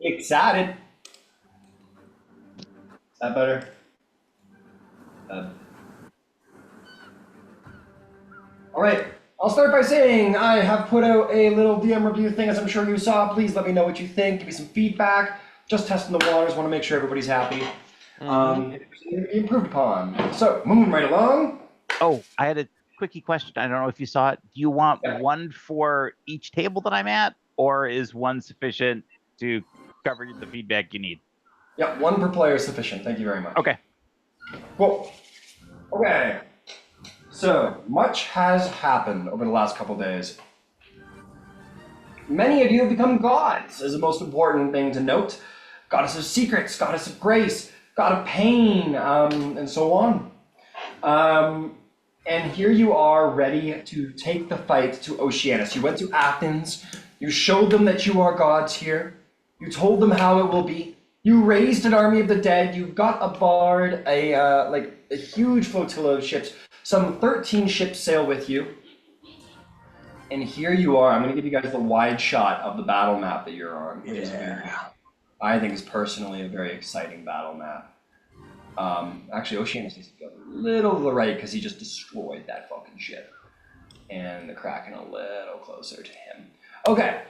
Excited. Is that better? All right. I'll start by saying I have put out a little DM review thing, as I'm sure you saw. Please let me know what you think. Give me some feedback. Just testing the waters. Want to make sure everybody's happy. Improved upon. So, moving right along. Oh, I had a quickie question. I don't know if you saw it. Do you want one for each table that I'm at, or is one sufficient to cover the feedback you need? Yeah, one per player is sufficient. Thank you very much. Okay. Cool. Okay. So, much has happened over the last couple days. Many of you have become gods, is the most important thing to note. Goddess of secrets, goddess of grace, god of pain, and so on. And here you are ready to take the fight to Oceanus. You went to Athens, you showed them that you are gods here, you told them how it will be, you raised an army of the dead, you got aboard a huge flotilla of ships, some 13 ships sail with you. And here you are. I'm going to give you guys the wide shot of the battle map that you're on. I think is personally a very exciting battle map. Actually, Oceanus needs to go a little to the right because he just destroyed that fucking ship. And the Kraken a little closer to him. Okay.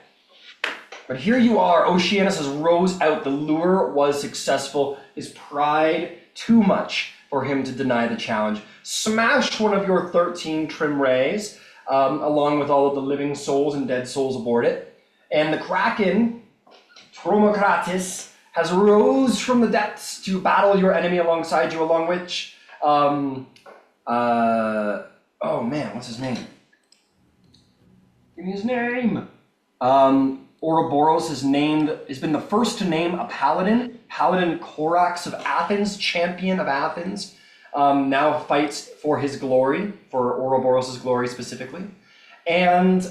But here you are. Oceanus has rose out. The lure was successful. His pride too much for him to deny the challenge. Smashed one of your 13 trim rays, along with all of the living souls and dead souls aboard it. And the Kraken, Tromokratis, has rose from the depths to battle your enemy alongside you, along which, oh man, what's his name? Give me his name. Ouroboros has been the first to name a paladin, Paladin Korax of Athens, champion of Athens, now fights for his glory, for Ouroboros' glory specifically. And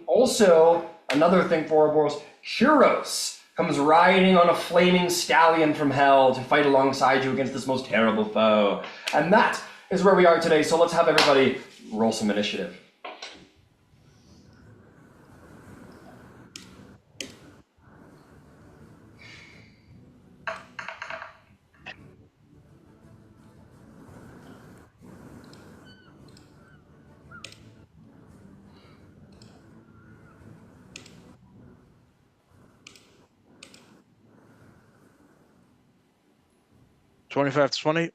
also, another thing for Ouroboros, Kyros comes riding on a flaming stallion from hell to fight alongside you against this most terrible foe. And that is where we are today, so let's have everybody roll some initiative. $25 to 20.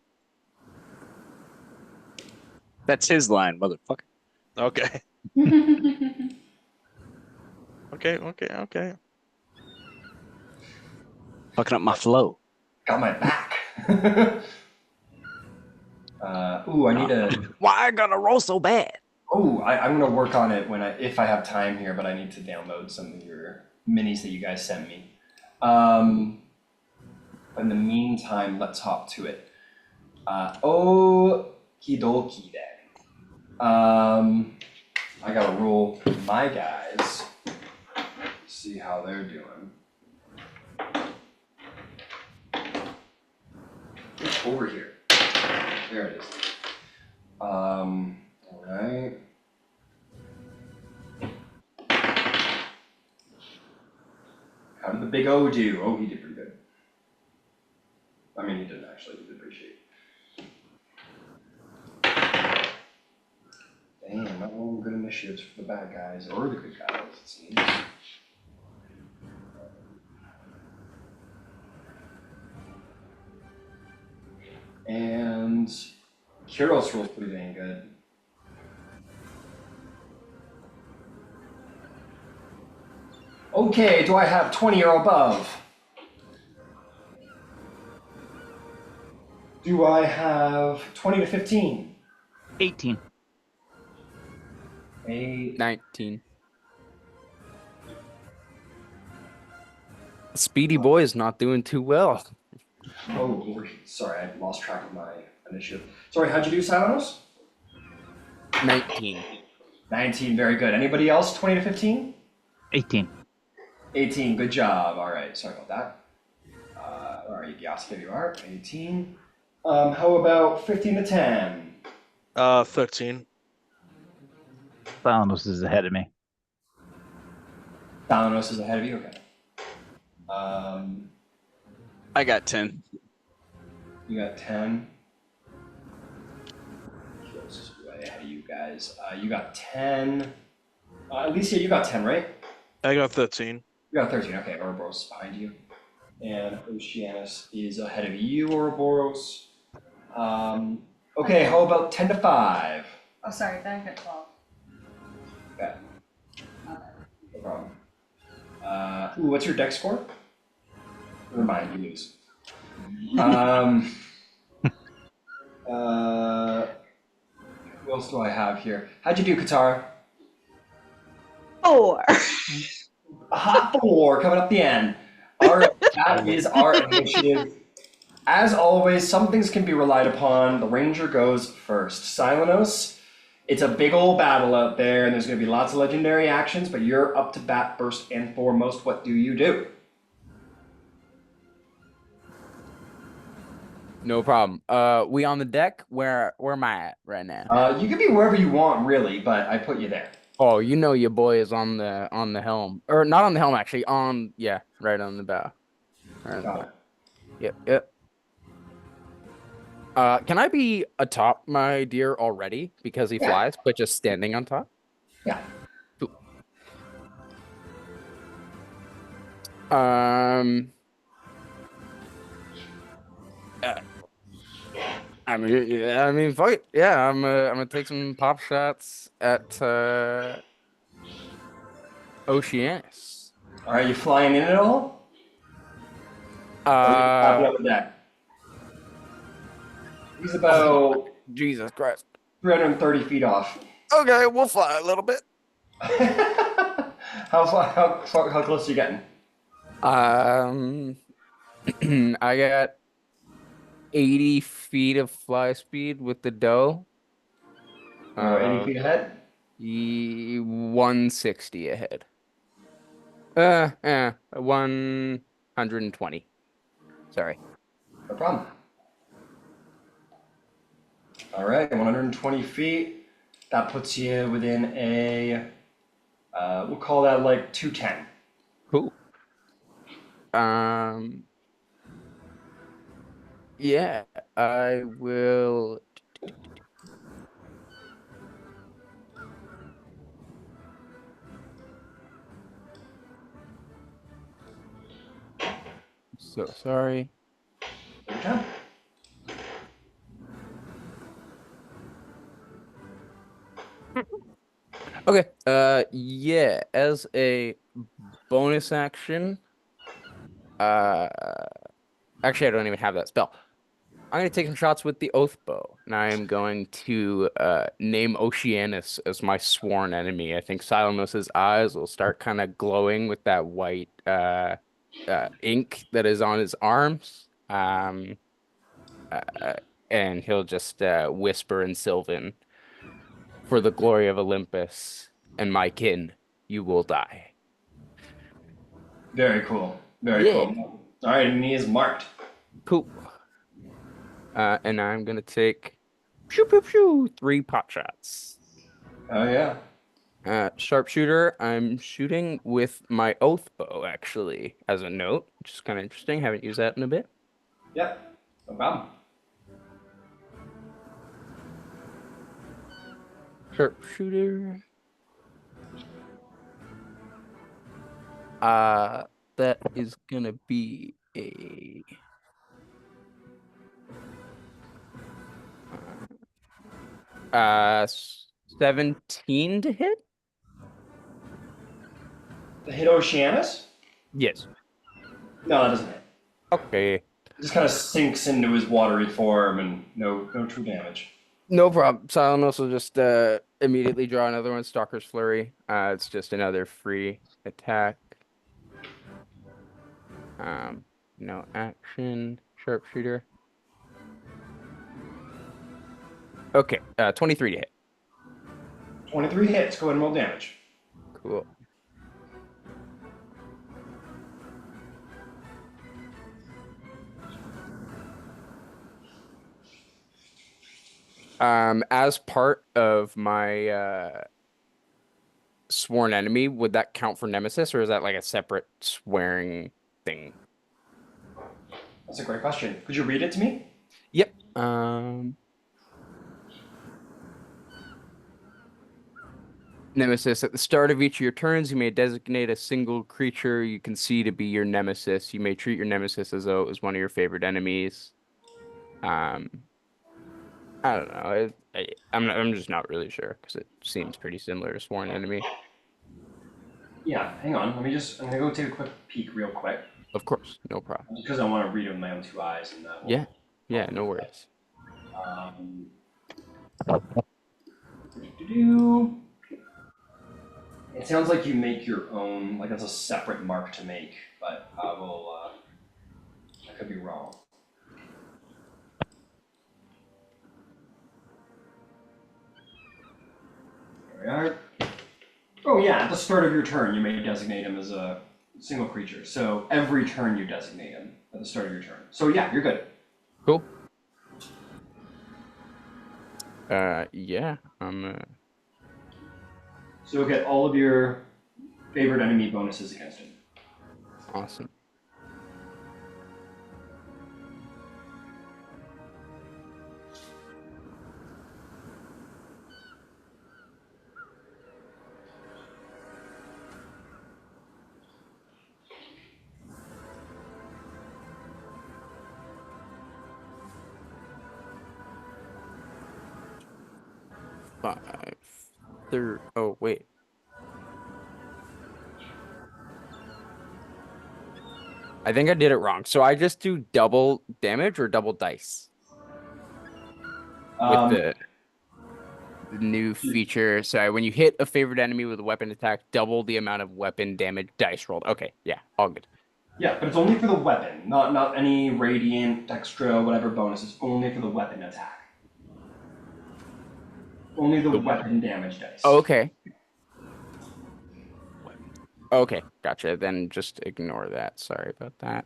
That's his line, motherfucker. Okay. Okay. Fucking up my flow. Got my back. I need to. Why I gotta roll so bad? I'm gonna work on it if I have time here, but I need to download some of your minis that you guys sent me. In the meantime, let's hop to it. Okie dokie then. I gotta roll my guys. See how they're doing. It's over here. There it is. Alright. How did the big O do? Oh, he did pretty good. I mean, he didn't actually. He did appreciate it. Damn, not all good initiatives for the bad guys, or the good guys, it seems. And Kyros rolls pretty dang good. Okay, do I have 20 or above? Do I have 20 to 15? 18. 19. Speedy boy is not doing too well. Oh, sorry, I lost track of my initiative. Sorry, how'd you do, Savanos? 19. 19, very good. Anybody else, 20 to 15? 18. 18, good job. All right, sorry about that. All right, yes, here you are, 18. How about 15 to 10? 13. Thanos is ahead of me. Thalanos is ahead of you. Okay. I got 10. You got 10. Kios is way ahead of you guys. You got 10. Alicia, you got 10, right? I got 13. You got 13. Okay, Ouroboros is behind you. And Oceanus is ahead of you, Ouroboros. Okay, how about 10 to 5? Oh, sorry, then I got 12. Okay, Not bad. no problem. What's your dex score? Never mind, you lose. Who else do I have here? How'd you do, Katara? 4. A hot 4 coming up the end. All right, that is our initiative. As always, some things can be relied upon. The ranger goes first. Silenos, it's a big old battle out there, and there's going to be lots of legendary actions, but you're up to bat first and foremost. What do you do? No problem. We on the deck? Where am I at right now? You can be wherever you want, really, but I put you there. Oh, you know your boy is on the helm. Or not on the helm actually, right on the bow. Right on the bow. Yep. Can I be atop my deer already because he flies, but just standing on top? Yeah. Cool. I mean, fuck it. Yeah, I'm gonna take some pop shots at Oceanus. All right, you flying in at all? Or are you popping Uh, up the deck? He's about Jesus Christ. 330 feet off. Okay, we'll fly a little bit. How close are you getting? I got 80 feet of fly speed with the doe. 80 feet ahead? 160 ahead. 120. Sorry. No problem. All right, 120 feet. That puts you within a, we'll call that like 210. Cool. Yeah, I will. So sorry. Okay. Okay. Yeah, as a bonus action, actually, I don't even have that spell. I'm gonna take some shots with the oath bow, and I am going to name Oceanus as my sworn enemy. I think Silenos's eyes will start kind of glowing with that white ink that is on his arms. And he'll just whisper in Sylvan, "For the glory of Olympus and my kin, you will die." Very cool. Very cool. All right, and he is marked. Cool. And I'm gonna take 3 pot shots. Oh yeah. Sharpshooter, I'm shooting with my oath bow, actually, as a note, which is kind of interesting. Haven't used that in a bit. Yep. No problem. Sharpshooter. That is gonna be a 17 to hit. To hit Oceanus? Yes. No, that doesn't hit. Okay. It just kind of sinks into his watery form and no true damage. No problem. Silenos will just immediately draw another one, Stalker's Flurry. It's just another free attack. No action. Sharpshooter. Okay, 23 to hit. 23 hits. Go ahead and roll damage. Cool. As part of my sworn enemy, would that count for nemesis, or is that like a separate swearing thing? That's a great question. Could you read it to me? Yep. Nemesis. At the start of each of your turns, you may designate a single creature you can see to be your nemesis. You may treat your nemesis as though it was one of your favorite enemies. I don't know. I'm just not really sure because it seems pretty similar to sworn enemy. Yeah, hang on. I'm gonna go take a quick peek real quick. Of course, no problem. Just because I want to read it with my own two eyes and that will... Yeah. Yeah, no worries. Do-do-do. It sounds like you make your own, like that's a separate mark to make, but I could be wrong. There we are. Oh yeah, at the start of your turn, you may designate him as a single creature. So every turn you designate him at the start of your turn. So yeah, you're good. Cool. Yeah, So you'll get all of your favorite enemy bonuses against him. awesome. Oh, wait. I think I did it wrong. So I just do double damage or double dice with the new feature. So when you hit a favorite enemy with a weapon attack, double the amount of weapon damage dice rolled. Okay, yeah, all good. Yeah, but it's only for the weapon, not any radiant, extra, whatever bonus. It's only for the weapon attack. Only the weapon damage dice. Oh, okay. Okay, gotcha. Then just ignore that. Sorry about that.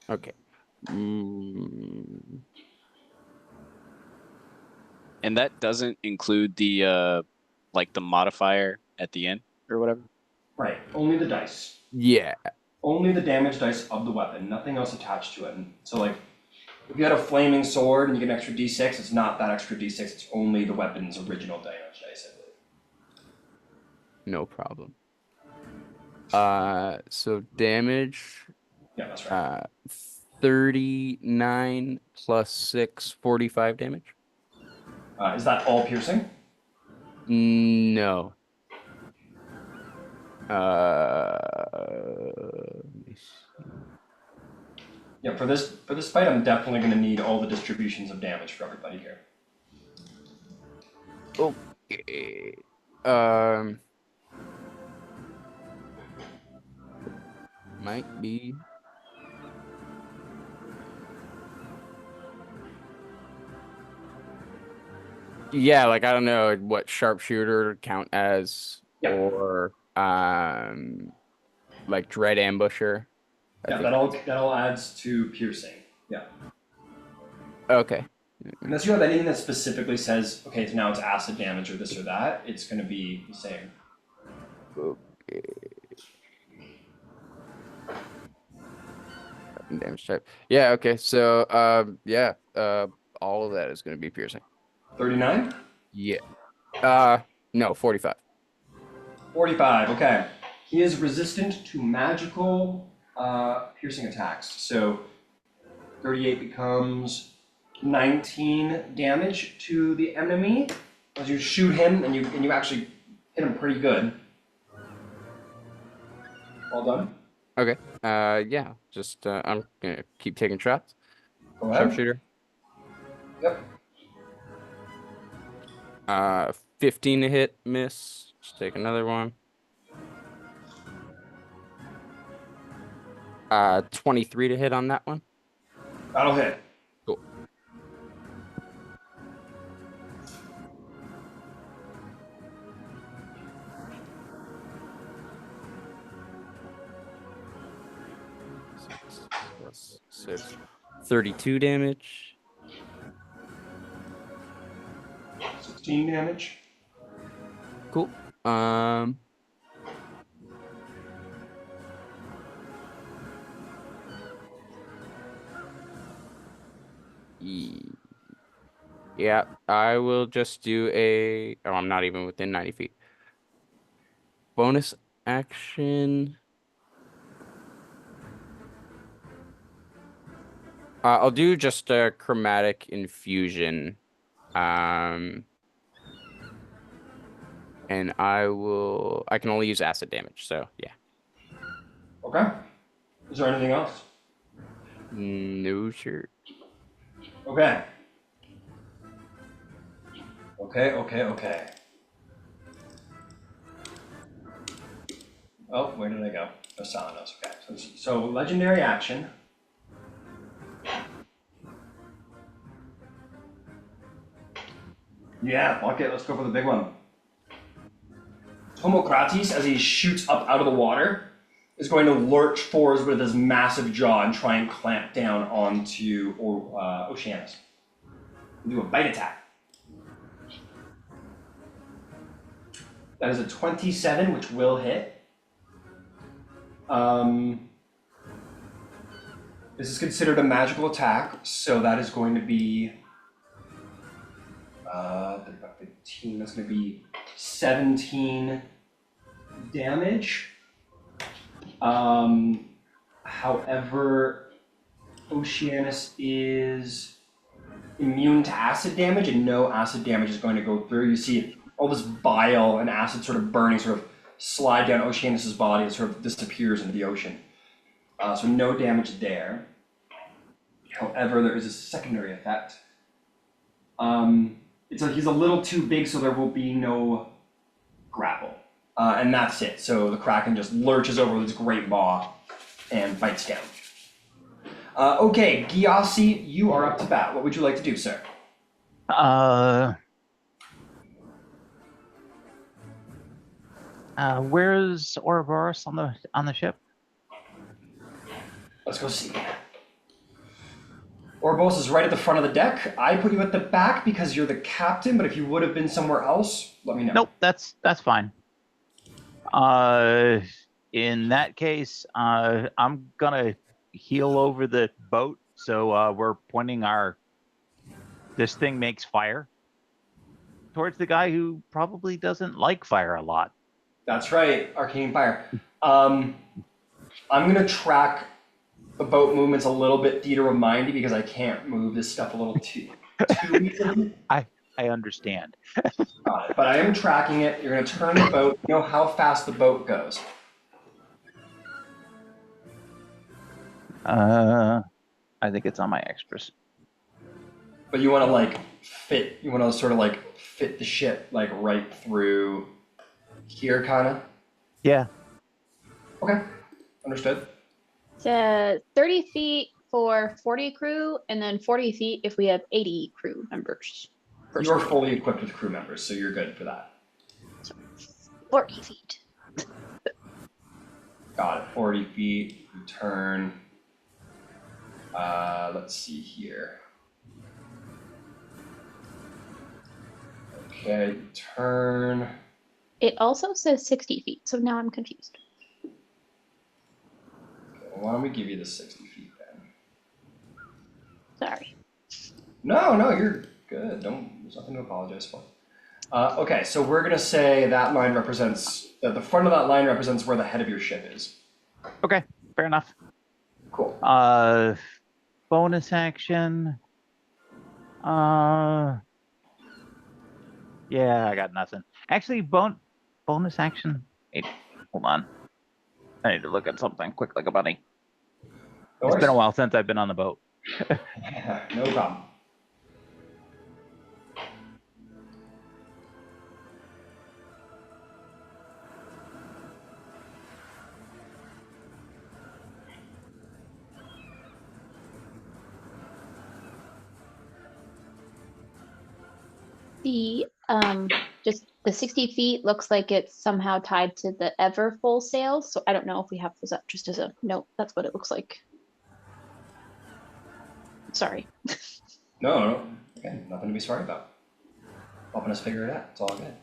Okay. And that doesn't include the like the modifier at the end or whatever? Right, only the dice. Yeah. Only the damage dice of the weapon, nothing else attached to it. So like, if you had a flaming sword and you get an extra d6, it's not that extra d6, it's only the weapon's original damage dice, I believe. No problem. So damage, Yeah, that's right. 39 plus 6, 45 damage. Is that all piercing? No. Yeah, for this fight, I'm definitely going to need all the distributions of damage for everybody here. Okay. Might be. Yeah, like I don't know what sharpshooter count as, Yeah. or like dread ambusher. Yeah, that all adds to piercing. Yeah. Okay. Unless you have anything that specifically says, okay, so now it's acid damage or this or that, it's going to be the same. Okay. Damage type. Yeah. Okay. So yeah. All of that is going to be piercing. 39? Yeah. No, 45. 45, okay. He is resistant to magical piercing attacks. So 38 becomes 19 damage to the enemy as you shoot him and you actually hit him pretty good. All done. Okay. Yeah. Just I'm gonna keep taking shots. Go ahead. Sharpshooter. Yep. 15 to hit, miss. Just take another one. 23 to hit on that one. That'll hit. Cool. 32 damage. 16 damage. Cool. Yeah, I will just do a. Oh, I'm not even within 90 feet. Bonus action. I'll do just a chromatic infusion. And I can only use acid damage, so yeah. Okay. Is there anything else? No, sure. Okay. Okay. Oh, where did I go? Oh, Salanos. Okay. So legendary action. Yeah, fuck it. Let's go for the big one. Homocrates, as he shoots up out of the water, is going to lurch forwards with his massive jaw and try and clamp down onto Oceanus. Do a bite attack. That is a 27, which will hit. This is considered a magical attack, so that is going to be 15. That's going to be 17 damage. However, Oceanus is immune to acid damage, and no acid damage is going to go through. You see all this bile and acid sort of burning, sort of slide down Oceanus's body and sort of disappears into the ocean. So no damage there. However, there is a secondary effect. He's a little too big, so there will be no grapple. And that's it. So the Kraken just lurches over with its great maw and bites down. Okay, Gyasi, you are up to bat. What would you like to do, sir? Where's Ouroboros on the ship? Let's go see. Ouroboros is right at the front of the deck. I put you at the back because you're the captain, but if you would have been somewhere else, let me know. Nope, that's fine. In that case, I'm gonna heal over the boat. So we're pointing this thing makes fire towards the guy who probably doesn't like fire a lot. That's right, arcane fire. I'm gonna track the boat movements a little bit to remind you because I can't move this stuff a little too easily. I understand. Got it. But I am tracking it. You're gonna turn the boat. You know how fast the boat goes. I think it's on my extras. But you want to fit. You want to sort of fit the ship right through here, kind of. Yeah. Okay, understood. It's 30 feet for 40 crew, and then 40 feet if we have 80 crew members. You're fully equipped with crew members, so you're good for that. So 40 feet. Got it. 40 feet. Turn. Let's see here. Okay, turn. It also says 60 feet, so now I'm confused. Okay, why don't we give you the 60 feet then? Sorry. No, you're good. There's nothing to apologize for. Okay, so we're gonna say that line represents, the front of that line represents where the head of your ship is. Okay, fair enough. Cool. Bonus action. Yeah, I got nothing. Actually, bonus action. Wait, hold on. I need to look at something quick like a bunny. No It's been a worries. while since I've been on the boat. No problem. The just the 60 feet looks like it's somehow tied to the ever full sails, so I don't know if we have those up just as a note. That's what it looks like. Sorry. No. Again, nothing to be sorry about. Helping us figure it out. It's all good.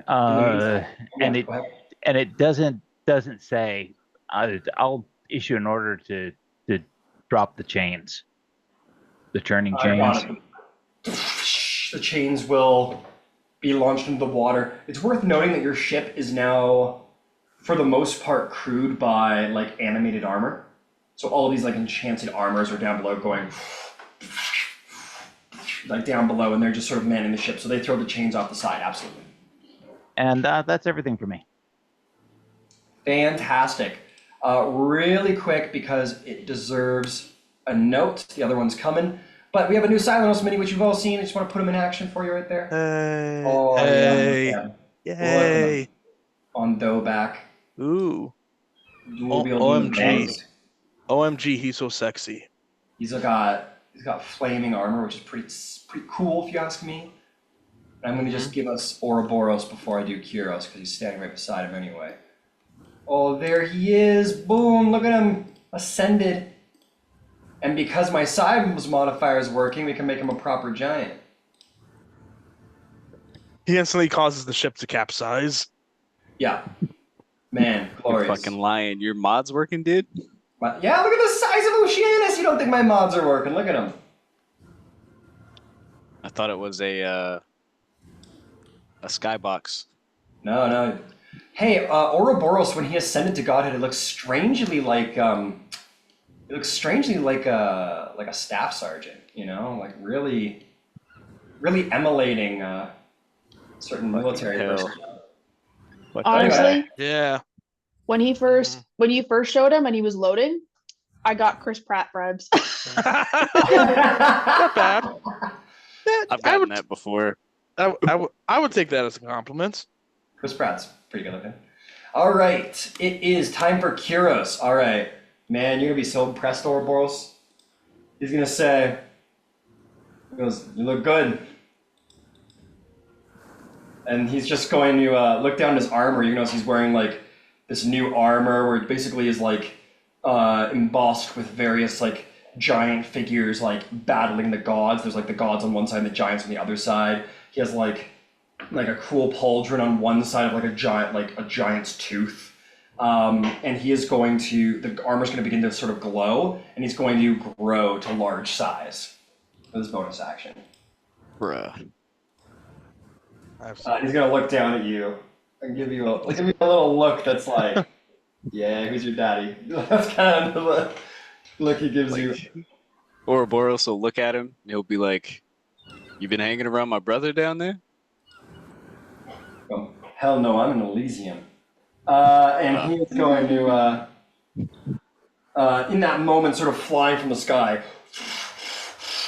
And Yeah, go ahead. it doesn't say. I'll issue an order to drop the chains, the turning chains. Got it. The chains will be launched into the water. It's worth noting that your ship is now, for the most part, crewed by like animated armor. So all of these like enchanted armors are down below going like down below, and they're just sort of manning the ship. So they throw the chains off the side, absolutely. And that's everything for me. Fantastic. Really quick, because it deserves a note. The other one's coming. But we have a new Silenos mini, which you've all seen. I just want to put them in action for you right there. Hey. Oh, Hey. yeah. Yay. On dough back. Ooh. Dual wielding OMG. guns. OMG, he's so sexy. He's got flaming armor, which is pretty cool if you ask me. And I'm going to just give us Ouroboros before I do Kyros, because he's standing right beside him anyway. Oh, there he is. Boom, look at him. Ascended. And because my Silenos modifier is working, we can make him a proper giant. He instantly causes the ship to capsize. Yeah. Man, You're glorious. fucking lying. Your mod's working, dude? But yeah, look at the size of Oceanus. You don't think my mods are working. Look at him. I thought it was a skybox. No. Hey, Ouroboros, when he ascended to godhood, it looks strangely like a staff sergeant. You know, like really emulating certain military hell. personnel. What the Honestly, Yeah. when you first showed him and he was loading, I got Chris Pratt vibes. Not bad. Yeah, I've gotten that before. I would take that as a compliment. Chris Pratt's pretty good looking. All right, it is time for Kyros. All right, man, you're gonna be so impressed, Ouroboros. He's gonna say, he goes, "You look good." And he's just going to look down his armor. You notice he's wearing like this new armor where it basically is like embossed with various like giant figures like battling the gods. There's like the gods on one side and the giants on the other side. He has like a cool pauldron on one side of like a giant's tooth. And he is going to, the armor's going to begin to sort of glow, and he's going to grow to large size with his bonus action. Bruh. He's going to look down at you and give you a little look that's like, yeah, who's your daddy? That's kind of the look he gives you. Ouroboros will look at him, and he'll be like, "You been hanging around my brother down there?" Hell no, I'm in Elysium. And he is going to, in that moment, sort of flying from the sky,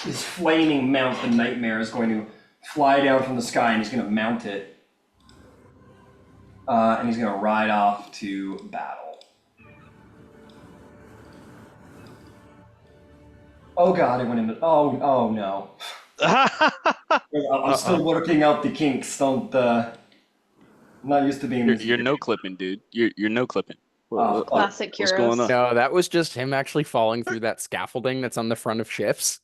his flaming mount, the nightmare, is going to fly down from the sky, and he's going to mount it. And he's going to ride off to battle. Oh god, it went into... Oh no. I'm still working out the kinks. I'm not used to being... You're no clipping, dude. You're no clipping. Classic What's Kyros. going on? No, that was just him actually falling through that scaffolding that's on the front of ships.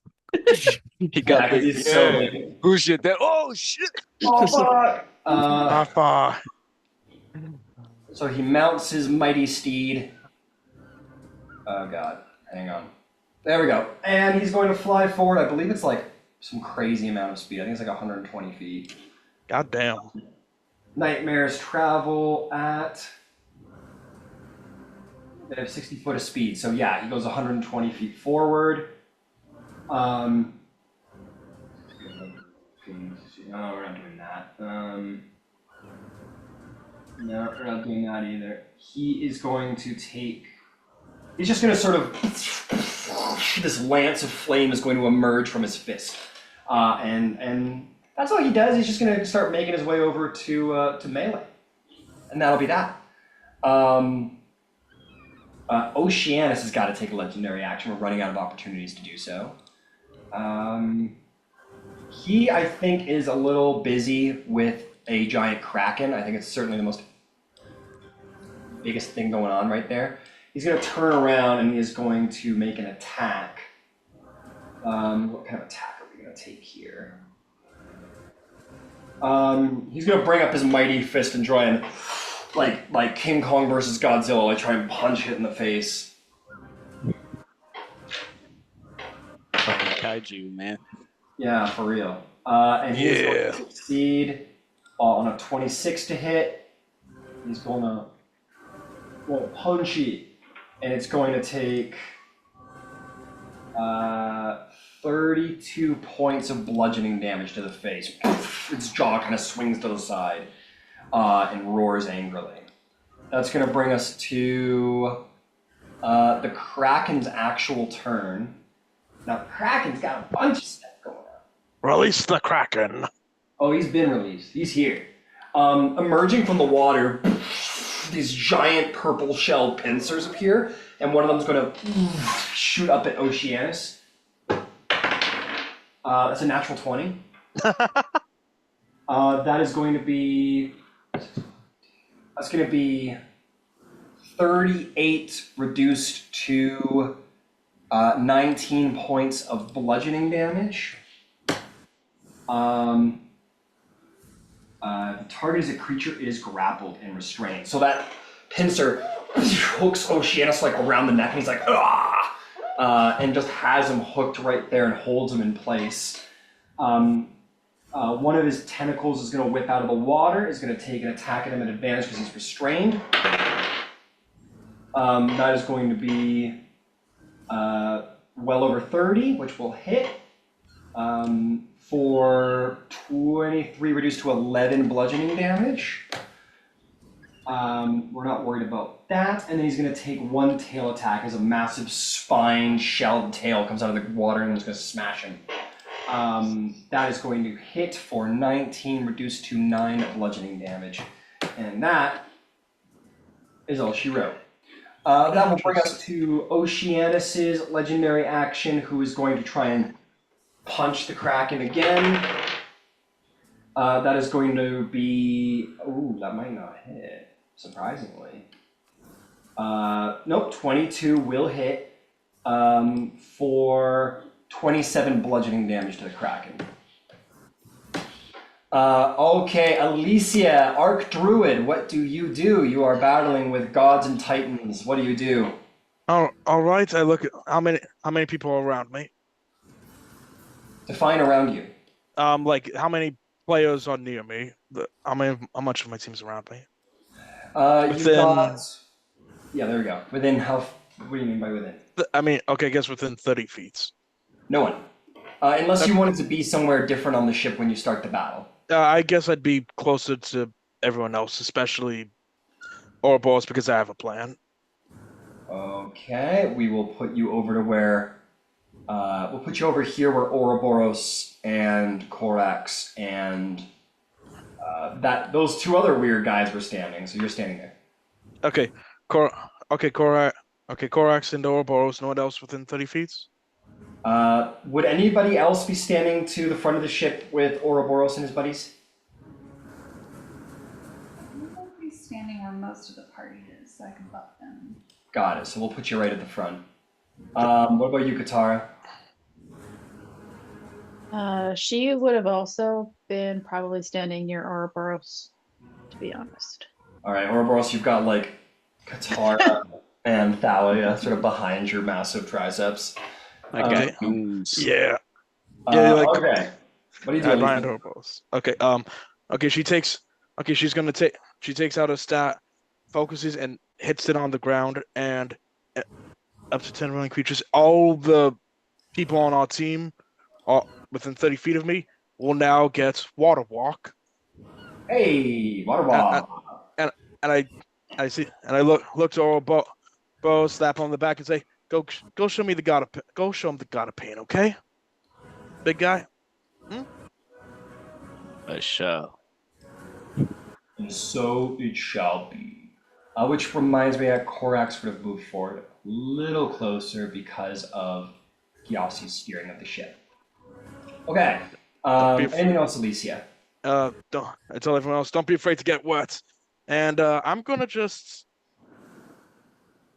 He got he's so big. Who shit that? Oh shit! Oh fuck! Papa. So he mounts his mighty steed. Oh god, hang on. There we go. And he's going to fly forward. I believe it's like some crazy amount of speed. I think it's like 120 feet. God damn. Nightmares travel at... They have 60 foot of speed. So yeah, he goes 120 feet forward. No, we're not doing that. No, we're not doing that either. He is going to take... He's just going to sort of... This lance of flame is going to emerge from his fist. And that's all he does. He's just going to start making his way over to melee. And that'll be that. Oceanus has got to take a legendary action. We're running out of opportunities to do so. He, I think, is a little busy with a giant Kraken. I think it's certainly the biggest thing going on right there. He's going to turn around and he is going to make an attack. What kind of attack are we going to take here? He's going to bring up his mighty fist and try and, like King Kong versus Godzilla, like try and punch it in the face. Fucking kaiju, man. Yeah, for real. And he's going to succeed on a 26 to hit. He's going to punch it, and it's going to take 32 points of bludgeoning damage to the face. Its jaw kind of swings to the side and roars angrily. That's going to bring us to the Kraken's actual turn. Now, Kraken's got a bunch of stuff going on. Release the Kraken. Oh, he's been released. He's here. Emerging from the water, these giant purple shelled pincers appear, and one of them's going to shoot up at Oceanus. That's a natural 20. That is going to be... That's going to be 38 reduced to 19 points of bludgeoning damage. The target is a creature is grappled and restrained. So that pincer hooks Oceanus like around the neck, and he's like, ah, and just has him hooked right there and holds him in place. One of his tentacles is going to whip out of the water, is going to take an attack at him at advantage because he's restrained. That is going to be well over 30, which will hit. For 23 reduced to 11 bludgeoning damage. We're not worried about that. And then he's going to take one tail attack as a massive spined shelled tail comes out of the water and is going to smash him. That is going to hit for 19 reduced to 9 bludgeoning damage. And that is all she wrote. That will bring us to Oceanus's legendary action, who is going to try and punch the Kraken again. That is going to be... Ooh, that might not hit, surprisingly. Nope, 22 will hit for 27 bludgeoning damage to the Kraken. Okay, Alicia, Arc Druid, what do? You are battling with gods and titans. What do you do? All right. I look at how many people are around me. Define around you. Like how many players are near me? How much of my team's around me? You've got... Yeah, there we go. Within how... What do you mean by within? I mean, okay, I guess within 30 feet. No one. Unless you wanted to be somewhere different on the ship when you start the battle. I guess I'd be closer to everyone else, especially Ouroboros, because I have a plan. Okay, we will put you over to where... we'll put you over here where Ouroboros and Korax and those two other weird guys were standing, so you're standing there. Okay, Korax and Ouroboros, no one else within 30 feet? Would anybody else be standing to the front of the ship with Ouroboros and his buddies? I'll be standing where most of the party is, so I can buff them. Got it, so we'll put you right at the front. What about you, Katara? She would have also been probably standing near Ouroboros, to be honest. All right, Ouroboros, you've got like Katara and Thalia sort of behind your massive triceps. I got goons. Yeah. Yeah, like, okay. What are you doing? Behind Ouroboros. Okay. She takes out a stat, focuses and hits it on the ground, and up to 10 running creatures. All the people on our team are within 30 feet of me will now get water walk. Hey, water walk. And I look to Ouroboros, slap on the back, and say, Go show me the god of go show him the god of pain, okay? Big guy. A show. And so it shall be. Which reminds me that Korax would have moved forward a little closer because of Giasi's steering of the ship. Okay. Anything else, Alicia? I tell everyone else, don't be afraid to get wet. And I'm gonna just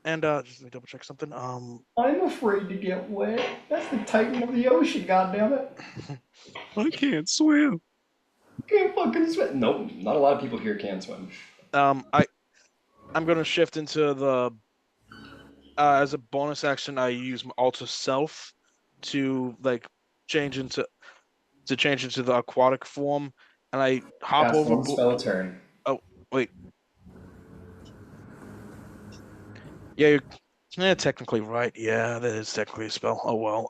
just let me double check something. I'm afraid to get wet. That's the titan of the ocean, goddammit. I can't swim. Can't fucking swim. Nope, not a lot of people here can swim. I'm gonna shift into the as a bonus action. I use my alter self to like change into the aquatic form, and I hop Cast over. one spell a turn. Oh wait, yeah, you're technically right. Yeah, that is technically a spell. Oh well.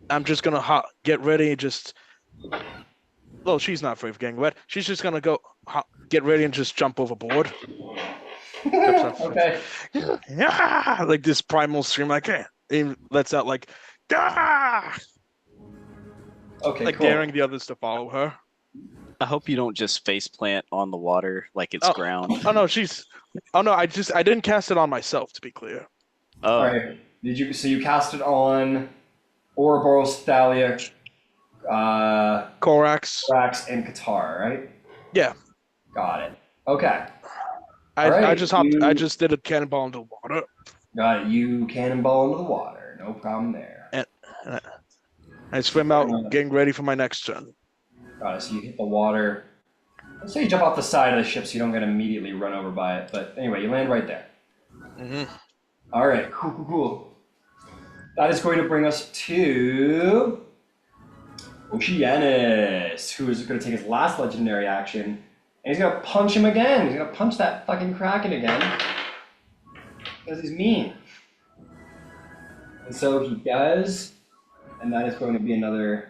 I'm just gonna get ready and just. Well, she's not afraid of getting wet. She's just gonna go get ready and just jump overboard. Okay. Yeah, like this primal scream, like it lets out like, ah! Okay, Like cool. daring the others to follow her. I hope you don't just face plant on the water like it's ground. Oh no, I didn't cast it on myself, to be clear. Oh, All right. So you cast it on Ouroboros, Thalia, Korax. Rax, and Katara, right? Yeah. Got it. Okay. I Alright, I just did a cannonball into the water. Got it. You cannonball into the water. No problem there. And I swim out, getting ready for my next turn. Got it. So you hit the water. Let's say you jump off the side of the ship so you don't get immediately run over by it. But anyway, you land right there. Mm-hmm. All right. Cool. That is going to bring us to Oceanus, who is going to take his last legendary action. And he's going to punch him again. He's going to punch that fucking Kraken again. Because he's mean. And so he does. And that is going to be another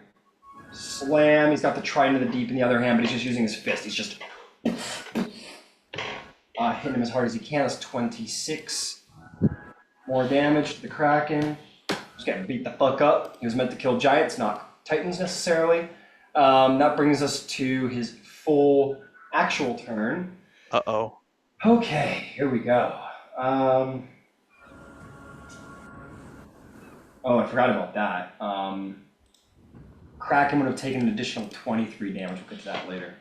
slam. He's got the trident of the deep in the other hand, but he's just using his fist. He's just hitting him as hard as he can. That's 26 more damage to the Kraken. Just getting beat the fuck up. He was meant to kill giants, not titans necessarily. That brings us to his full actual turn. Uh-oh. Okay, here we go. Oh, I forgot about that. Kraken would have taken an additional 23 damage. We'll get to that later.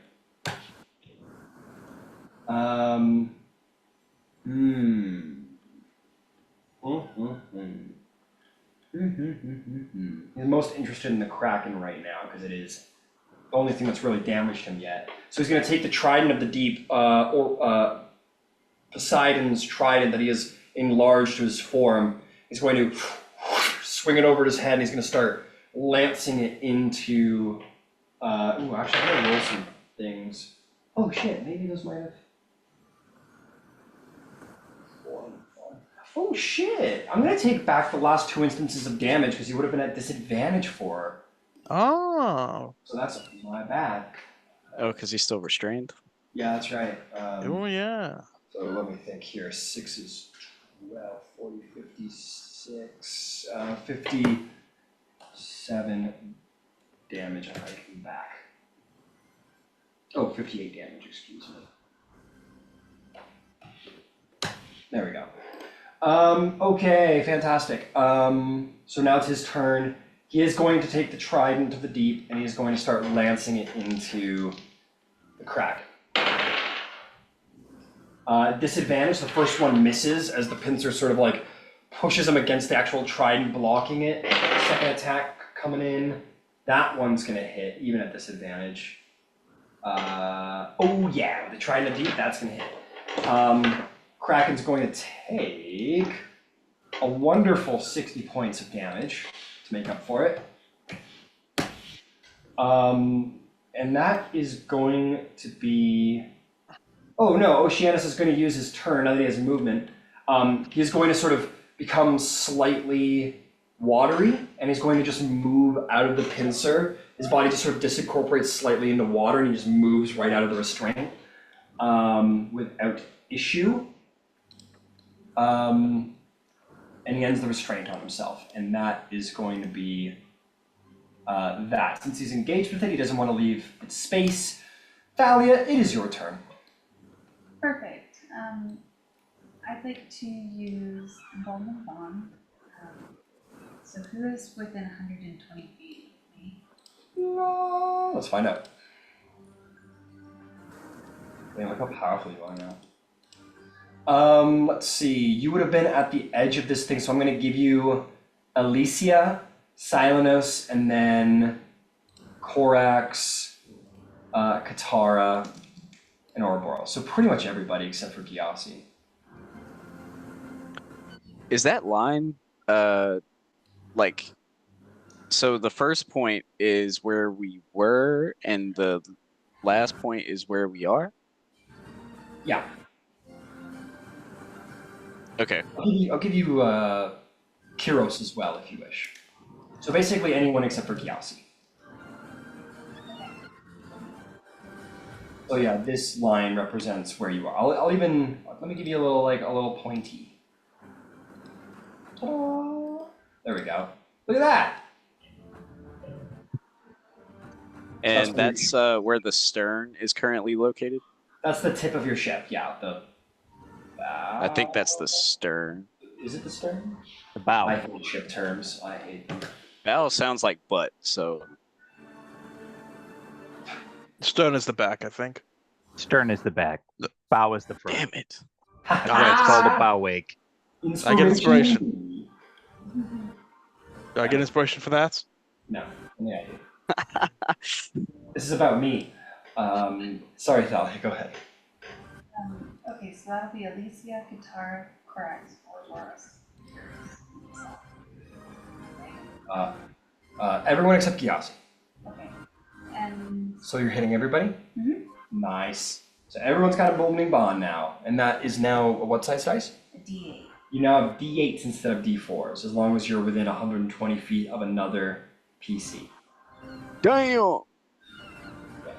He's most interested in the Kraken right now because it is the only thing that's really damaged him yet. So he's going to take the trident of the deep, or Poseidon's trident that he has enlarged to his form. He's going to swing it over his head, and he's going to start lancing it into. Actually, I'm going to roll some things. Oh shit, maybe those might have. Oh shit! I'm going to take back the last 2 instances of damage because he would have been at disadvantage for her. Oh. So that's my bad. Oh, because he's still restrained? Yeah, that's right. Oh, yeah. So let me think here. 6 is 12, 40, 56, 57 damage if I come back. Oh, 58 damage, excuse me. There we go. Okay, fantastic. So now it's his turn. He is going to take the trident of the deep and he is going to start lancing it into the Kraken. Disadvantage, the first one misses as the pincer sort of like pushes him against the actual trident, blocking it. Second attack coming in, that one's gonna hit, even at disadvantage. Oh yeah, with the trident of deep, that's gonna hit. Kraken's going to take a wonderful 60 points of damage to make up for it. And that is going to be... Oh no, Oceanus is going to use his turn, now that he has movement. He's going to sort of become slightly watery, and he's going to just move out of the pincer. His body just sort of disincorporates slightly into water, and he just moves right out of the restraint without issue. And he ends the restraint on himself, and that is going to be that. Since he's engaged with it, he doesn't want to leave its space. Thalia, it is your turn. Perfect. I'd like to use Embalming Bond. So who is within 120 feet of me? Let's find out. Man, look how powerful you are now. Let's see. You would have been at the edge of this thing, so I'm going to give you Alicia, Silenos, and then Corax, Katara, and Ouroboros. So pretty much everybody except for Gyasi. Is that line like so the first point is where we were and the last point is where we are? Yeah. Okay. I'll give you Kyros as well if you wish. So basically anyone except for Gyasi. So yeah, this line represents where you are. I'll even let me give you a little pointy. Ta-da! There we go. Look at that. And that's where the stern is currently located? That's the tip of your ship. Yeah, the I think that's the stern. Is it the stern? The bow. I hate ship terms. I hate them. Bow sounds like butt, so Stern is the back, I think. Stern is the back. Bow is the front. damn it. That's why it's called a bow wake. I get inspiration. Do I get inspiration for that? No. Yeah. This is about me. Sorry, Thalia, go ahead. Okay, so that'll be Alicia, Katara, Corax, Ouroboros. Everyone except Gyasi. Okay. And So you're hitting everybody? Mhm. Nice. So everyone's got a booming bond now. And that is now a what size dice? a D8. You now have D8s instead of D4s, as long as you're within 120 feet of another PC. Damn.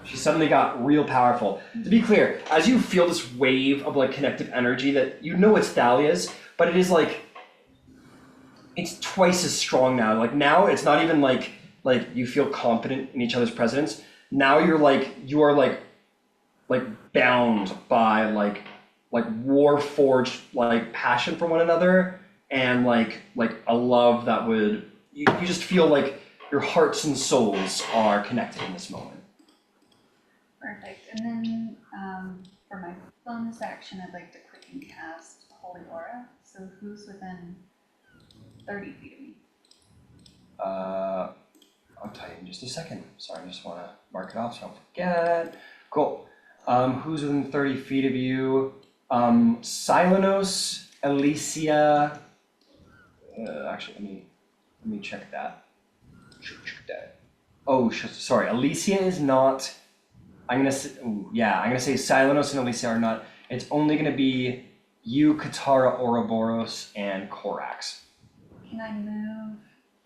She suddenly got real powerful. To be clear, as you feel this wave of like connective energy that you know it's Thalia's, but it is like it's twice as strong now. Like now it's not even like you feel confident in each other's presence. Now you are bound by like war forged like passion for one another and like a love that would you just feel like your hearts and souls are connected in this moment. Perfect. And then for my bonus action, I'd like to quicken cast Holy Aura. So who's within 30 feet of me? I'll tell you in just a second. Sorry, I just want to mark it off so I don't forget. Cool. Who's within 30 feet of you? Silenos, Alicia. Actually, let me check that. Oh, sorry. Alicia is not. I'm gonna say Silenos and Alicia are not. It's only gonna be you, Katara, Ouroboros, and Corax. Can I move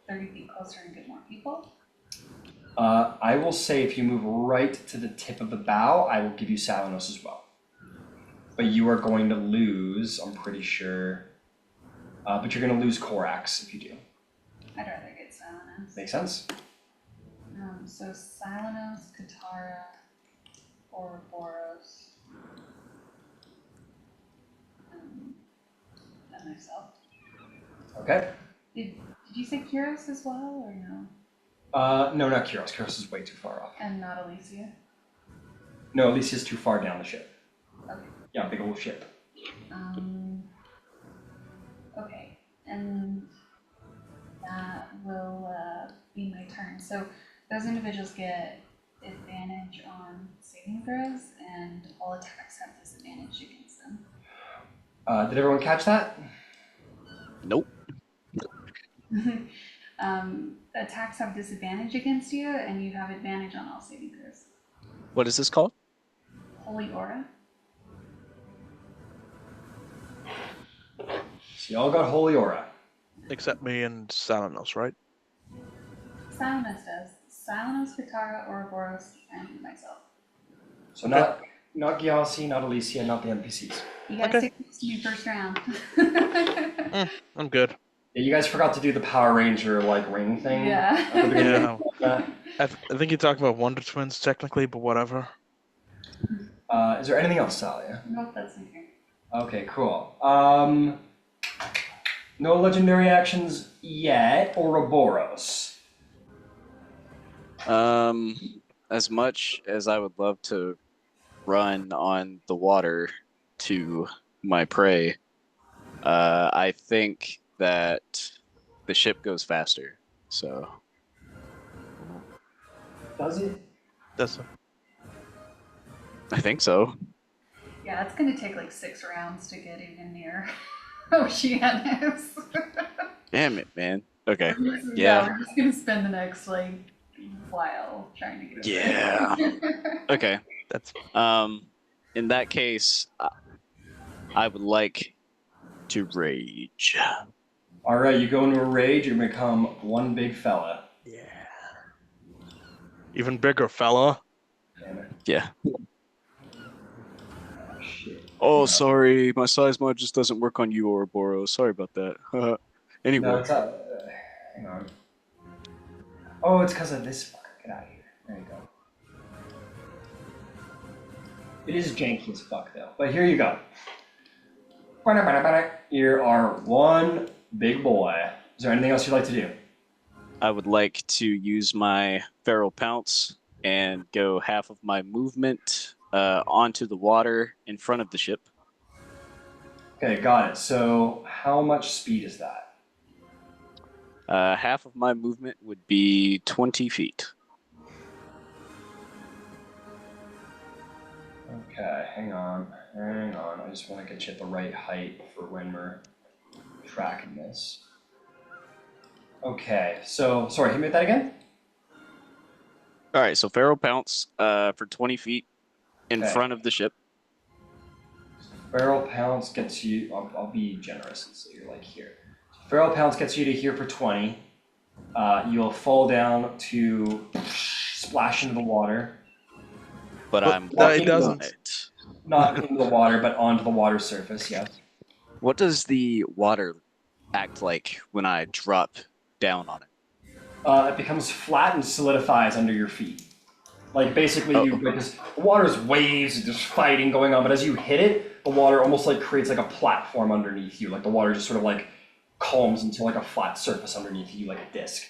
30 feet closer and get more people? I will say if you move right to the tip of the bow, I will give you Silenos as well. But you are going to lose, I'm pretty sure. But you're going to lose Corax if you do. I'd rather get Silenos. Make sense? So Silenos, Katara, Ouroboros, and myself. Okay. Did you say Kyros as well, or no? No, not Kyros. Kyros is way too far off. And not Alicia? No, Alicia's too far down the ship. Okay. Yeah, big old ship. Okay, and that will be my turn. So those individuals get advantage on saving throws, and all attacks have disadvantage against them. Did everyone catch that? Nope. Attacks have disadvantage against you, and you have advantage on all saving throws. What is this called? Holy Aura. So y'all got Holy Aura. Except me and Salanos, right? Silenos does. Silenos, Katara, Ouroboros, and myself. So not Gyasi, not Alicia, not the NPCs. You guys Okay. stick to me first round. I'm good. Yeah, you guys forgot to do the Power Ranger like ring thing. Yeah. At the beginning. Yeah. I think you're talking about Wonder Twins technically, but whatever. Is there anything else, Thalia? Nope, that's my turn. Okay, cool. No legendary actions yet. Ouroboros. As much as I would love to run on the water to my prey, I think that the ship goes faster. So Does it? That's I think so. Yeah, it's gonna take like 6 rounds to get even near Oceanus. Damn it, man. Okay. Yeah, Yeah. we're just gonna spend the next like while trying to get over Yeah. there. Okay. that's In that case, I would like to rage. All right, you go into a rage, you become one big fella. yeah. Even bigger, fella. Damn it. Yeah. Oh, shit. Oh, sorry. My size mod just doesn't work on you, Ouroboros. Sorry about that. Anyway. No, it's not. Hang on. Oh, it's because of this fucker. Get out of here. There you go. It is janky as fuck, though. But here you go. You are one big boy. Is there anything else you'd like to do? I would like to use my feral pounce and go half of my movement onto the water in front of the ship. Okay, got it. So, how much speed is that? Half of my movement would be 20 feet. Okay, hang on. Hang on. I just want to get you at the right height for when we're tracking this. Okay, so, sorry, hit me with that again? All right, so feral pounce for 20 feet in Okay. front of the ship. Feral pounce gets you, I'll be generous and say you're like here. Feral pounce gets you to here for 20. You'll fall down to splash into the water. But I'm no, it walking doesn't. on it. Not into the water, but onto the water surface, yes. What does the water act like when I drop down on it? It becomes flat and solidifies under your feet. Like basically because the water's waves, there's fighting going on, but as you hit it, the water almost like creates like a platform underneath you. Like the water just sort of like calms into like a flat surface underneath you, like a disc.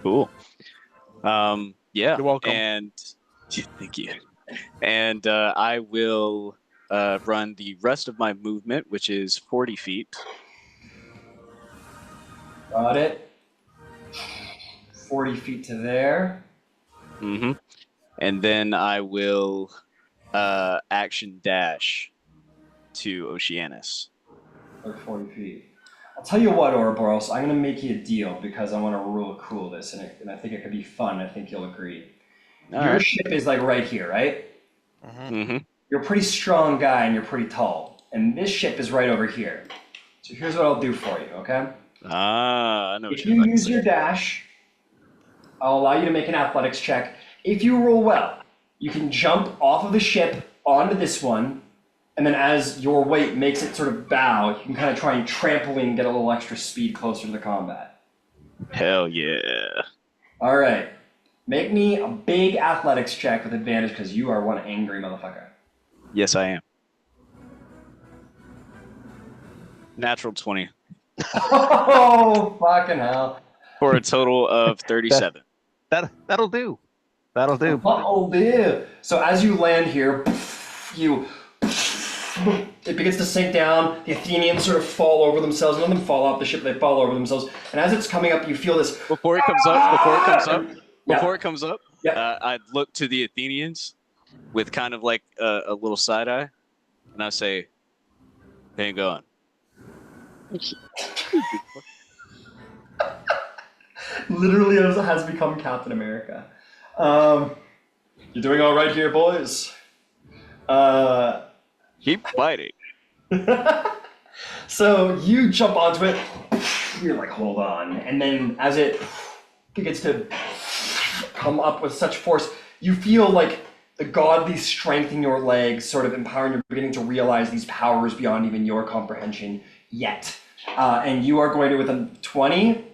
Cool. Yeah. You're welcome. And thank you. And I will run the rest of my movement, which is 40 feet. Got it. 40 feet to there. Mm-hmm. And then I will action dash to Oceanus. Or 40 feet. I'll tell you what, Ouroboros, I'm going to make you a deal because I want to rule cool this, and I think it could be fun. I think you'll agree. All Your right. ship is like right here, right? Mm-hmm. You're a pretty strong guy and you're pretty tall. And this ship is right over here. So here's what I'll do for you, okay? Ah, I know what If you're you about to use say. your dash, I'll allow you to make an athletics check. If you roll well, you can jump off of the ship onto this one, and then as your weight makes it sort of bow, you can kind of try and trampoline and get a little extra speed closer to the combat. Hell yeah. All right. Make me a big athletics check with advantage because you are one angry motherfucker. Yes, I am. Natural 20 Oh, fucking hell. for a total of 37. That'll do. That'll do. Oh, dear. So as you land here, it begins to sink down. The Athenians sort of fall over themselves. None of them fall off the ship, they fall over themselves. And as it's coming up, you feel this. Before it comes up, Yeah. I'd look to the Athenians with kind of like a little side eye, and I say, "Hang on." Literally has become Captain America. You're doing all right here, boys. Keep fighting. So you jump onto it. You're like, hold on. And then as it begins to come up with such force, you feel like the godly strength in your legs sort of empowering. You're beginning to realize these powers beyond even your comprehension yet. And you are going to, with a 20,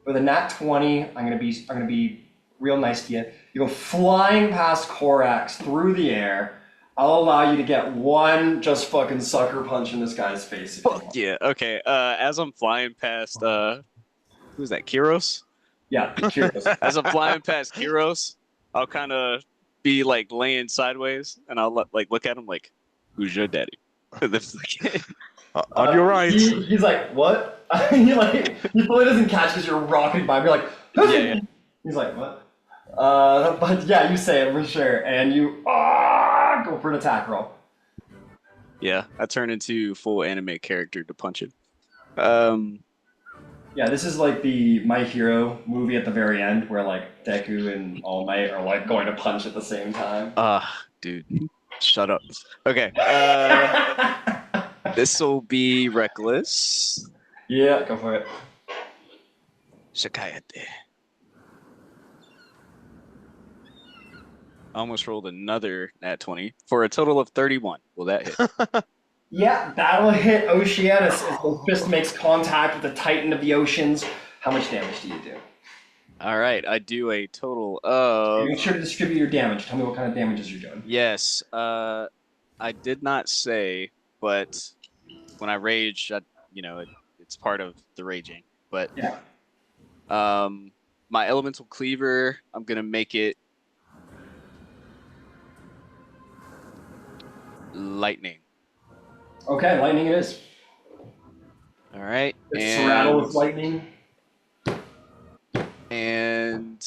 with a nat 20, I'm gonna be real nice to you. You go flying past Korax through the air. I'll allow you to get one just fucking sucker punch in this guy's face. If you want. Yeah. Okay. As I'm flying past, who's that? Kiros. Yeah, curious. As I'm flying past Kiros, I'll kind of be like laying sideways, and I'll like look at him like, "Who's your daddy?" On your right. He's like, what? He fully doesn't catch because you're rocketing by him. You're like, Yeah. He's like, what? But yeah, you say it for sure, and you go for an attack roll. Yeah, I turn into full anime character to punch it. Yeah, this is like the My Hero movie at the very end, where like Deku and All Might are like going to punch at the same time. Dude, shut up. Okay, this will be reckless. Yeah, go for it. Shikayate. I almost rolled another nat 20 for a total of 31. Will that hit? Yeah, that'll hit Oceanus as the fist makes contact with the Titan of the oceans. How much damage do you do? All right, I do a total You're of. making sure to distribute your damage. Tell me what kind of damages you're doing. Yes, I did not say, but when I rage, it's part of the raging. But Yeah. my elemental cleaver, I'm gonna make it lightning. Okay, lightning it is. All right, It's rattle with lightning. And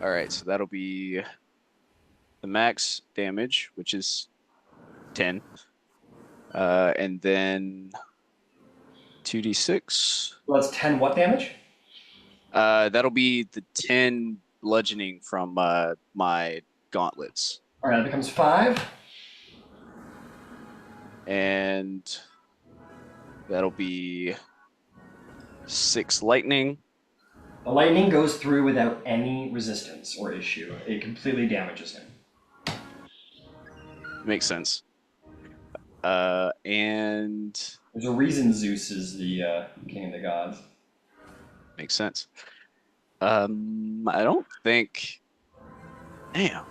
all right, so that'll be the max damage, which is 10, and then 2d6. Well, that's 10 what damage? That'll be the 10 bludgeoning from my gauntlets, All right, that becomes 5. and that'll be 6 lightning. The lightning goes through without any resistance or issue. It completely damages him. Makes sense. And There's a reason Zeus is the king of the gods. makes sense. I don't think. Damn.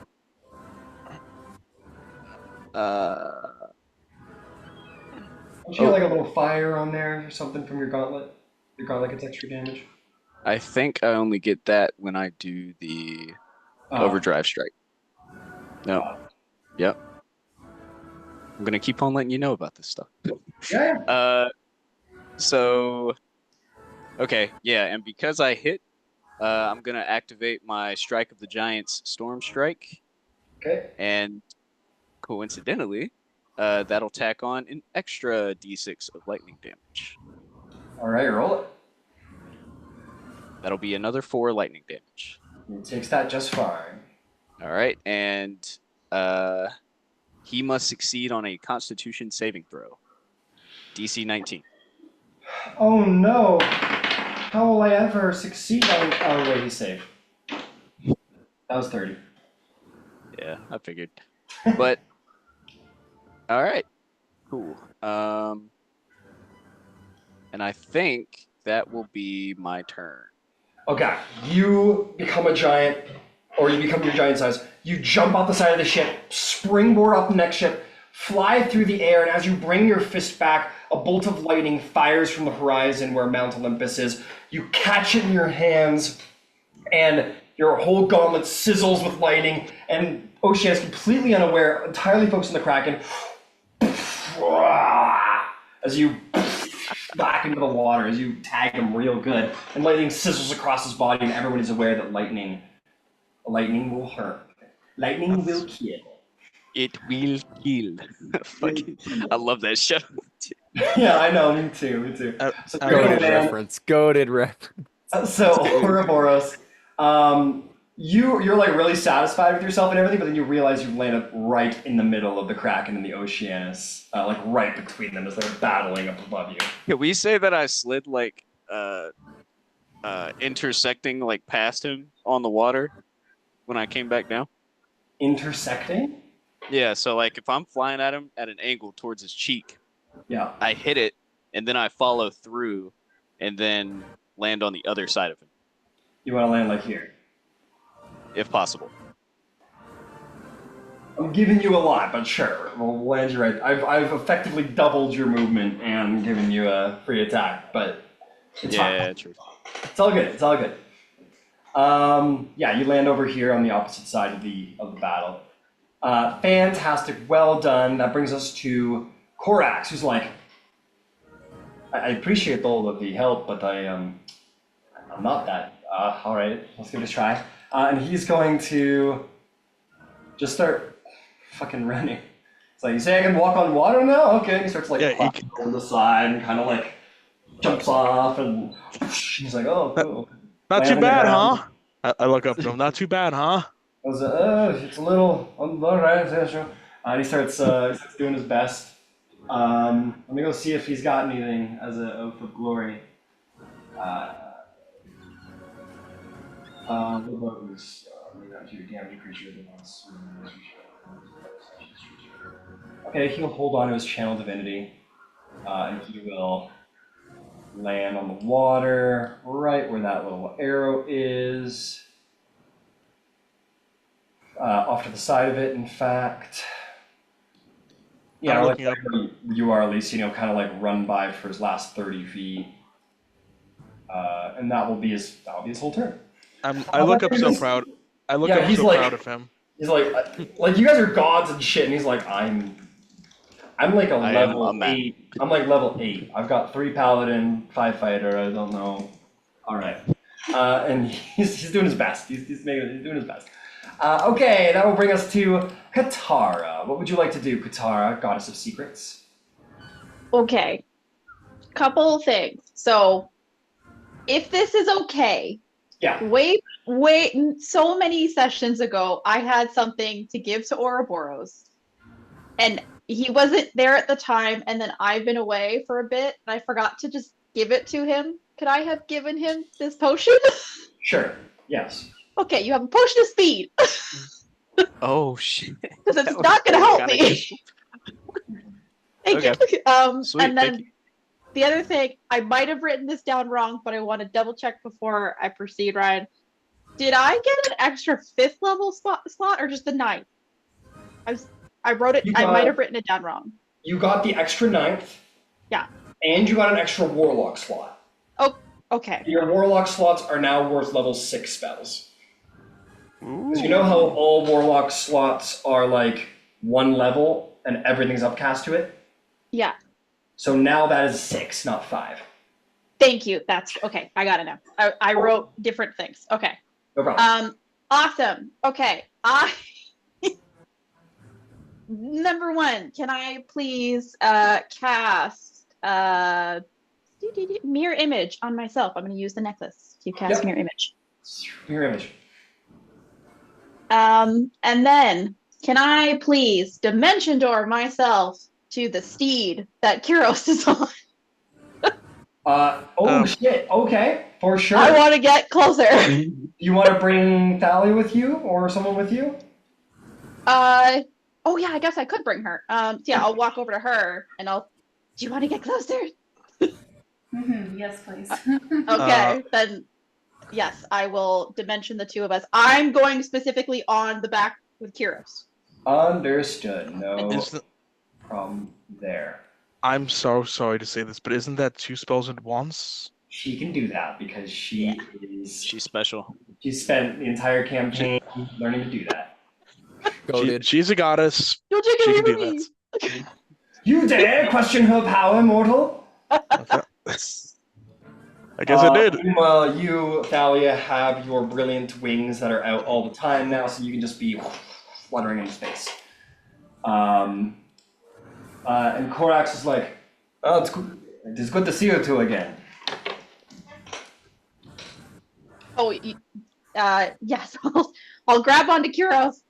Don't you have like a little fire on there or something from your gauntlet? Your gauntlet gets extra damage? I think I only get that when I do the overdrive strike. No. Yep. I'm gonna keep on letting you know about this stuff. Yeah. So. Okay, yeah, and because I hit, I'm gonna activate my Strike of the Giants Storm Strike, Okay. and coincidentally, that'll tack on an extra d6 of lightning damage. All right, roll it. That'll be another 4 lightning damage. He takes that just fine. All right, and he must succeed on a Constitution saving throw, DC 19. Oh no! How will I ever succeed on? Oh wait, he's safe. That was 30. Yeah, I figured. But all right, cool. And I think that will be my turn. Okay, you become a giant, or you become your giant size. You jump off the side of the ship, springboard off the next ship, fly through the air, and as you bring your fist back, a bolt of lightning fires from the horizon where Mount Olympus is. You catch it in your hands, and your whole gauntlet sizzles with lightning, and Oceanus, completely unaware, entirely focused on the Kraken, as you back into the water, as you tag him real good, and lightning sizzles across his body, and everyone is aware that lightning will hurt. Lightning will kill. It will kill. Fucking, I love that show. Yeah, I know, me too. So, Goated reference. Goated reference. So Ouroboros, you're like really satisfied with yourself and everything, but then you realize you've landed right in the middle of the Kraken and the Oceanus, like right between them as they're battling up above you. Can we say that I slid like intersecting like past him on the water when I came back down? Intersecting? Yeah, so like if I'm flying at him at an angle towards his cheek, Yeah. I hit it and then I follow through and then land on the other side of him, You want to land like here. if possible. I'm giving you a lot, but sure, we'll land you right. I've effectively doubled your movement and given you a free attack, but it's Yeah, fine. true. It's all good. Yeah, you land over here on the opposite side of the battle. Fantastic, well done. That brings us to Korax, who's like, I appreciate all of the help, but I'm not that. All right, let's give it a try. And he's going to just start fucking running. It's like, you say I can walk on water now? Okay. And he starts like clapping over the side and kind of like jumps off and he's like, oh, cool. Not too bad, huh? I look up to him. Not too bad, huh? I was it's a little, all right, yeah, sure. And he starts doing his best. Let me go see if he's got anything as an oath of glory. What about this? Your damage creature that wants. Okay, he'll hold on to his channel divinity, and he will land on the water, right where that little arrow is. Off to the side of it, in fact. Yeah, like you are, at least, kind of like run by for his last 30 feet. And that will be his whole turn. I look up so proud. I look up so proud of him. He's like you guys are gods and shit, and he's like, I'm like level 8. I'm like level 8. I've got 3 paladin, 5 fighter. I don't know. All right, and he's doing his best. He's doing his best. Okay, that will bring us to Katara. What would you like to do, Katara, goddess of secrets? Okay, couple things. So, if this is okay. Yeah. Wait, so many sessions ago, I had something to give to Ouroboros, and he wasn't there at the time, and then I've been away for a bit, and I forgot to just give it to him. Could I have given him this potion? Sure, yes. Okay, you have a potion of speed. Oh, shit. Because it's not going to help me. Thank you. Sweet, and then the other thing, I might have written this down wrong, but I want to double check before I proceed, Ryan. Did I get an extra 5th level slot or just the 9th? I wrote it, I might have written it down wrong. You got the extra 9th. Yeah. And you got an extra warlock slot. Oh, okay. Your warlock slots are now worth level 6 spells. Because you know how all warlock slots are like 1 level and everything's upcast to it? Yeah. So now that is 6, not 5. Thank you. That's okay. I got it now. I wrote different things. Okay. No problem. Awesome. Okay. Number 1, can I please cast mirror image on myself? I'm going to use the necklace to cast mirror image. Mirror image. And then can I please dimension door myself to the steed that Kyros is on? Shit. Okay, for sure. I want to get closer. You want to bring Thalia with you or someone with you? Oh yeah, I guess I could bring her. Yeah, I'll walk over to her and do you want to get closer? Yes, please. Okay, then yes, I will dimension the 2 of us. I'm going specifically on the back with Kyros. Understood. No problem there. I'm so sorry to say this, but isn't that 2 spells at once? She can do that because she's special. She spent the entire campaign learning to do that. She's a goddess. Don't you She can do me? that. You dare question her power, mortal? Okay. I guess I did. Meanwhile, you, Thalia, have your brilliant wings that are out all the time now, so you can just be fluttering into space. And Korax is like, oh, it's good to see you 2 again. Oh, yes. I'll grab onto Kyros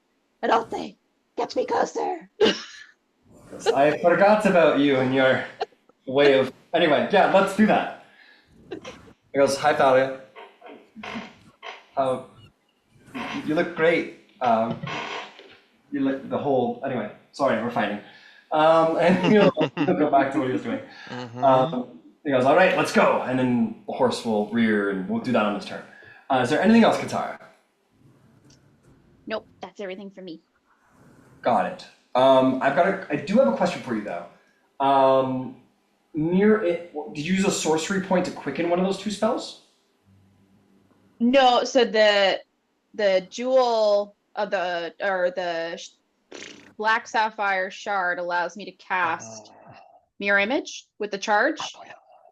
and I'll say, "Get me closer." I forgot about you and your way of. Anyway, yeah, let's do that. He goes, "Hi, Thalia. You look great. You look the whole. Anyway, sorry, we're fighting." And he'll go back to what he was doing. He goes, "All right, let's go." And then the horse will rear, and we'll do that on his turn. Is there anything else, Katara? Nope, that's everything for me. Got it. I do have a question for you though. Near it, did you use a sorcery point to quicken one of those 2 spells? No, so the jewel of the Black Sapphire Shard allows me to cast Mirror Image with the charge.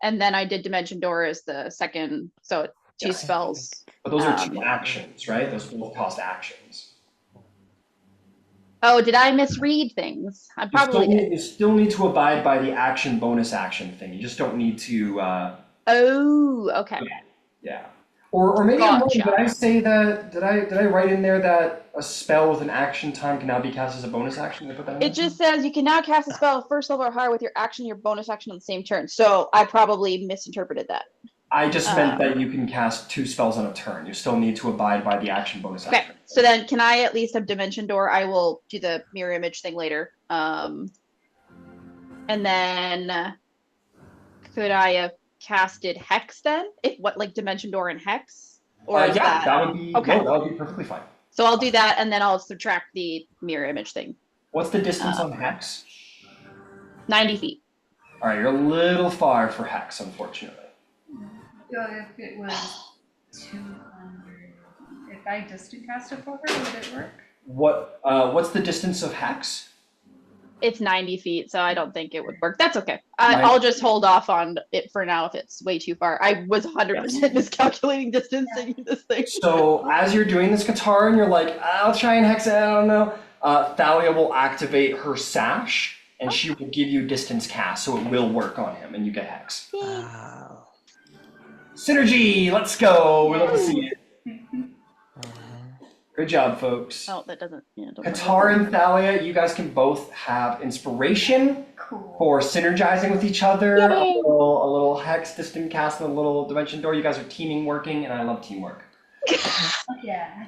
And then I did Dimension Door as the second, so 2 Yes. spells. But those are 2 actions, right? Those both cost actions. Oh, did I misread things? I probably did. You still need to abide by the action bonus action thing. You just don't need to. Oh, okay. Yeah. Or maybe I'm wrong. Gotcha. Did I say that? Did I write in there that a spell with an action time can now be cast as a bonus action? Did I put that in It just says you can now cast a spell first level or higher with your action and your bonus action on the same turn. So I probably misinterpreted that. I just meant that you can cast 2 spells on a turn. You still need to abide by the action bonus Okay, action. so then can I at least have Dimension Door? I will do the mirror image thing later. And then could I have casted Hex then? If what, like Dimension Door and Hex? Or is yeah, that would be okay? No, that would be perfectly fine. So I'll do that, and then I'll subtract the mirror image thing. What's the distance on Hex? 90 feet. All right, you're a little far for Hex, unfortunately. If it was 200, if I distant cast it for her, would it work? What's the distance of Hex? It's 90 feet, so I don't think it would work. That's okay. I'll just hold off on it for now if it's way too far. I was 100% miscalculating distance in this thing. So as you're doing this, Katara, and you're like, I'll try and hex it, I don't know. Thalia will activate her sash, and she will give you distance cast, so it will work on him, and you get hex. Synergy, let's go. We love to see it. Good job, folks. Oh, that doesn't. Yeah, don't Katara and Thalia, you guys can both have inspiration for synergizing with each other. A little hex, distant cast, and a little dimension door. You guys are teaming, working, and I love teamwork. Yeah.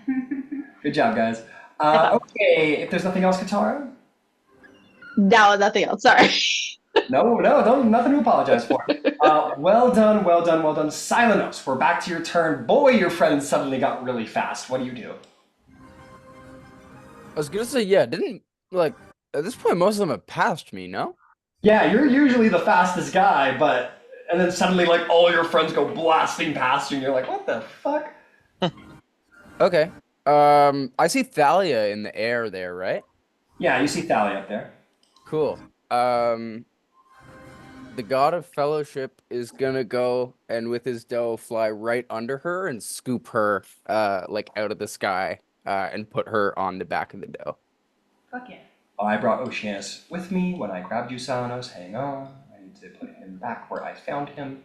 Good job, guys. Okay, if there's nothing else, Katara? No, nothing else. Sorry. No, nothing to apologize for. Well done. Silenos, we're back to your turn. Boy, your friends suddenly got really fast. What do you do? I was gonna say, yeah, didn't, like, at this point, most of them have passed me, no? Yeah, you're usually the fastest guy, and then suddenly, like, all your friends go blasting past you, and you're like, what the fuck? Okay. I see Thalia in the air there, right? Yeah, you see Thalia up there. Cool. The god of fellowship is gonna go and with his dough fly right under her and scoop her, like, out of the sky. And put her on the back of the dough. Fuck yeah. I brought Oceanus with me when I grabbed you, Silenos. Hang on. I need to put him back where I found him.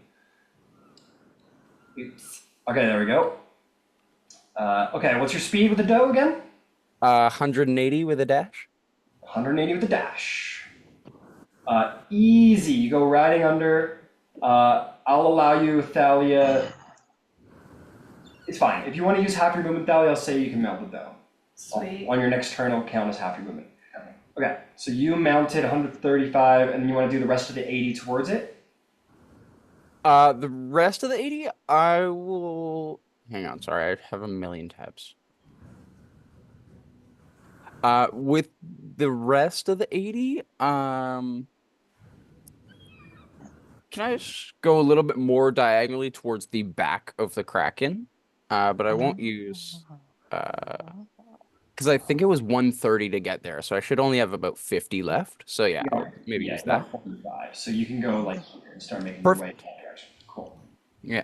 Oops. Okay, there we go. Okay, what's your speed with the dough again? 180 with a dash. 180 with the dash. Easy. You go riding under. I'll allow you, Thalia. It's fine. If you want to use half your movement, Thalia, I'll say you can mount the dough. Sweet. On your next turn, it'll count as half your movement. Okay, so you mounted 135, and then you want to do the rest of the 80 towards it? The rest of the 80, I will... Hang on, sorry, I have a million tabs. With the rest of the 80, can I just go a little bit more diagonally towards the back of the Kraken? But I won't use... Because I think it was 130 to get there, so I should only have about 50 left. So yeah, I'll maybe use that. 45. So you can go like here and start making Perfect. your way in that direction. Cool. Yeah.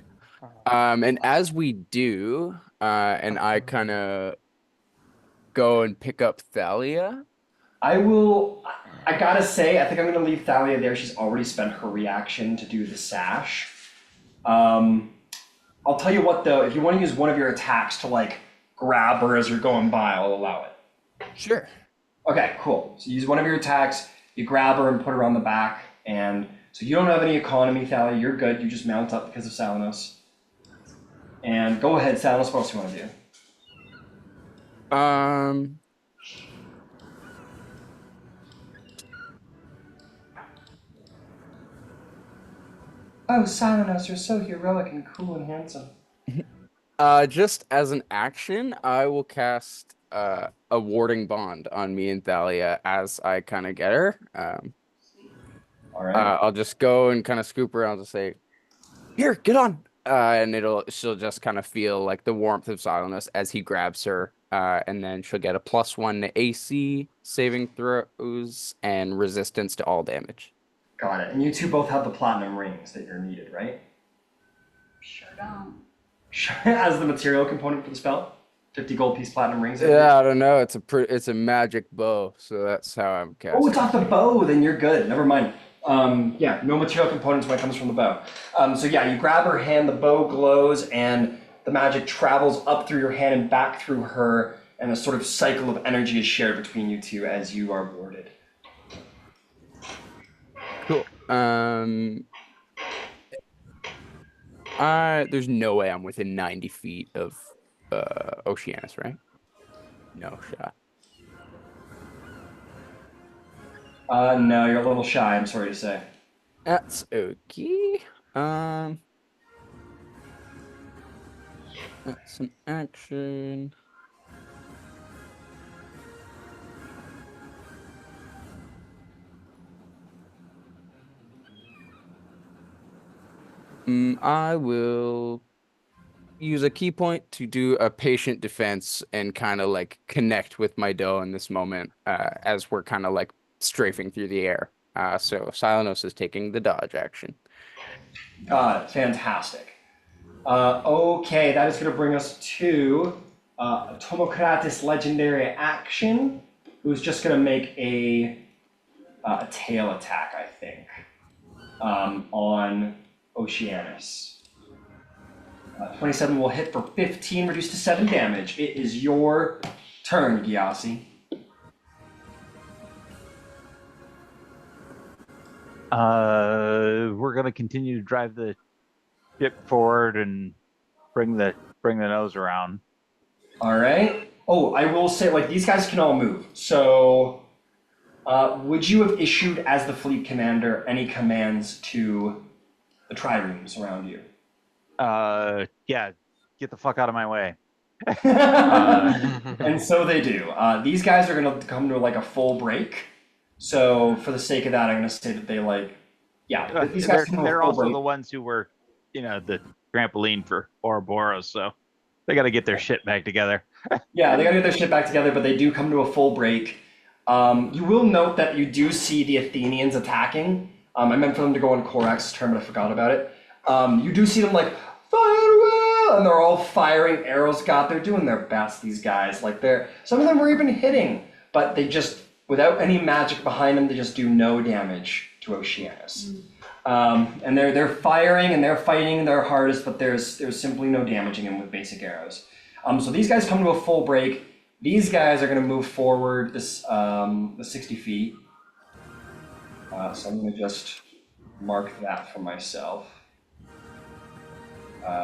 And as we do, and I kind of go and pick up Thalia. I gotta say, I think I'm gonna leave Thalia there. She's already spent her reaction to do the sash. I'll tell you what though, if you want to use one of your attacks to like grab her as you're going by, I'll allow it. Sure. Okay, cool. So you use one of your attacks, you grab her and put her on the back, and so you don't have any economy, Thalia, you're good, you just mount up because of Silenos. And go ahead, Silenos, what else do you want to do? Oh, Silenos, you're so heroic and cool and handsome. Just as an action, I will cast a warding bond on me and Thalia as I kind of get her. All right. I'll just go and kind of scoop her. I'll just say, "Here, get on," and she'll just kind of feel like the warmth of Silenos as he grabs her and then she'll get a +1 to AC, saving throws, and resistance to all damage. Got it. And you two both have the platinum rings that you're needed, right? Sure don't. As the material component for the spell? 50 gold piece platinum rings? Yeah, I don't know. It's a magic bow, so that's how I'm casting. Oh, it's off the bow, then you're good. Never mind. Yeah, no material components when it comes from the bow. So yeah, you grab her hand, the bow glows, and the magic travels up through your hand and back through her, and a sort of cycle of energy is shared between you two as you are warded. Cool. There's no way I'm within 90 feet of Oceanus, right? No shot. No, you're a little shy, I'm sorry to say. That's okay. That's an action. I will use a key point to do a patient defense and kind of like connect with my doe in this moment as we're kind of like strafing through the air. So Silenos is taking the dodge action. Got it. Fantastic. Okay, that is going to bring us to Tomocrates' legendary action, who's just going to make a tail attack, I think, on Oceanus. 27 will hit for 15, reduced to 7 damage. It is your turn, Gyasi. We're gonna continue to drive the ship forward and bring the nose around. All right. Oh, I will say, like, these guys can all move. So, would you have issued, as the fleet commander, any commands to the triremes around you? Yeah, get the fuck out of my way. And so they do. These guys are going to come to like a full break. So for the sake of that, I'm going to say that they these guys come to a They're full also break. the ones who were, the trampoline for Ouroboros, so they got to get their shit back together. Yeah, they got to get their shit back together, but they do come to a full break. You will note that you do see the Athenians attacking. I meant for them to go on Korax's turn, but I forgot about it. You do see them like, fire away! And they're all firing arrows. God, they're doing their best, these guys. Like some of them were even hitting, but they just, without any magic behind them, they just do no damage to Oceanus. And they're firing and they're fighting their hardest, but there's simply no damaging them with basic arrows. So these guys come to a full break. These guys are going to move forward the 60 feet. So I'm going to just mark that for myself.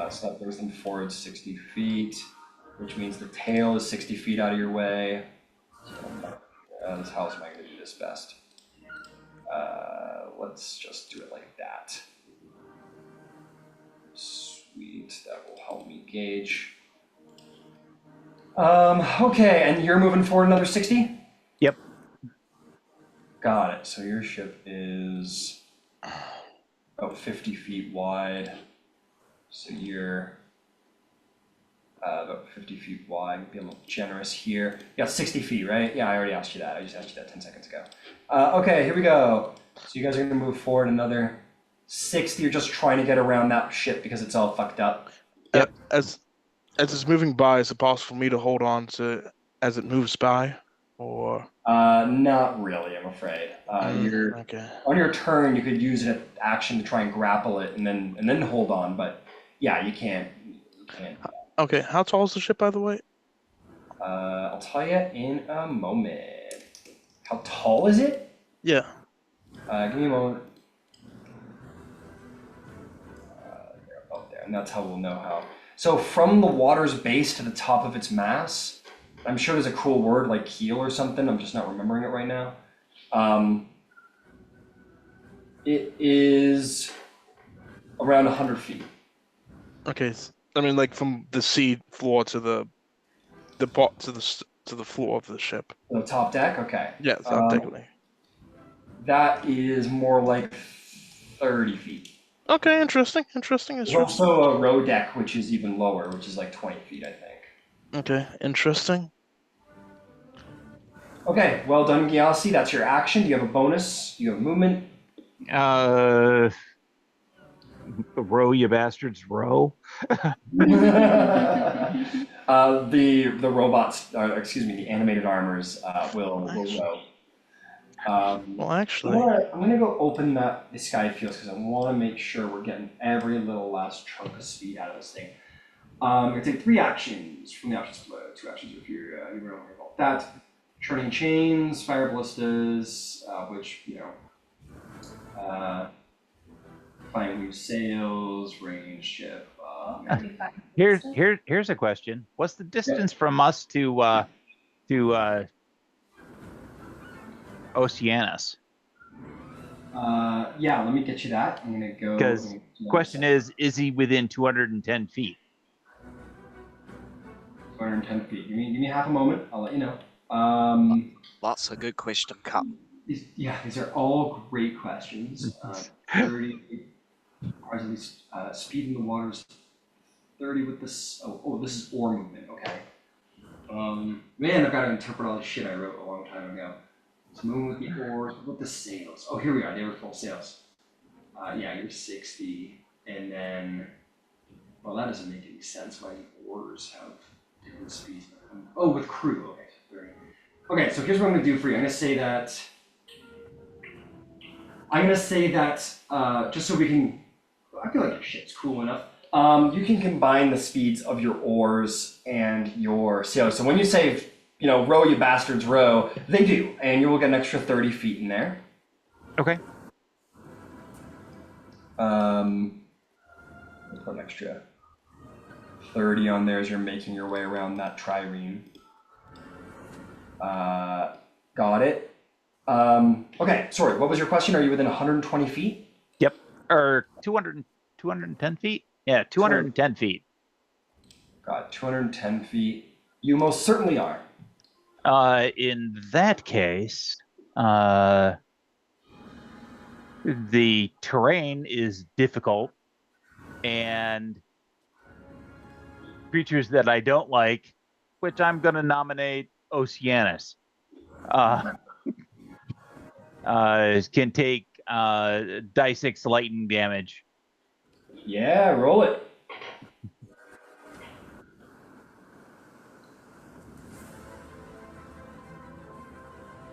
So that brings them forward 60 feet, which means the tail is 60 feet out of your way. So how am I going to do this best? Let's just do it like that. Sweet, that will help me gauge. Okay, and you're moving forward another 60? Yep. Got it. So your ship is about 50 feet wide. So you're about 50 feet wide. Be a little generous here. You got 60 feet, right? Yeah, I already asked you that. I just asked you that 10 seconds ago. Okay, here we go. So you guys are going to move forward another 60. You're just trying to get around that ship because it's all fucked up. Yep. As it's moving by, is it possible for me to hold on to as it moves by? Or Not really, I'm afraid. You're okay. on your turn. You could use an action to try and grapple it, and then hold on. But yeah, you can't. Okay, how tall is the ship, by the way? I'll tell you in a moment. How tall is it? Yeah. Give me a moment. They're about there, and that's how we'll know how. So from the water's base to the top of its mass, I'm sure there's a cool word like keel or something. I'm just not remembering it right now. It is around 100 feet. Okay, I mean, like from the sea floor to the floor of the ship. The top deck? Okay. Yeah, technically. That is more like 30 feet. Okay, interesting. There's also a row deck, which is even lower, which is like 20 feet, I think. Okay, interesting. Okay, well done, Gyasi. That's your action. Do you have a bonus? Do you have movement? Row, you bastards, row. The robots, the animated armors will row. Well, actually, I'm gonna go open the Skyphios because I want to make sure we're getting every little last chunk of speed out of this thing. I'm gonna take 3 actions from the options below. 2 actions if you're don't worry about that. Churning chains, fire ballistas, which flying new sails, range ship. Here's a question. What's the distance from us to Oceanus? Yeah, let me get you that. I'm gonna go. Because question is he within 210 feet? 210 feet. Give me half a moment. I'll let you know. Lots of good question, Cap. These are all great questions. 30 requires at least speed in the waters. 30 with this. Oh, this is oar movement. Okay. Man, I've got to interpret all this shit I wrote a long time ago. So moving with the oars, with the sails. Oh, here we are. They were full sails. Yeah, you're 60, and then. Well, that doesn't make any sense. Why the oars have different speeds? Oh, with crew. Okay, so 30. Okay, so here's what I'm gonna do for you. I'm gonna say that. Just so we can. I feel like your shit's cool enough. You can combine the speeds of your oars and your sails. So when you say, row you bastards row, they do, and you will get an extra 30 feet in there. Okay. Let's put an extra 30 on there as you're making your way around that trireme. Got it. Okay, sorry, what was your question? Are you within 120 feet? Yep. Or 210 feet? Yeah, 210 feet. Got 210 feet. You most certainly are. In that case, the terrain is difficult, and creatures that I don't like, which I'm going to nominate Oceanus, can take die 6 lightning damage. Yeah, roll it.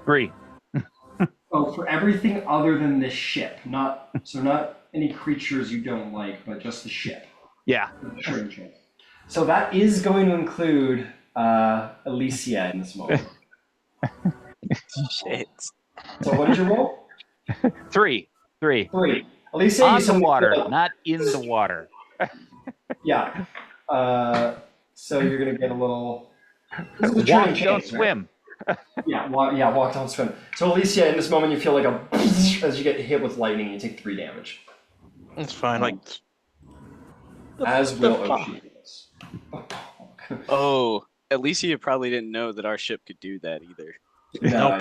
Three. Oh, for everything other than this ship, not any creatures you don't like, but just the ship. Yeah. Sure. So that is going to include Alicia in this moment. Shit. So what did you roll? Three. Alicia, on you the water, not in the water. Yeah. So you're gonna get a little. Walk, don't swim. Yeah, walk, don't swim. So Alicia, in this moment, you feel like as you get hit with lightning, you take 3 damage. it's fine. As will Oceanus. Oh, Alicia probably didn't know that our ship could do that either. No.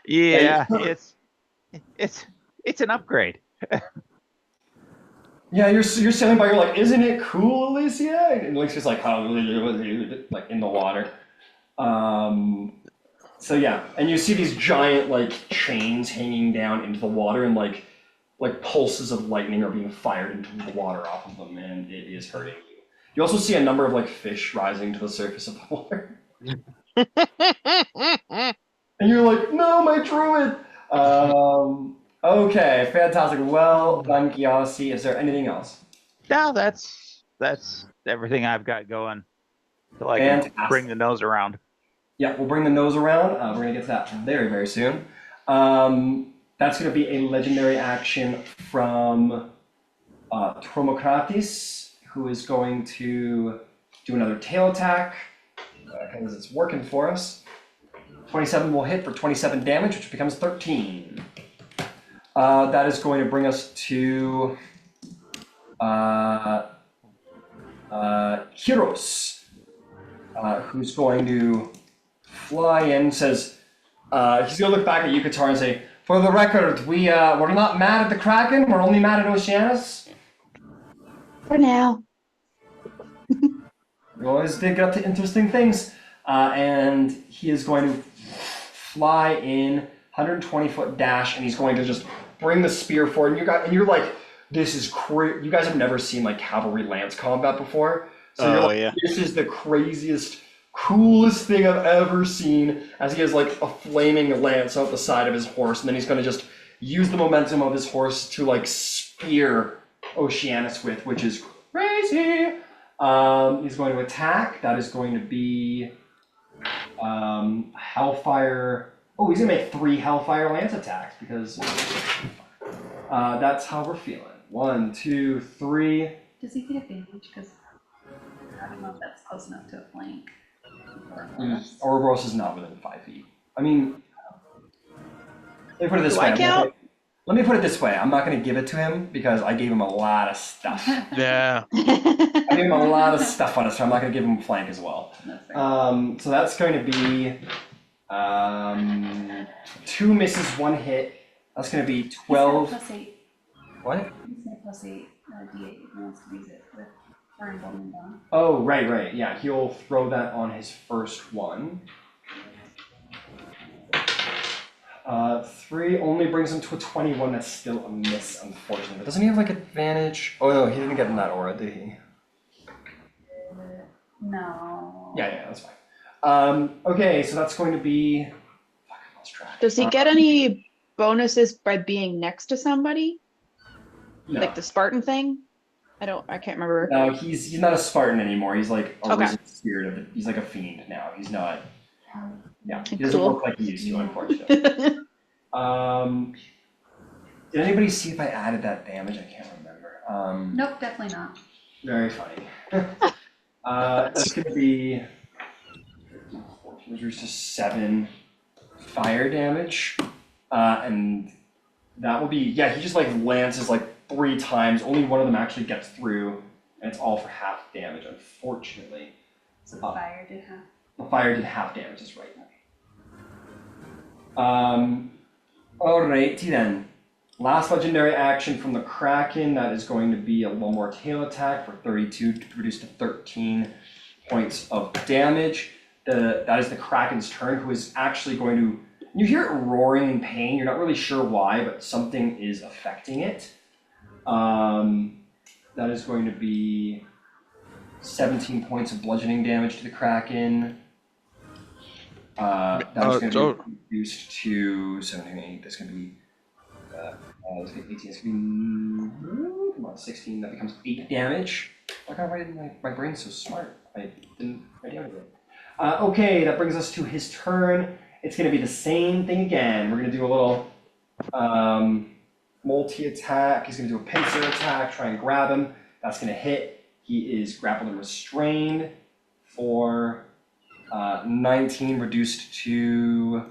Yeah, it's an upgrade. Yeah, you're sailing by. You're like, isn't it cool, Alicia? And Alicia's like, like in the water. So yeah, and you see these giant chains hanging down into the water, and like pulses of lightning are being fired into the water off of them, and it is hurting you. You also see a number of fish rising to the surface of the water. And you're like, no, my druid! Okay, fantastic. Well done, Gyasi. Is there anything else? No, that's everything I've got going. So I can bring the nose around. Yeah, we'll bring the nose around. We're going to get to that very, very soon. That's going to be a legendary action from Tromokratis, who is going to do another tail attack, because it's working for us. 27 will hit for 27 damage, which becomes 13. That is going to bring us to Heroes, who's going to fly in, says, he's going to look back at you, Katara, and say, for the record, we're not mad at the Kraken, we're only mad at Oceanus. For now. We always dig up to interesting things. And he is going to fly in, 120-foot dash, and he's going to just bring the spear forward. And you're like, this is crazy. You guys have never seen like cavalry lance combat before. So you're like, yeah. this is the craziest, coolest thing I've ever seen, as he has like a flaming lance out the side of his horse, and then he's going to just use the momentum of his horse to like spear Oceanus with, which is crazy. He's going to attack. That is going to be Hellfire. Oh, he's going to make 3 Hellfire Lance attacks because that's how we're feeling. 1, 2, 3. Does he get advantage? Because I don't know if that's close enough to a flank. Ouroboros is not within 5 feet. I mean, let me put it this Do way. I count? Let me put it this way. I'm not going to give it to him because I gave him a lot of stuff. Yeah. I gave him a lot of stuff on it, so I'm not going to give him a flank as well. That's fair. So that's going to be 2 misses, 1 hit. That's going to be 12. He's got +8. What? He's got +8 D8 if he wants to use it with burn golden dawn. Oh, right. Yeah, he'll throw that on his first one. 3 only brings him to a 21. That's still a miss, unfortunately. But doesn't he have like advantage? Oh no, he didn't get in that aura, did he? No. Yeah, that's fine. Okay, so that's going to be. Fuck, I lost track. Does he get any bonuses by being next to somebody? No. Like the Spartan thing? I can't remember. No, he's not a Spartan anymore. He's like a Okay. risen spirit of it. He's like a fiend now. He's not. Yeah, he doesn't Cool. look like he used to, unfortunately. Did anybody see if I added that damage? I can't remember. Nope, definitely not. Very funny. That's going to be reduced to 7 fire damage, and that will be he just like lances like 3 times. Only one of them actually gets through, and it's all for half damage. Unfortunately, So the fire did have. the fire did half damage. That's right. Alrighty then. Last legendary action from the Kraken. That is going to be a one more tail attack for 32, reduced to 13 points of damage. That is the Kraken's turn, who is actually going to. You hear it roaring in pain. You're not really sure why, but something is affecting it. That is going to be 17 points of bludgeoning damage to the Kraken. That is going to be reduced to 17, 8. That's going to be 18. It's going to be 16. That becomes 8 damage. Why didn't my brain's so smart? I didn't write down anything. Okay, that brings us to his turn. It's going to be the same thing again. We're going to do a little multi-attack. He's going to do a pincer attack, try and grab him. That's going to hit. He is grappled and restrained for 19, reduced to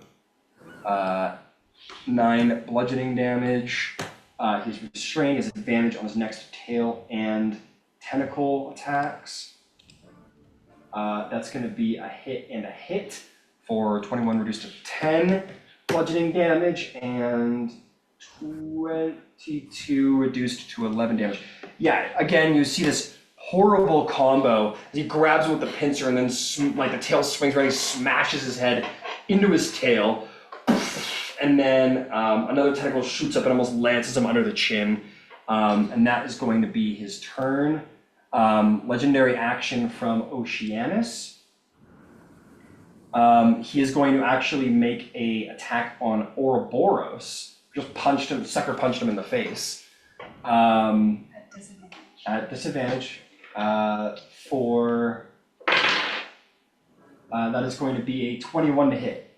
9 bludgeoning damage. He's restrained. He has advantage on his next tail and tentacle attacks. That's going to be a hit and a hit for 21, reduced to 10 bludgeoning damage, and 22 reduced to 11 damage. Yeah, again, you see this horrible combo. He grabs him with the pincer, and then like the tail swings around, he smashes his head into his tail, and then another tentacle shoots up and almost lances him under the chin, and that is going to be his turn. Legendary action from Oceanus. He is going to actually make a attack on Ouroboros. Just sucker punched him in the face. At disadvantage. At disadvantage. For that is going to be a 21 to hit.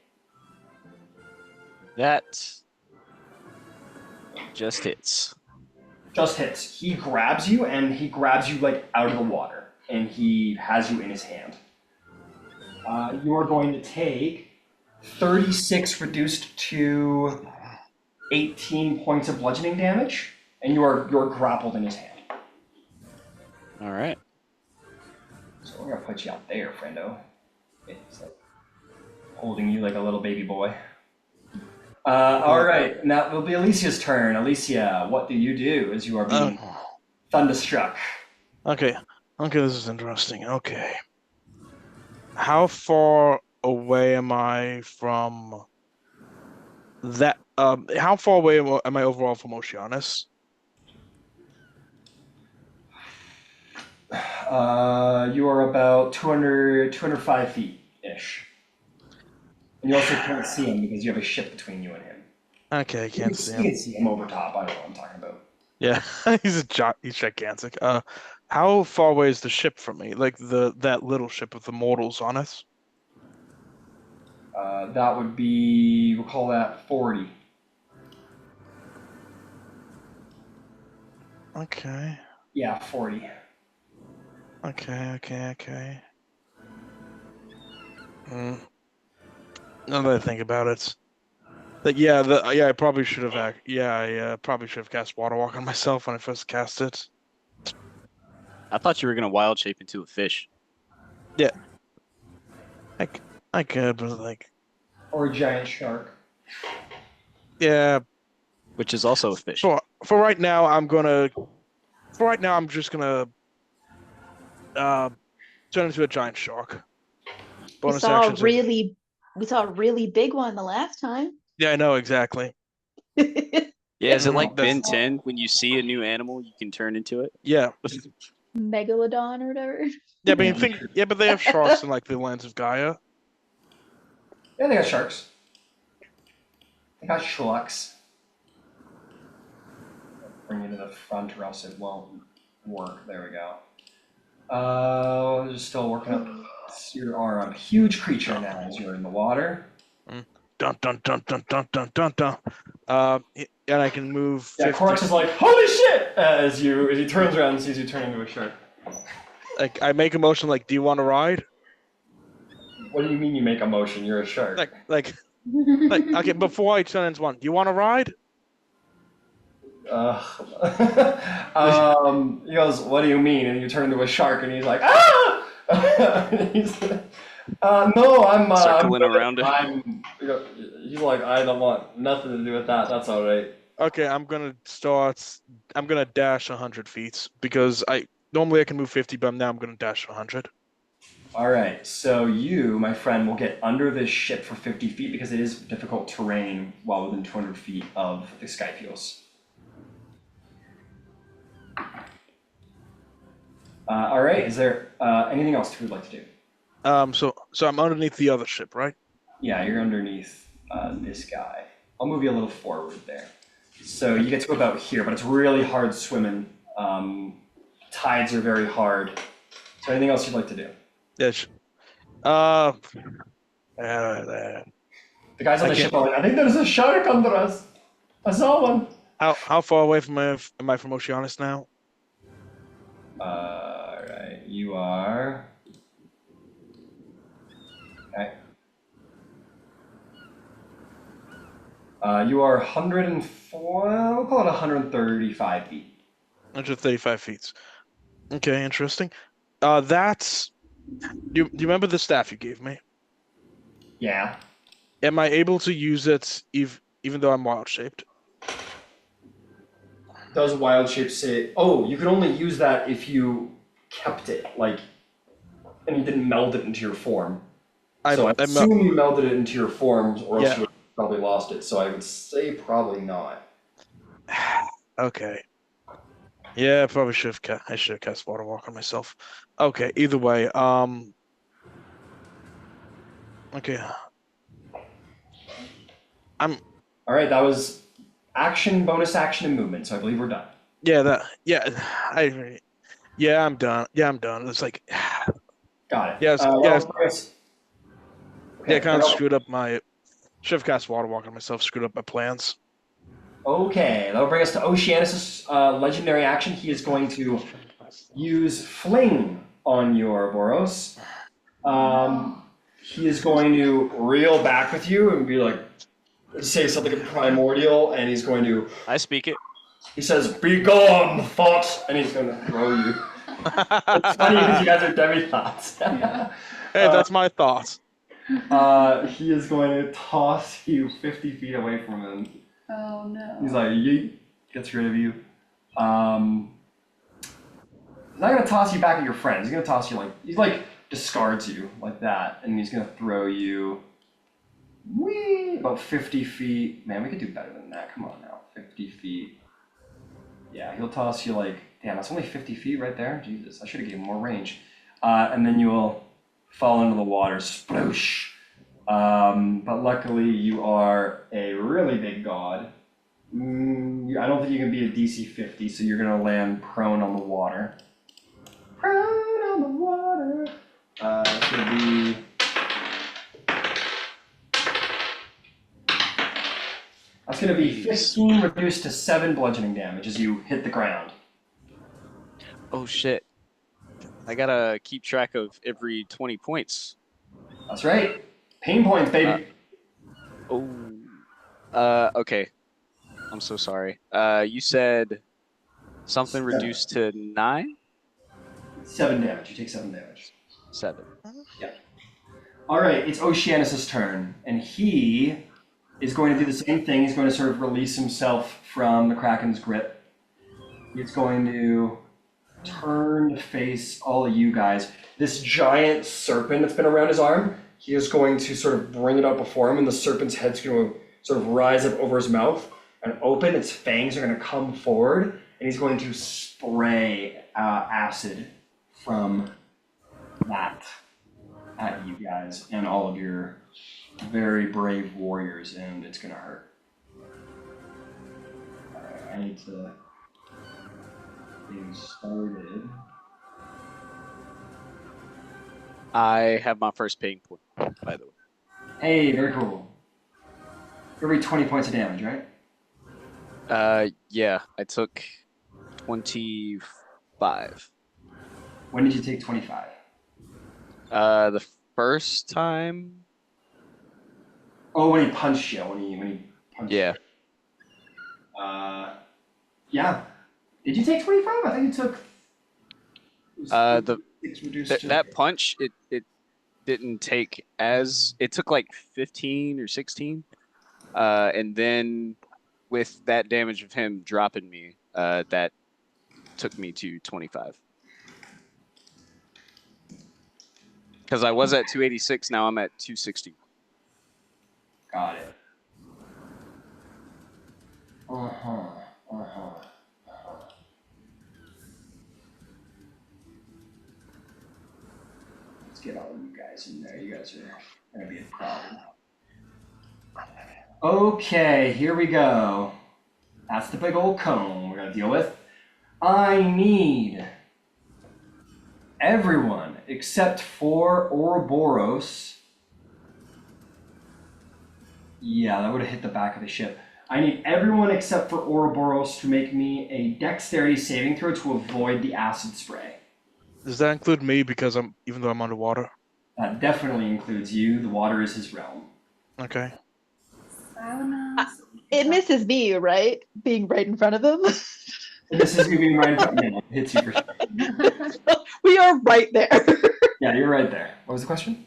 That just hits. Just hits. He grabs you, and he grabs you like out of the water, and he has you in his hand. You are going to take 36 reduced to 18 points of bludgeoning damage, and you're grappled in his hand. All right. So we're gonna put you out there, friendo. It's like holding you like a little baby boy. All right, now it will be Alicia's turn. Alicia, what do you do as you are being thunderstruck? Okay, this is interesting. Okay. How far away am I from that how far away am I overall from Oceanus? You are about 205 feet-ish. And you also can't see him because you have a ship between you and him. Okay, I can't see You him. can see him over top. I don't know what I'm talking about. Yeah, he's gigantic. How far away is the ship from me? Like that little ship with the mortals on it? That would be, we'll call that 40. Okay. Yeah, 40. Okay. Now that I think about it, like I probably should have probably should have cast Water Walk on myself when I first cast it. I thought you were gonna wild shape into a fish. Yeah, I could, but like, Or a giant shark. yeah. Which is also a fish. For right now, I'm just gonna turn into a giant shark. We Bonus saw actions. we saw a really big one the last time. Yeah, I know exactly. Yeah, is it like That's- Ben 10 when you see a new animal, you can turn into it? Yeah, Megalodon or whatever. yeah, but but they have sharks in like the lands of Gaia. Yeah, they got sharks. They got sharks. Bring you to the front or else it won't work. There we go. Just still working up your arm. Huge creature now as you're in the water. Dun dun dun dun dun dun dun dun. And I can move. Yeah, 50. Corux is like, holy shit! As he turns around and sees you turn into a shark. Like I make a motion like, do you want to ride? What do you mean you make a motion? You're a shark. Like okay, before I turn into one, do you want to ride? He goes, what do you mean? And you turn into a shark and he's like, ah! No, I'm Circling I'm, around it. he's like, I don't want nothing to do with that. That's all right. Okay, I'm gonna dash 100 feet because normally I can move 50, but now I'm gonna dash 100. All right, so you, my friend, will get under this ship for 50 feet because it is difficult terrain while within 200 feet of the Skyphios. All right, is there anything else you would like to do? So I'm underneath the other ship, right? Yeah, you're underneath this guy. I'll move you a little forward there. So you get to about here, but it's really hard swimming. Tides are very hard. So anything else you'd like to do? Yes. The guys on the ship are like, I think there's a shark under us. I saw one. How far away am I from Oceanus now? Alright, you are... Okay. You are 104, we'll call it 135 feet. 135 feet. Okay, interesting. That's... Do you remember the staff you gave me? Yeah. Am I able to use it even though I'm wild-shaped? Does wild shape say... Oh, you could only use that if you kept it, like, and you didn't meld it into your form. I assume you melded it into your form, or else you would have probably lost it. So I would say probably not. Okay. Yeah, I probably should have cast Water Walk on myself. Okay, either way, okay. All right, that was action, bonus action, and movement, so I believe we're done. I'm done. It's like... Got it. Yes. Okay, kind of screwed up my... Should have cast Water Walk on myself, screwed up my plans. Okay, that'll bring us to Oceanus' legendary action. He is going to use Fling on your Ouroboros. He is going to reel back with you and be like, say something primordial, and he's going to... I speak it. He says, "Be gone, thought," and he's going to throw you. It's funny because you guys are Demithots. Hey, that's my thought. He is going to toss you 50 feet away from him. Oh no. He's like, yeet, gets rid of you. He's not going to toss you back at your friends. He's going to toss you he discards you like that, and he's going to throw you Whee! About 50 feet. Man, we could do better than that. Come on now. 50 feet. Yeah, he'll toss you like, damn, that's only 50 feet right there. Jesus, I should have given more range. And then you will fall into the water. Sploosh. But luckily, you are a really big god. I don't think you can be a DC 50, so you're going to land prone on the water. Prone on the water. It's going to be... That's going to be 15 reduced to 7 bludgeoning damage as you hit the ground. Oh shit. I gotta keep track of every 20 points. That's right. Pain points, baby. Okay. I'm so sorry. You said something 7. reduced to 9? 7 damage. You take 7 damage. 7. Yeah. All right, it's Oceanus' turn, and he is going to do the same thing. He's going to sort of release himself from the Kraken's grip. He's going to turn to face all of you guys. This giant serpent that's been around his arm, he is going to sort of bring it up before him, and the serpent's head's going to sort of rise up over his mouth and open. Its fangs are going to come forward, and he's going to spray acid from that at you guys and all of your very brave warriors, and it's gonna hurt. Alright, I need to get started. I have my first pain point, by the way. Hey, very cool. Every 20 points of damage, right? Yeah, I took 25. When did you take 25? The first time. Oh, when he punched you. When he punched Yeah. you. Yeah. Did you take 25? I think you took. That punch, it didn't take as, it took like 15 or 16, and then with that damage of him dropping me, that took me to 25. Because I was at 286, now I'm at 260. Got it. Let's get all of you guys in there. You guys are gonna be a problem. Okay, here we go. That's the big old cone we're gonna deal with. I need everyone except for Ouroboros. Yeah, that would have hit the back of the ship. I need everyone except for Ouroboros to make me a dexterity saving throw to avoid the acid spray. Does that include me because even though I'm underwater? That definitely includes you. The water is his realm. Okay. It misses me, right? Being right in front of him. This is you being right in front of me. It hits you for sure. We are right there. Yeah, you're right there. What was the question?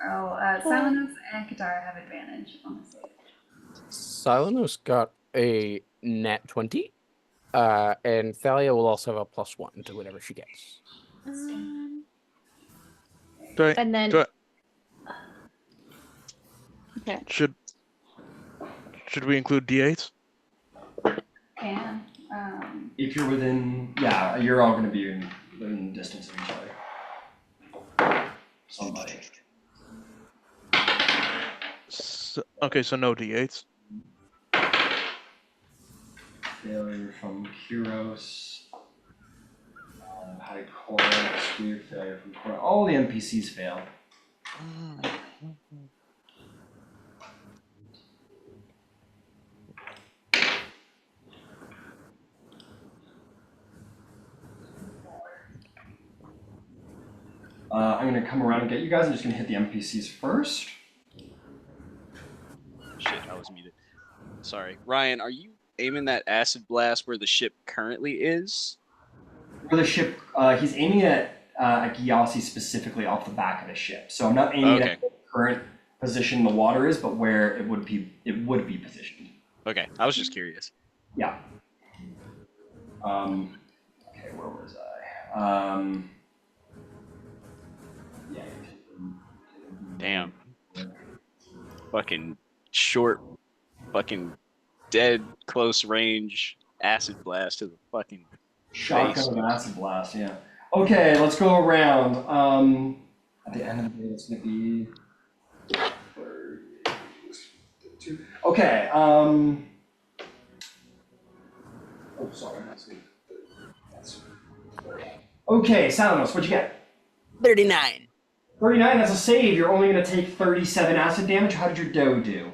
Silenos and Katara have advantage on the save. Silenos got a nat 20, and Thalia will also have a +1 to whatever she gets. And then okay. Should we include D8s? Can. If you're within, yeah, you're all going to be within distance of each other. Somebody. Okay, so no D8s. Failure from Kuros. Hycora, spear failure from Cora. All the NPCs fail. I'm going to come around and get you guys. I'm just going to hit the NPCs first. Shit, I was muted. Sorry. Ryan, are you aiming that acid blast where the ship currently is? For the ship, he's aiming at Gyasi specifically off the back of the ship. So I'm not aiming at the current position the water is, but where it would be positioned. Okay, I was just curious. Yeah. Okay, where was I? Yeah. Damn. fucking short, fucking dead close range acid blast to the fucking Shotgun face. with acid blast, yeah. Okay, let's go around. At the end of the day, it's gonna be 32. Okay, oh, sorry. Okay, Salanos, what'd you get? 39. 39, that's a save. You're only gonna take 37 acid damage. How did your doe do?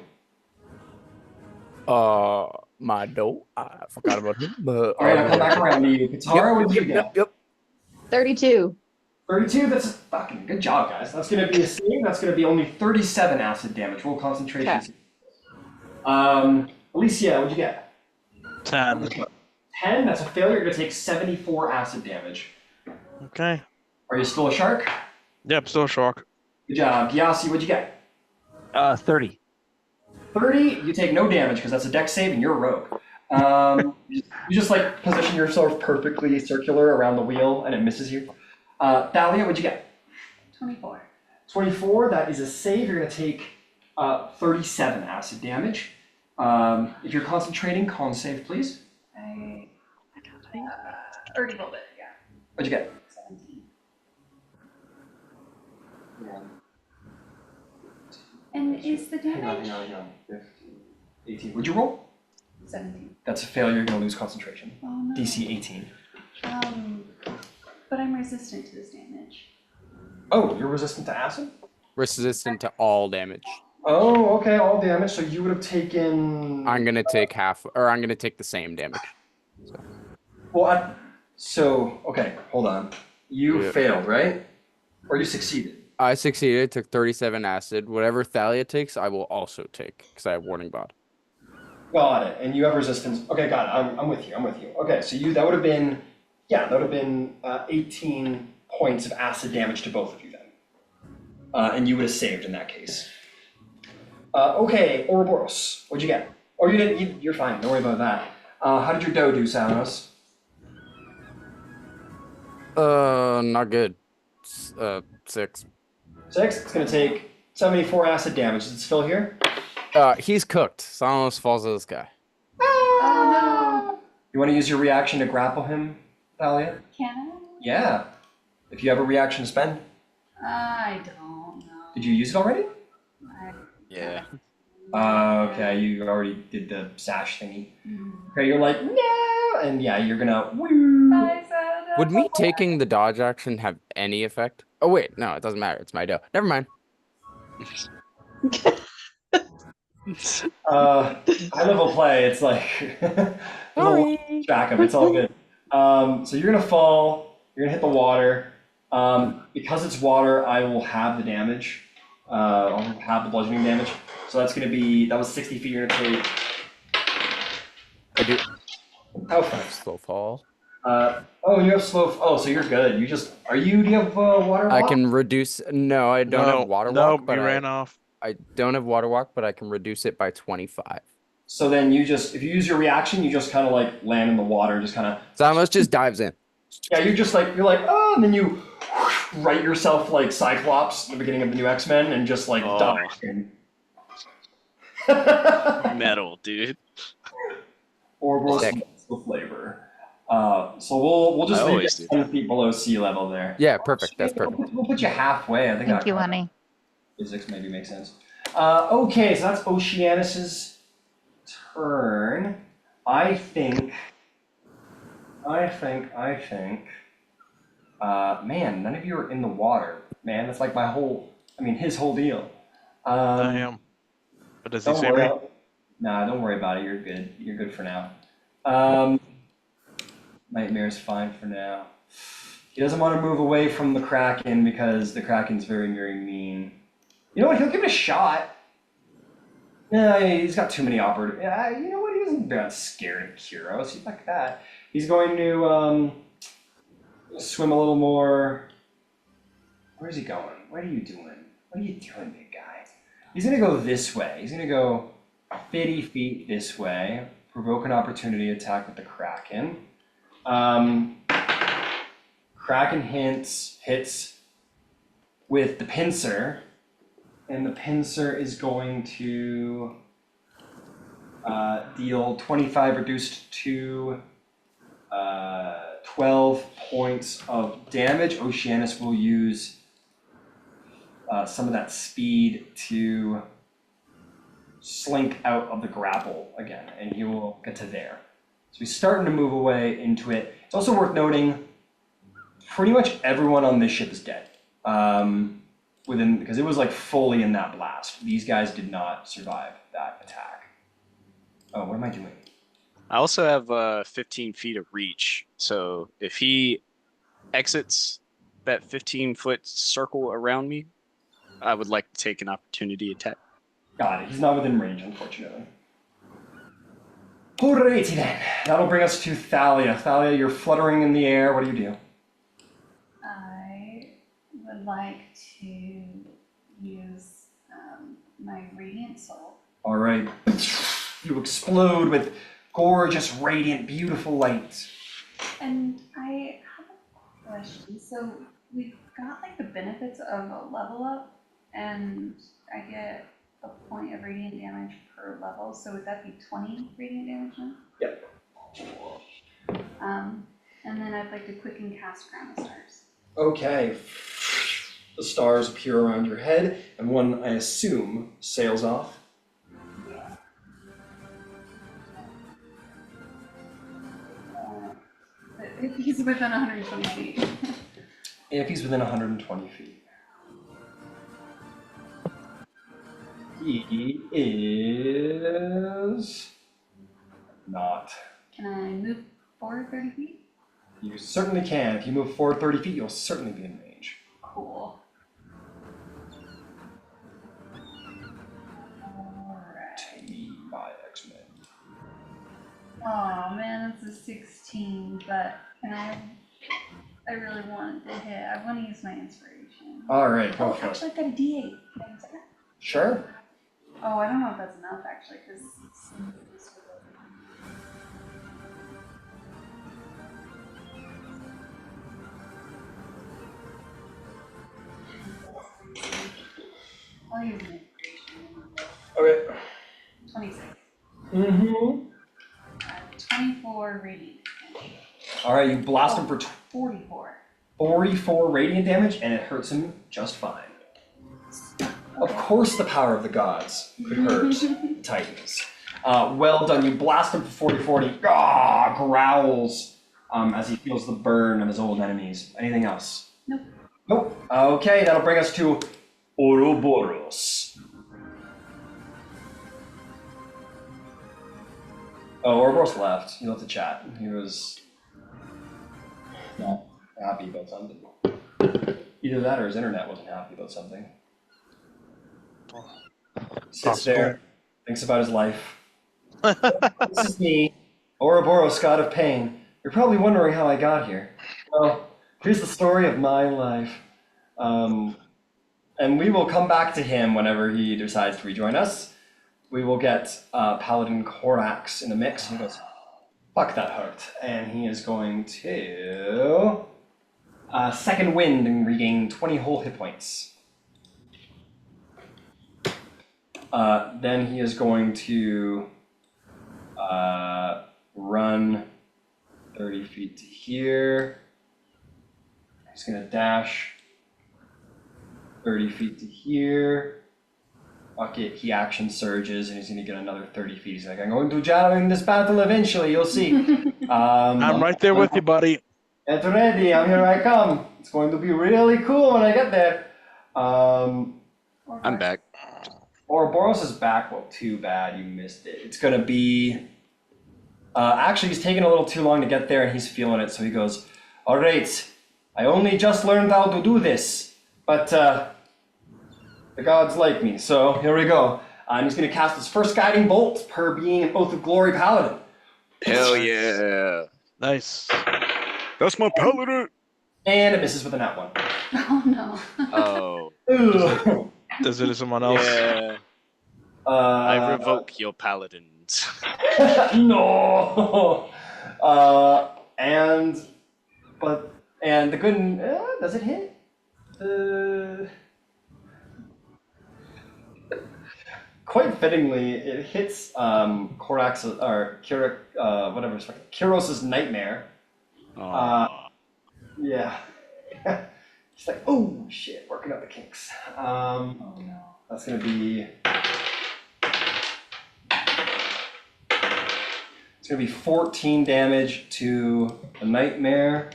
My doe. I forgot about him. But Alright, I'll come back around to you. Katara, what did you get? Yep. 32. 32, that's a fucking good job, guys. That's gonna be a save. That's gonna be only 37 acid damage. Roll concentration. Alicia, what'd you get? 10. 10, that's a failure. You're gonna take 74 acid damage. Okay. Are you still a shark? Yep, still a shock. Good job. Gyasi, what'd you get? 30. 30, you take no damage because that's a dex save and you're a rogue. You just like position yourself perfectly circular around the wheel and it misses you. Thalia, what'd you get? 24. 24, that is a save. You're gonna take 37 acid damage. If you're concentrating, con save, please. I already rolled it, yeah. What'd you get? 17. And is the damage? Hang on. 15, 18. What'd you roll? 17. That's a failure. You're gonna lose concentration. Oh no. DC 18. But I'm resistant to this damage. Oh, you're resistant to acid? Resistant to all damage. Oh, okay, all damage. So you would have taken. I'm gonna take half, or I'm gonna take the same damage. Well, okay, hold on. You Yeah. failed, right? Or you succeeded? I succeeded, took 37 acid. Whatever Thalia takes, I will also take, because I have warning bod. Got it. And you have resistance. Okay, got it. I'm with you. Okay, so that would have been, 18 points of acid damage to both of you then. And you would have saved in that case. Okay, Ouroboros, what'd you get? Or you didn't, you're fine, don't worry about that. How did your doe do, Salanos? Not good. 6. 6, it's gonna take 74 acid damage. Is it still here? He's cooked. Sonos falls to this guy. Oh You wanna use your reaction to grapple him, Thalia? no. Can Yeah. If you have a reaction to spend. I don't know. Did you use it already? Yeah. Okay, you already did the sash thingy. Okay, you're like, no! And yeah, you're gonna woo. I said, Would me taking the dodge action have any effect? Oh wait, no, it doesn't matter. It's my doe. Never mind. High level play, it's like track him, it's all good. So you're gonna fall, you're gonna hit the water. Because it's water, I will have the damage. I'll have the bludgeoning damage. So that's gonna be, that was 60 feet, you're gonna take. I do How fast? slow fall. You have so you're good. Do you have water I walk? can reduce. No, I don't have water walk. But you ran off. I don't have water walk, but I can reduce it by 25. So then if you use your reaction, you just kind of like land in the water, just kind of. Samus just dives in. Yeah, you're like, oh, and then you write yourself like Cyclops at the beginning of the new X-Men and just like dive in. Metal, dude. Or Sick. the flavor. So we'll just I leave always it do 10 feet below sea level there. Yeah, perfect. That's perfect. We'll put you halfway. I think Thank that you, honey. physics maybe makes sense. Okay, so that's Oceanus's turn. I think. Man, none of you are in the water. Man, that's like his whole deal. I am. But does he Don't see worry. me? Nah, don't worry about it. You're good. You're good for now. Nightmare's fine for now. He doesn't want to move away from the Kraken because the Kraken's very, very mean. You know what? He'll give it a shot. Yeah, he's got too many operative. Yeah, you know what? He isn't that scared of Kuros. He's like that. He's going to swim a little more. Where's he going? What are you doing? What are you doing, big guy? He's gonna go this way. He's gonna go 50 feet this way. Provoke an opportunity attack with the Kraken. Kraken hits with the pincer. And the pincer is going to deal 25 reduced to 12 points of damage. Oceanus will use some of that speed to slink out of the grapple again, and he will get to there. So he's starting to move away into it. It's also worth noting, pretty much everyone on this ship is dead. Because it was like fully in that blast. These guys did not survive that attack. Oh, what am I doing? I also have 15 feet of reach. So if he exits that 15-foot circle around me, I would like to take an opportunity attack. Got it. He's not within range, unfortunately. Alrighty then. That'll bring us to Thalia. Thalia, you're fluttering in the air. What do you do? I would like to use my Radiant Soul. All right. You explode with gorgeous, radiant, beautiful light. And I have a question. So we've got like the benefits of a level up, and I get a point of radiant damage per level. So would that be 20 radiant damage then? Yep. And then I'd like to quicken cast Crown of Stars. Okay. The stars appear around your head, and one, I assume, sails off. If he's within 120 feet. If he's within 120 feet. He is not. Can I move forward 30 feet? You certainly can. If you move forward 30 feet, you'll certainly be in range. Cool. Alright. Team by X-Men. Oh man, it's a 16, but can I really wanted to hit. I want to use my inspiration. Alright, go Oh, for it. actually I've got a D8. Can I use that? Sure. Oh, I don't know if that's enough actually, because I'll use an inspiration. Okay. 26. Mm-hmm. 24 radiant damage. Alright, you blast him for 44. 44 radiant damage, and it hurts him just fine. Of course the power of the gods could hurt Titans. Well done, you blast him for 44, and he growls as he feels the burn of his old enemies. Anything else? Nope. Nope. Okay, that'll bring us to Ouroboros. Oh, Ouroboros left. He left the chat. He was not happy about something. Either that or his internet wasn't happy about something. Sits there, thinks about his life. This is me, Ouroboros, god of pain. You're probably wondering how I got here. Well, here's the story of my life. And we will come back to him whenever he decides to rejoin us. We will get Paladin Korax in the mix. He goes, fuck that hurt. And he is going to second wind and regain 20 whole hit points. Then he is going to run 30 feet to here. He's going to dash 30 feet to here. Fuck it, he action surges and he's going to get another 30 feet. He's like, I'm going to join in this battle eventually, you'll see. I'm right there with you, buddy. Get ready, here I come. It's going to be really cool when I get there. I'm back. Ouroboros is back. Well, too bad you missed it. It's going to be... actually, he's taking a little too long to get there and he's feeling it. So he goes, all right, I only just learned how to do this. But the gods like me, so here we go. And he's going to cast his first guiding bolt per being an Oath of Glory Paladin. Hell yeah. Nice. That's my paladin. And it misses with a nat one. Oh no. Oh. Ugh. Does it to someone else? Yeah. I revoke your paladins. No. And the good. Does it hit? Quite fittingly, it hits Korax or whatever, Kuros's nightmare. Yeah. He's like, oh shit, working out the kinks. Oh no. That's gonna be. It's gonna be 14 damage to the nightmare,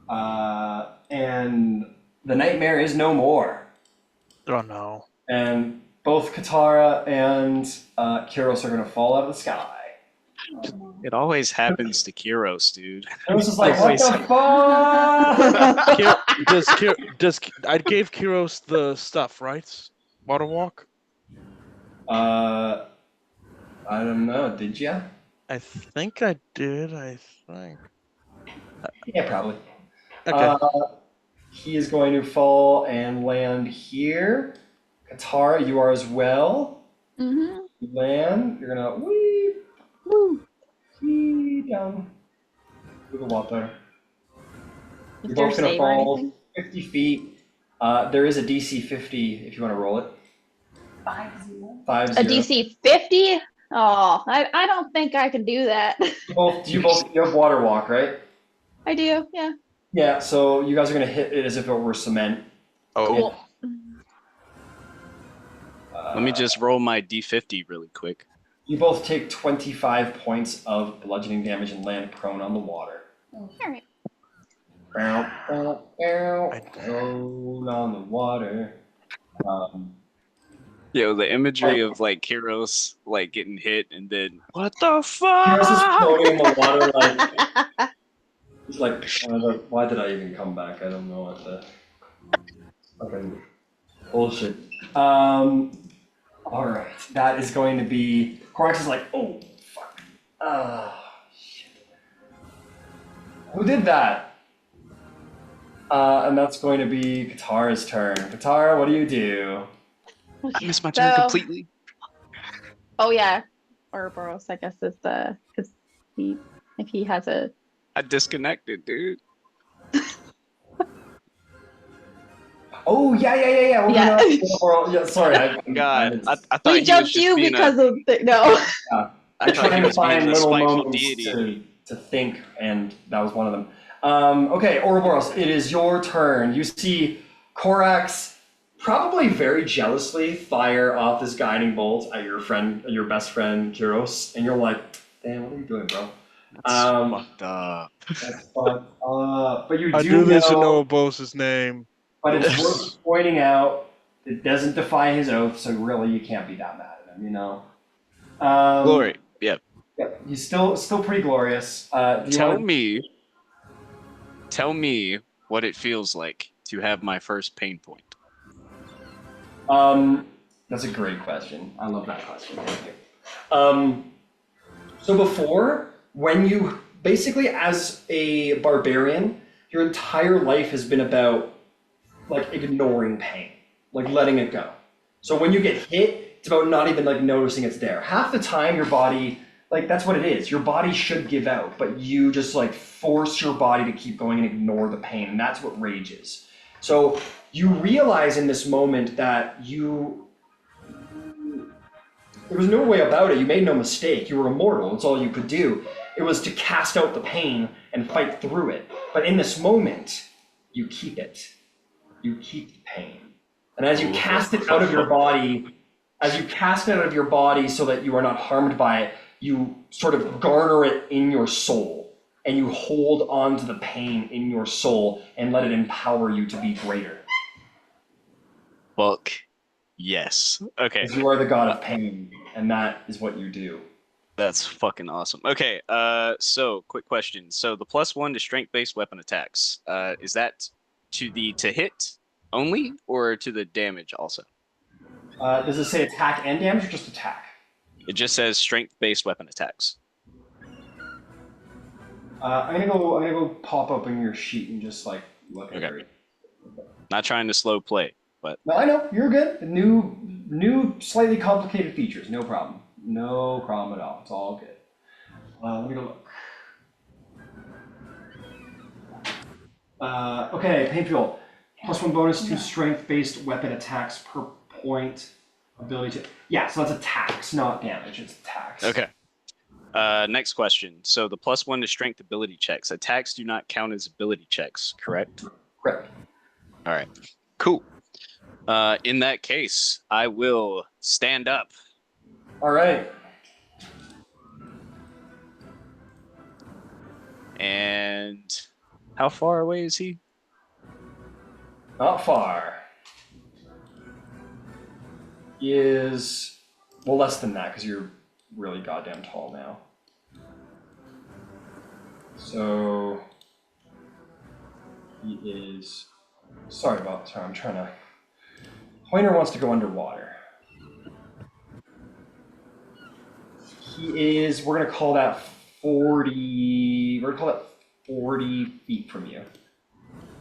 and the nightmare is no more. Oh no. And both Katara and Kyros are gonna fall out of the sky. Oh, no. It always happens to Kyros, dude. Kyros is like, what Always. the fuck? Does I gave Kiros the stuff, right? Water walk? I don't know. Did ya? I think I did. I think. Yeah, probably. Okay. He is going to fall and land here. Katara, you are as well. Mm-hmm. Land. You're gonna wee down to the water. Is You're there both gonna save or fall anything? 50 feet. There is a DC 50 if you want to roll it. 5-0. 5-0. A DC 50? Oh, I don't think I can do that. You have water walk, right? I do, yeah. Yeah, so you guys are gonna hit it as if it were cement. Oh. Cool. Let me just roll my d50 really quick. You both take 25 points of bludgeoning damage and land prone on the water. Oh, Alright. Prone on the water. Yo, the imagery of like Kyros like getting hit and then what the Kyros is fuck? floating in the water like he's like, why did I even come back? I don't know what the fucking bullshit. All right, that is going to be. Korax is like, oh fuck, shit. Who did that? And that's going to be Katara's turn. Katara, what do you do? I missed my turn So- completely. Oh yeah. Ouroboros, I guess, is the because if he has a I disconnected, dude. Oh yeah. Yeah. Yeah, sorry. God, I thought we he was jumped just you being because of the no. I thought he trying to was being find the little spiteful moments deity. to think, and that was one of them. Okay, Ouroboros, it is your turn. You see Korax probably very jealously fire off this guiding bolt at your best friend Kyros, and you're like, damn, what are you doing, bro? That's fucked up. That's fucked up. But you I do do this to know, know Bose's name. but it's worth pointing out, it doesn't defy his oath, so really you can't be that mad at him, you know? Glory. Yeah. Yeah, he's still pretty glorious. Do you Tell wanna- me what it feels like to have my first pain point. That's a great question. I love that question. Thank you. So before, when you basically, as a barbarian, your entire life has been about like ignoring pain, like letting it go. So when you get hit, it's about not even like noticing it's there. Half the time, your body, like that's what it is. Your body should give out, but you just like force your body to keep going and ignore the pain, and that's what rage is. So you realize in this moment that there was no way about it. You made no mistake. You were immortal. It's all you could do. It was to cast out the pain and fight through it. But in this moment, you keep it. You keep the pain. And as you cast it out of your body, so that you are not harmed by it, you sort of garner it in your soul. And you hold on to the pain in your soul and let it empower you to be greater. Fuck. Yes. Okay. Because you are the god of pain, and that is what you do. That's fucking awesome. Okay, so quick question. So the +1 to strength-based weapon attacks, is that to hit only, or to the damage also? Does it say attack and damage, or just attack? It just says strength-based weapon attacks. I'm gonna go pop open your sheet and just like look at Okay. it. Not trying to slow play, but No, I know you're good. New, slightly complicated features. No problem. No problem at all. It's all good. Let me go look. Okay, pain fuel. +1 bonus to strength-based weapon attacks per point ability to. Yeah, so that's attacks, not damage. It's attacks. Okay. Next question. So the +1 to strength ability checks. Attacks do not count as ability checks, correct? Correct. All right. Cool. In that case, I will stand up. All right. And how far away is he? Not far. He is, well, less than that because you're really goddamn tall now. So he is. Sorry, I'm trying to. Pointer wants to go underwater. He is. We're gonna call that 40. We're gonna call that 40 feet from you.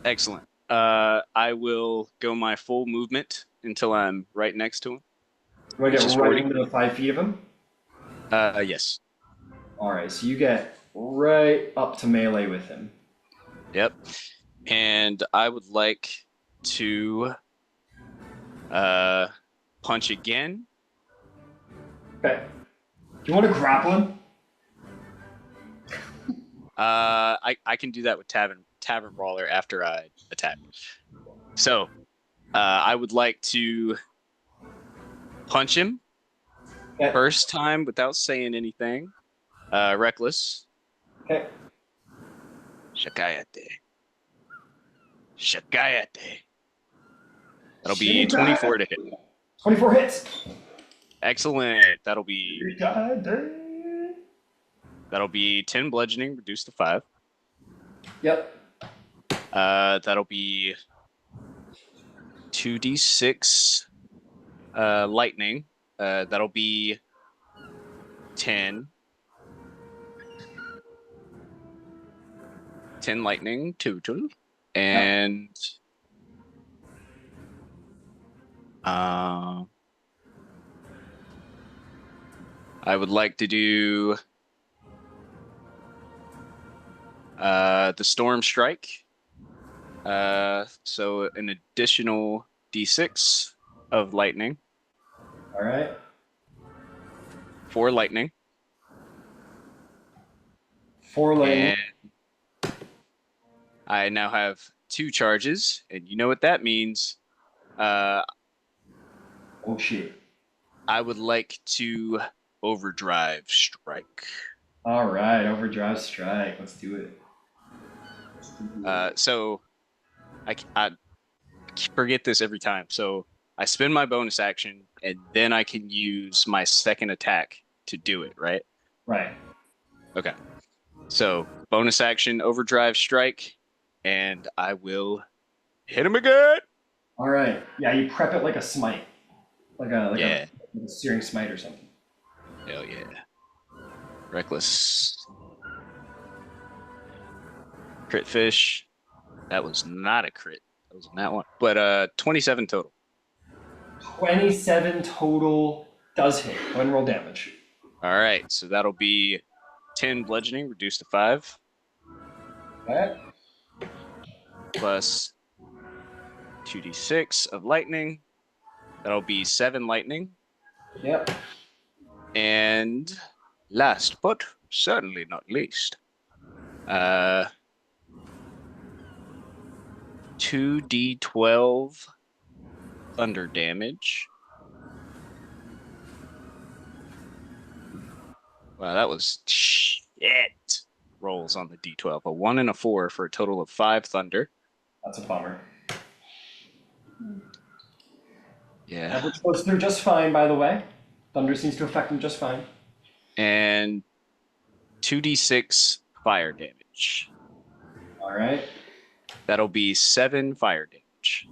Excellent. I will go my full movement until I'm right next to him. You want to Which get is right 40. into the 5 feet of him? Yes. All right, so you get right up to melee with him. Yep. And I would like to punch again. Okay. Do you want to grapple him? I can do that with Tavern Brawler after I attack. So, I would like to punch him Okay. first time without saying anything. Reckless. Okay. Shakayate. That'll be 24 to hit. 24 hits. Excellent. That'll be 10 bludgeoning, reduced to 5. Yep. That'll be 2d6 lightning. That'll be 10. 10 lightning total. And I would like to do the storm strike. So an additional d6 of lightning. All right. 4 lightning. 4 lightning. And I now have 2 charges, and you know what that means. Oh shit. I would like to overdrive strike. All right, overdrive strike. Let's do it. So I forget this every time. So I spend my bonus action, and then I can use my second attack to do it, right? Right. Okay. So bonus action, overdrive strike, and I will hit him again. All right. Yeah, you prep it like a smite, like Yeah. a searing smite or something. Hell yeah. Reckless. Crit fish. That was not a crit. That was on that one. But 27 total. 27 total does hit. Go ahead and roll damage. All right. So that'll be 10 bludgeoning, reduced to 5, Okay. plus 2d6 of lightning. That'll be 7 lightning. Yep. And last but certainly not least, 2d12 thunder damage. Wow, that was shit rolls on the d12. A 1 and a 4 for a total of 5 thunder. That's a bummer. Yeah. Which goes through just fine, by the way. Thunder seems to affect him just fine. And 2d6 fire damage. All right. That'll be 7 fire damage.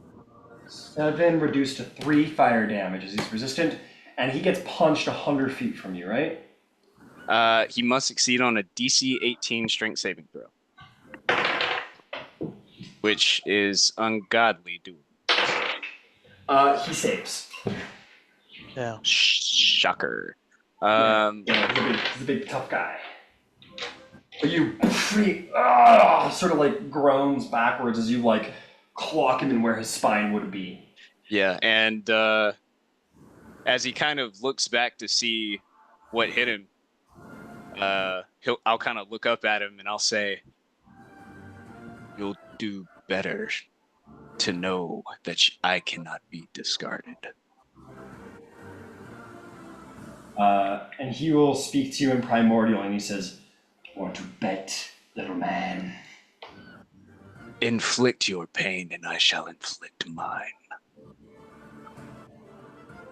7 reduced to 3 fire damage as he's resistant, and he gets punched 100 feet from you, right? He must succeed on a DC 18 strength saving throw, which is ungodly doable. He saves. Yeah. Shocker. Yeah, he's a big tough guy. But he sort of like groans backwards as you like clock him in where his spine would be. Yeah, and as he kind of looks back to see what hit him, I'll kind of look up at him and I'll say, "You'll do better to know that I cannot be discarded." And he will speak to you in primordial, and he says, "Want to bet, little man?" Inflict your pain, and I shall inflict mine.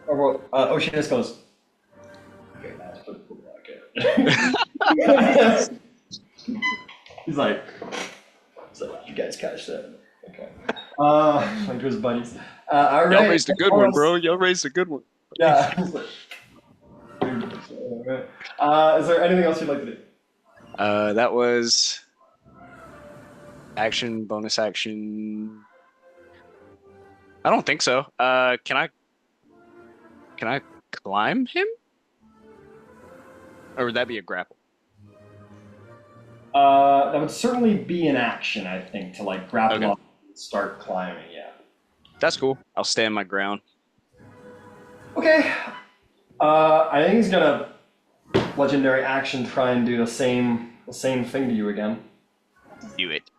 Or Oceanus goes, "Okay, that's pretty cool. Okay." He's like, "You guys catch that?" Okay. Like to his buddies. All right. Y'all raised a good one, bro. Y'all raised a good one. Yeah. Is there anything else you'd like to do? That was action, bonus action. I don't think so. Can I climb him? Or would that be a grapple? That would certainly be an action, I think, to like grapple Okay. up and start climbing, yeah. That's cool. I'll stand my ground. Okay. I think he's gonna legendary action try and do the same thing to you again. Do it.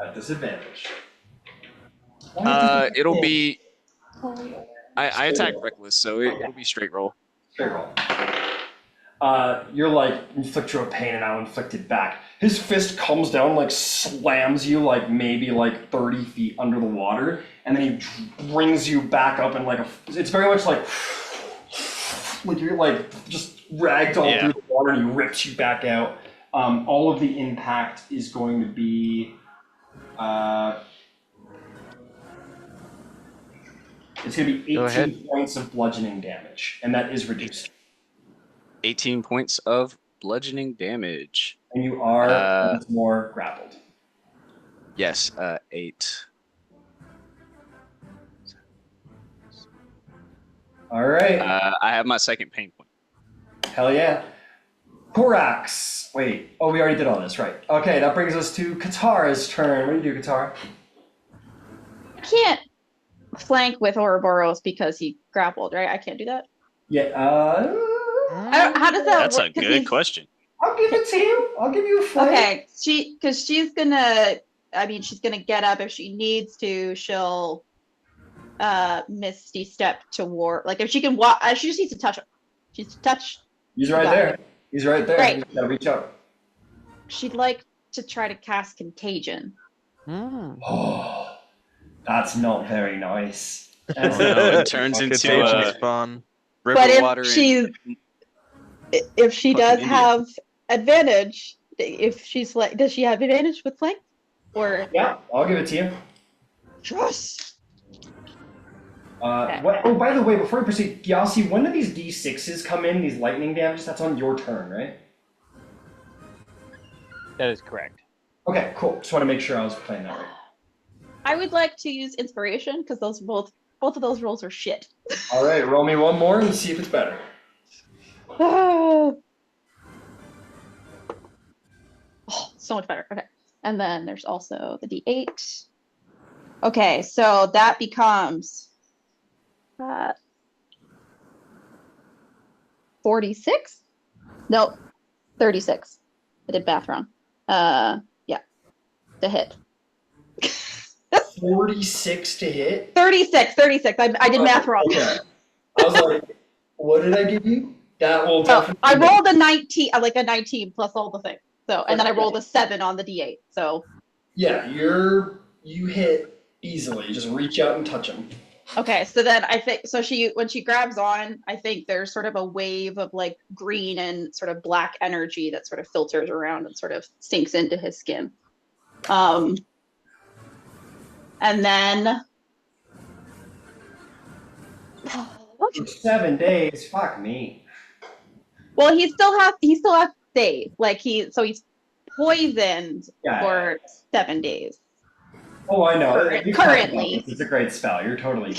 At disadvantage. It'll be. Totally. I attack reckless, so it'll be straight roll. Straight roll. You're like, inflict your pain and I'll inflict it back. His fist comes down, like slams you like maybe like 30 feet under the water, and then he brings you back up and it's very much like you're like just ragged all through the water, and he rips you back out. All of the impact is going to be it's going to be 18 points of bludgeoning damage, and that is reduced. 18 points of bludgeoning damage. And you are once more grappled. Yes, 8. All right. I have my second pain point. Hell yeah. Korax. Wait. Oh, we already did all this, right? Okay, that brings us to Katara's turn. What do you do, Katara? I can't flank with Ouroboros because he grappled, right? I can't do that. Yeah. How does that That's work? a 'Cause good he's- question. I'll give it to you. I'll give you a flank. Okay, she's gonna. I mean, she's gonna get up if she needs to. She'll misty step toward. Like if she can walk, she just needs to touch him. She's touch. He's right Got there. it. He's right there. Right. You just gotta reach out. She'd like to try to cast contagion. Oh, that's not very nice. Oh, no, it turns Contagion into is fun. river But water. if she fucking does India. have advantage, if she's like, does she have advantage with flank? Or Yeah, I'll give it to you. yes. What? Oh, by the way, before we proceed, Gyasi, when do these D6s come in, these lightning damages? That's on your turn, right? That is correct. Okay, cool. Just want to make sure I was playing that right. I would like to use inspiration because those both of those rolls are shit. All right, roll me one more and see if it's better. Oh, so much better. Okay. And then there's also the D8. Okay, so that becomes 46? Nope, 36. I did math wrong. Yeah, the hit. 46 to hit? 36. I did math wrong. Okay. I was like, what did I give you? That will So definitely. I rolled a 19, like a 19 plus all the things. So, and then I rolled a 7 on the D8. So, Yeah, you hit easily. Just reach out and touch him. okay. So then I think, so when she grabs on, I think there's sort of a wave of like green and sort of black energy that sort of filters around and sort of sinks into his skin. And then, For 7 days, fuck me. well, he still has save. Like he's poisoned Yeah. for 7 days. Oh, I know. Currently. You talked about this. It's a great spell. You're totally.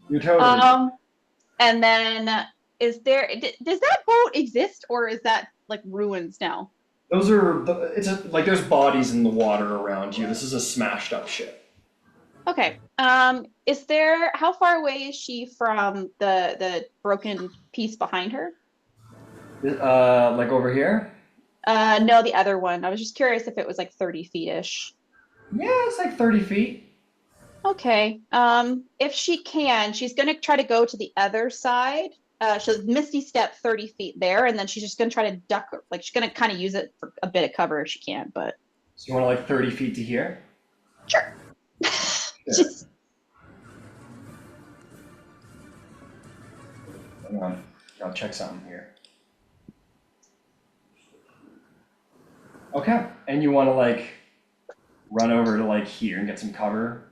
You're totally. And then does that boat exist or is that like ruins now? Those are like there's bodies in the water around you. This is a smashed up ship. Okay. How far away is she from the broken piece behind her? Like over here? No, the other one. I was just curious if it was like 30 feet-ish. Yeah, it's like 30 feet. Okay. If she can, she's gonna try to go to the other side. She'll misty step 30 feet there, and then she's just gonna try to duck, like she's gonna kind of use it for a bit of cover if she can, but So you want to like 30 feet to here? sure. Sure. Just Hang on. I'll check something here. Okay. And you want to like run over to like here and get some cover?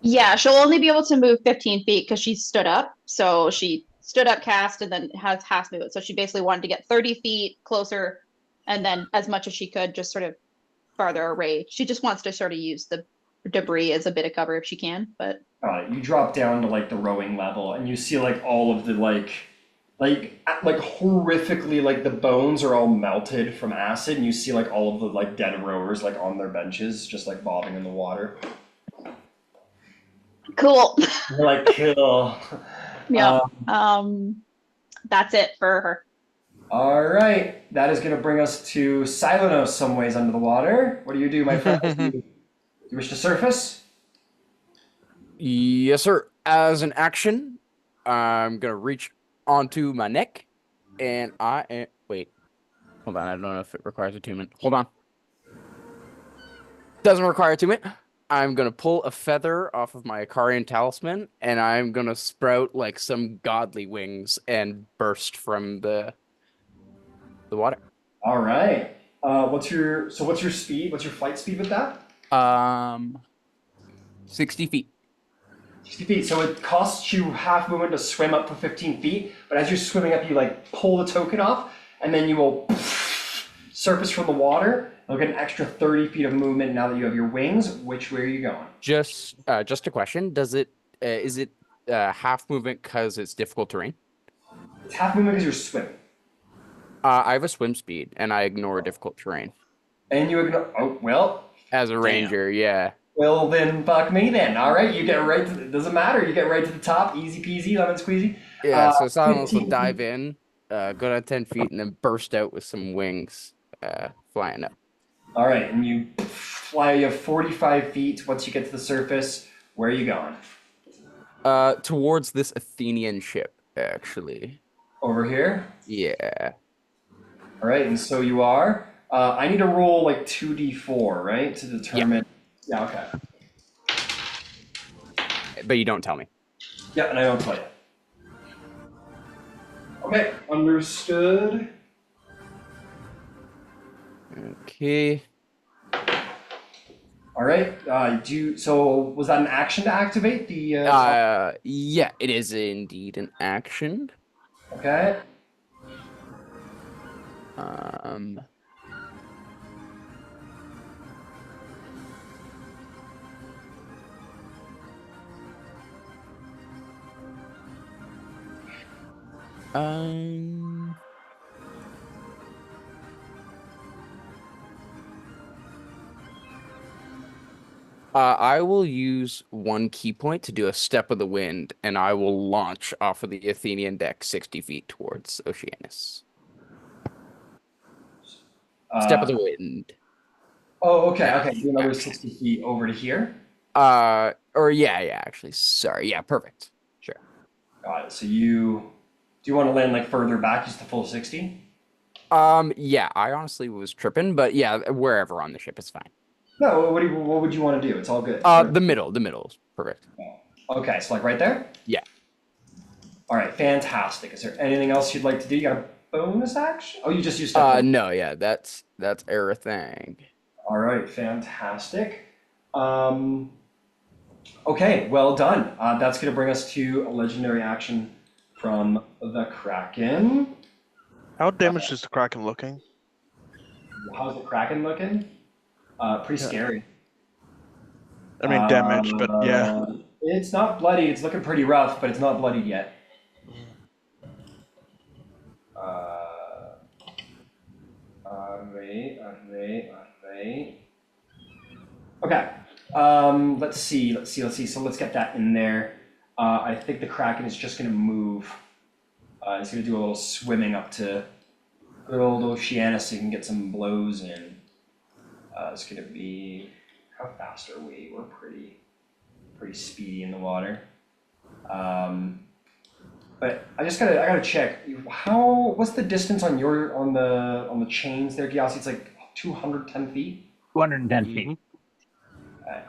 yeah, she'll only be able to move 15 feet because she stood up. So she stood up, cast, and then has half movement. So she basically wanted to get 30 feet closer, and then as much as she could, just sort of farther away. She just wants to sort of use the debris as a bit of cover if she can, but You drop down to like the rowing level and you see like all of the like horrifically like the bones are all melted from acid and you see like all of the like dead rowers like on their benches just like bobbing in the water. cool. You're like kill. Yeah. That's it for her. All right, that is going to bring us to Silenos some ways under the water. What do you do, my friend? Do you wish to surface? Yes, sir. As an action, I'm gonna reach onto my neck, and wait. Hold on. I don't know if it requires attunement. Hold on. Doesn't require attunement. I'm gonna pull a feather off of my Ikarian talisman, and I'm gonna sprout like some godly wings and burst from the water. All right. What's your speed? What's your flight speed with that? 60 feet. 60 feet. So it costs you half movement to swim up for 15 feet, but as you're swimming up, you like pull the token off, and then you will surface from the water. You'll get an extra 30 feet of movement now that you have your wings. Which way are you going? Just a question. Is it half movement because it's difficult terrain? It's half movement because you're swimming. I have a swim speed, and I ignore difficult terrain. And you ignore. Oh, well. As a ranger, yeah. Well, then fuck me then. All right, you get right to it doesn't matter. You get right to the top, easy peasy, lemon squeezy. Yeah, so Silence will 15 dive feet. in, go down 10 feet, and then burst out with some wings flying up. All right, and you fly. You have 45 feet. Once you get to the surface, where are you going? Towards this Athenian ship, actually. Over here. Yeah. All right, and so you are. I need to roll like 2d4, right, to determine. Yeah. Okay. But you don't tell me. Yeah, and I don't tell you. Okay, understood. Okay. All right. So was that an action to activate the? Yeah, it is indeed an action. Okay. I will use one key point to do a step of the wind, and I will launch off of the Athenian deck 60 feet towards Oceanus. Step of the wind. Oh, okay. Okay. Do another 60 feet over to here. Or yeah, actually, sorry. Yeah, perfect. Sure. Got it. So do you want to land like further back, just the full 60? Yeah, I honestly was tripping, but yeah, wherever on the ship is fine. No. What would you want to do? It's all good. The middle is perfect. Okay. So like right there. Yeah. All right. Fantastic. Is there anything else you'd like to do? You got a bonus action? Oh, you just used. No, yeah, that's everything. All right. Fantastic. Okay. Well done. That's going to bring us to a legendary action from the Kraken. How damaged is the Kraken looking? How's the Kraken looking? Pretty scary. I mean, damaged, but yeah. It's not bloody. It's looking pretty rough, but it's not bloodied yet. Wait. Okay. Let's see. So let's get that in there. I think the Kraken is just gonna move. It's gonna do a little swimming up to good old Oceanus so you can get some blows in. It's gonna be, how fast are we? We're pretty speedy in the water. But I gotta check. What's the distance on the chains there, Gyasi? It's like 210 feet. 210 feet. Okay.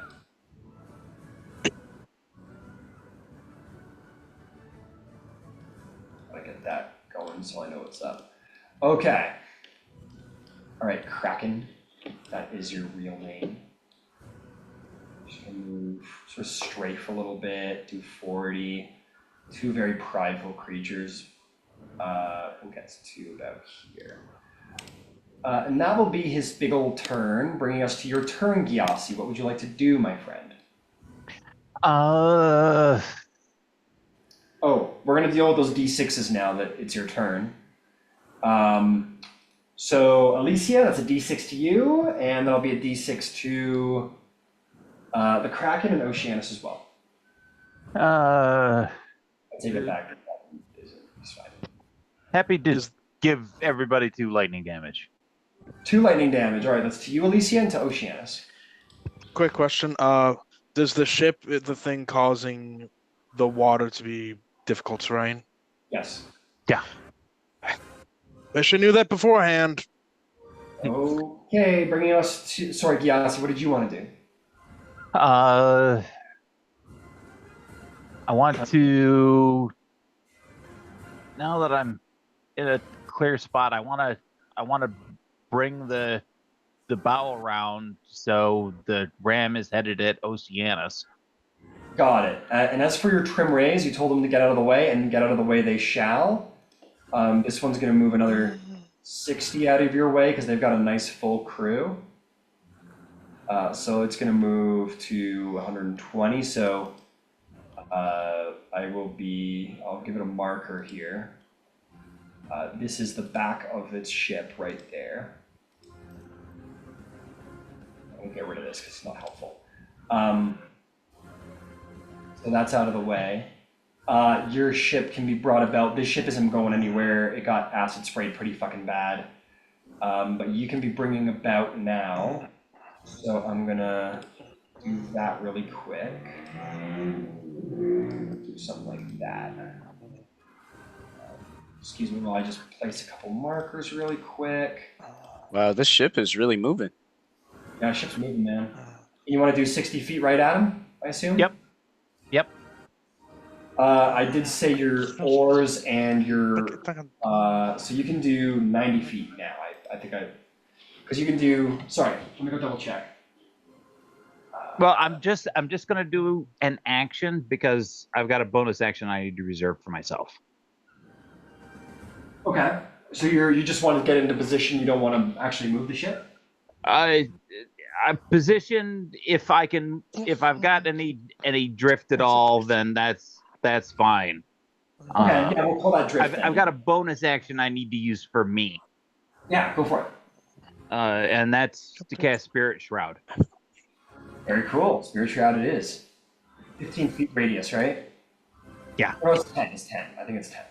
Gotta get that going so I know what's up. Okay. All right, Kraken. That is your real name. Just gonna move, sort of strafe a little bit, do 40. Two very prideful creatures. Who gets to about here? And that will be his big old turn, bringing us to your turn, Gyasi. What would you like to do, my friend? Oh, we're gonna deal with those d6s now that it's your turn. So Alicia, that's a d6 to you, and that'll be a d6 to the Kraken and Oceanus as well. I'll take it back. It's fine. Happy to give everybody 2 lightning damage. 2 lightning damage. All right, that's to you, Alicia, and to Oceanus. Quick question. Does the ship, the thing causing the water to be difficult terrain? Yes. Yeah. I should knew that beforehand. Okay, bringing us to... Sorry, Gyasi, what did you want to do? I want to, now that I'm in a clear spot, I want to bring the bow around so the ram is headed at Oceanus. Got it. And as for your trim rays, you told them to get out of the way, and get out of the way they shall. This one's going to move another 60 out of your way because they've got a nice full crew. So it's going to move to 120. So I'll give it a marker here. This is the back of its ship right there. I'll get rid of this because it's not helpful. So that's out of the way. Your ship can be brought about. This ship isn't going anywhere. It got acid sprayed pretty fucking bad. But you can be bringing about now. So I'm gonna do that really quick. Do something like that. Excuse me while I just place a couple markers really quick. Wow, this ship is really moving. Yeah, ship's moving, man. You want to do 60 feet right at him, I assume? Yep. I did say your oars and your... so you can do 90 feet now. Because you can do... Sorry, let me go double check. Well, I'm just gonna do an action because I've got a bonus action I need to reserve for myself. Okay. So you just want to get into position. You don't want to actually move the ship. I positioned if I've got any drift at all, then that's fine. Okay, yeah, we'll call that drift. I've got a bonus action I need to use for me. Yeah, go for it. And that's to cast Spirit Shroud. Very cool. Spirit Shroud it is. 15 feet radius, right? Yeah. Or it's 10. It's 10. I think it's 10.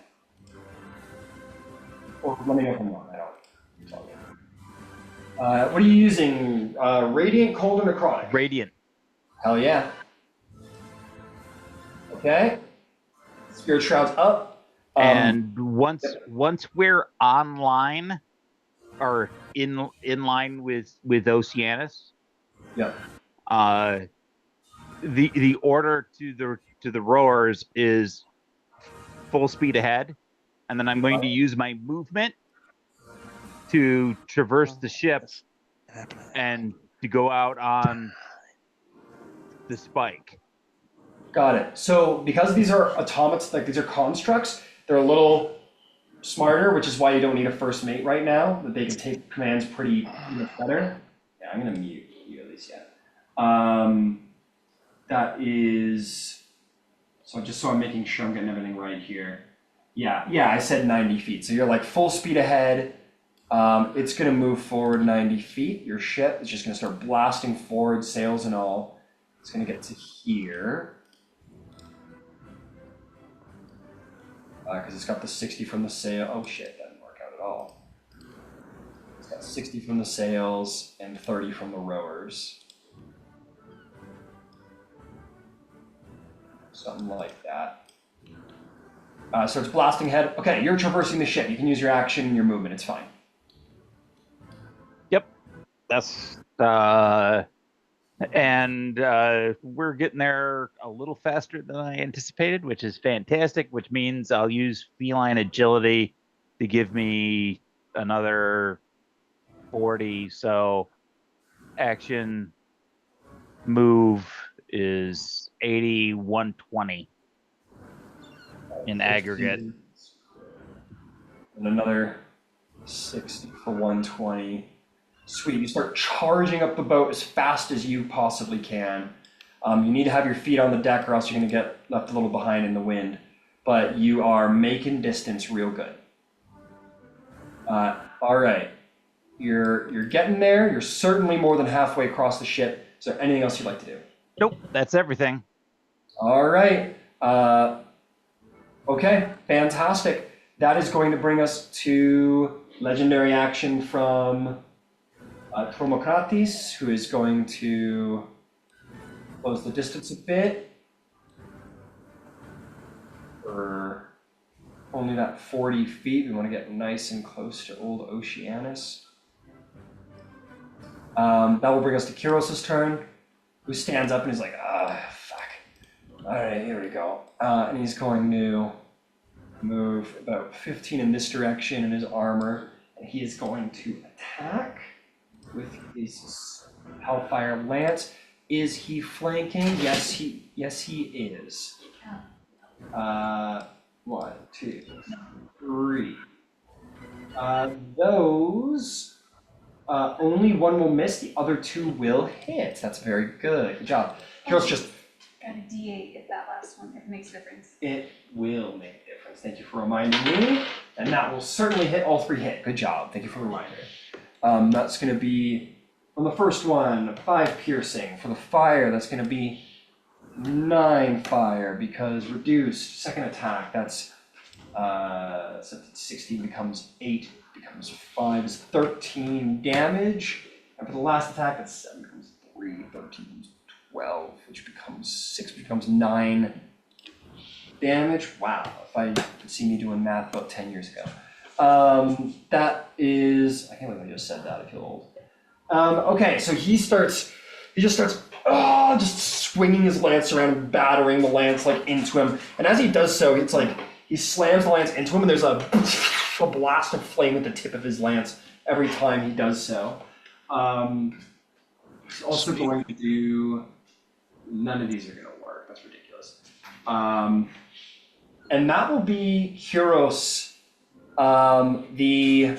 Or let me know if I'm wrong. I don't. It's all good. What are you using? Radiant, cold, or necrotic? Radiant. Hell yeah. Okay. Spirit Shroud's up. And once we're online, or in line with Oceanus, Yep. The order to the rowers is full speed ahead, and then I'm going to use my movement to traverse the ship and to go out on the spike. Got it. So because these are automats, like these are constructs, they're a little smarter, which is why you don't need a first mate right now, that they can take commands pretty better. Yeah, I'm gonna mute you at least, yeah. That is, so just so I'm making sure I'm getting everything right here. Yeah, I said 90 feet. So you're like full speed ahead. It's gonna move forward 90 feet. Your ship is just gonna start blasting forward, sails and all. It's going to get to here. Because it's got the 60 from the sail. Oh shit, that didn't work out at all. It's got 60 from the sails and 30 from the rowers. Something like that. So it's blasting ahead. Okay, you're traversing the ship. You can use your action and your movement. It's fine. Yep. That's and we're getting there a little faster than I anticipated, which is fantastic, which means I'll use feline agility to give me another 40. So action move is 80, 120 in aggregate. And another 60 for 120. Sweet, you start charging up the boat as fast as you possibly can. You need to have your feet on the deck or else you're gonna get left a little behind in the wind. But you are making distance real good. All right, you're getting there. You're certainly more than halfway across the ship. Is there anything else you'd like to do? Nope, that's everything. All right, okay, fantastic. That is going to bring us to legendary action from Tromokratis, who is going to close the distance a bit for only that 40 feet. We want to get nice and close to old Oceanus. That will bring us to Kyros' turn, who stands up and is like, fuck. All right, here we go. And he's going to move about 15 in this direction in his armor, and he is going to attack with his Hellfire Lance. Is he flanking? Yes, he is. 1, 2, 3. Those only one will miss, the other 2 will hit. That's very good. Good job. Kyros just Got a D8 if that last one, if it makes a difference. It will make a difference. Thank you for reminding me. And that will certainly hit. All 3 hit. Good job. Thank you for the reminder. That's going to be, on the first one, 5 piercing. For the fire, that's going to be 9 fire because reduced. Second attack, that's 16 becomes 8, becomes 5 is 13 damage. And for the last attack, that's 7 becomes 3, 13 becomes 12, which becomes 6, which becomes 9 damage. Wow, if I could see me doing math about 10 years ago. That is, I can't believe I just said that, I feel old. Okay, so he just starts just swinging his lance around and battering the lance like into him. And as he does so, it's like he slams the lance into him and there's a blast of flame at the tip of his lance every time he does so. He's also going to do, none of these are going to work, that's ridiculous. And that will be Kyros. The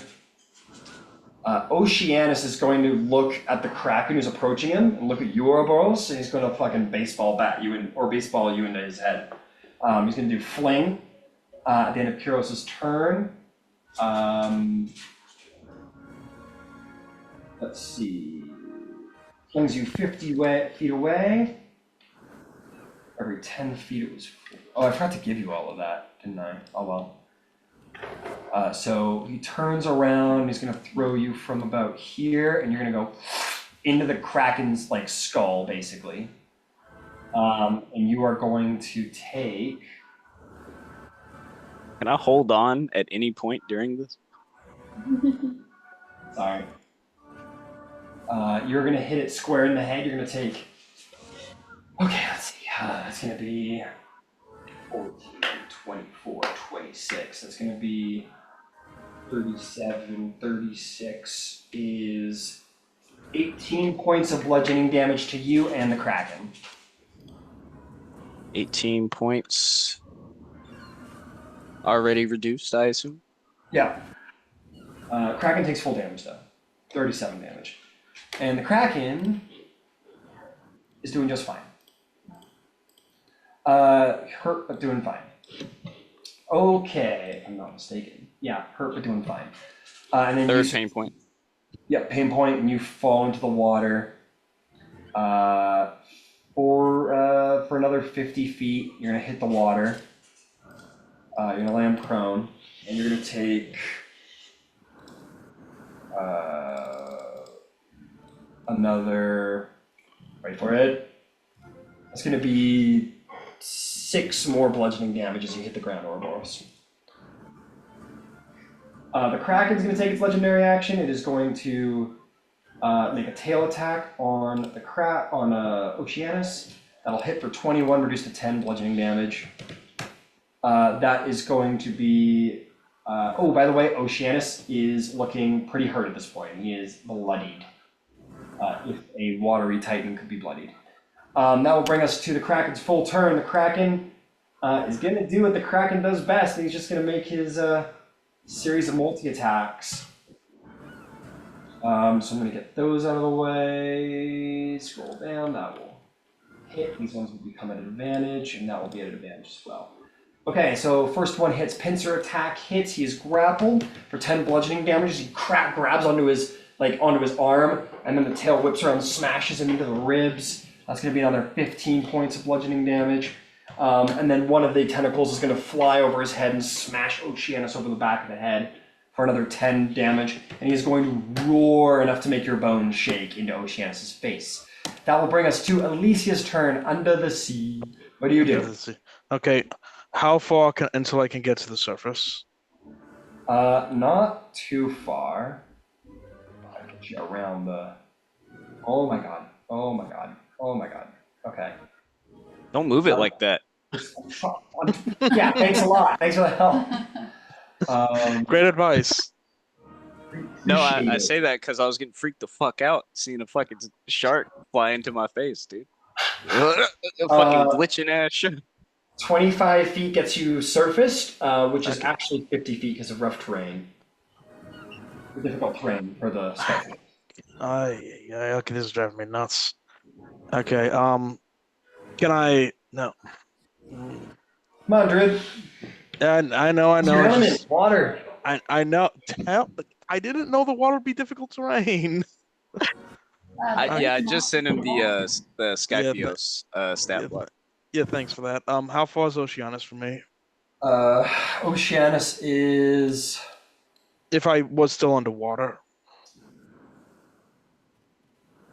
Oceanus is going to look at the Kraken who's approaching him and look at you, Ouroboros, and he's going to fucking baseball you into his head. He's going to do fling at the end of Kyros' turn. Let's see. Flings you 50 feet away. Every 10 feet it was. Oh, I forgot to give you all of that, didn't I? Oh well. So he turns around, he's going to throw you from about here, and you're going to go into the Kraken's like skull, basically. And you are going to take. Can I hold on at any point during this? Sorry. You're going to hit it square in the head. You're going to take. Okay, let's see. That's going to be 14, 24, 26. That's going to be 37, 36 is 18 points of bludgeoning damage to you and the Kraken. 18 points. Already reduced, I assume? Yeah. Kraken takes full damage though. 37 damage. And the Kraken is doing just fine. Hurt, but doing fine. Okay, if I'm not mistaken. Yeah, hurt, but doing fine. And then Third pain point. Yeah, pain point, and you fall into the water. For another 50 feet, you're gonna hit the water. You're gonna land prone, and you're gonna take another. Wait for it. It's gonna be 6 more bludgeoning damage as you hit the ground, Ouroboros. The Kraken's gonna take its legendary action. It is going to make a tail attack on the Oceanus. That'll hit for 21, reduced to 10 bludgeoning damage. That is going to be. Oh, by the way, Oceanus is looking pretty hurt at this point. He is bloodied. If a watery titan could be bloodied. That will bring us to the Kraken's full turn. The Kraken is going to do what the Kraken does best, and he's just going to make his series of multi-attacks. So I'm going to get those out of the way. Scroll down. That will hit. These ones will become an advantage, and that will be at an advantage as well. Okay, so first one hits. Pincer attack hits. He is grappled for 10 bludgeoning damage. He grabs onto his arm, and then the tail whips around, smashes him into the ribs. That's going to be another 15 points of bludgeoning damage. And then one of the tentacles is going to fly over his head and smash Oceanus over the back of the head for another 10 damage. And he's going to roar enough to make your bones shake into Oceanus' face. That will bring us to Alicia's turn, under the sea. What do you do? Okay, how far until I can get to the surface? Not too far. I'll get you around the... Oh my god. Oh my god. Oh my god. Okay. Don't move it like that. Yeah, thanks a lot. Thanks for the help. Great advice. No, I say that because I was getting freaked the fuck out seeing a fucking shark fly into my face, dude. A fucking glitching ass shit. 25 feet gets you surfaced, which is actually 50 feet because of rough terrain. Difficult terrain for the Skyphios. Okay, this is driving me nuts. Okay, can I... No. Come on, Druid. I know. Your element, water. I know. I didn't know the water would be difficult terrain. I just sent him the Skyphios stat block. Yeah, thanks for that. How far is Oceanus from me? Oceanus is... If I was still underwater.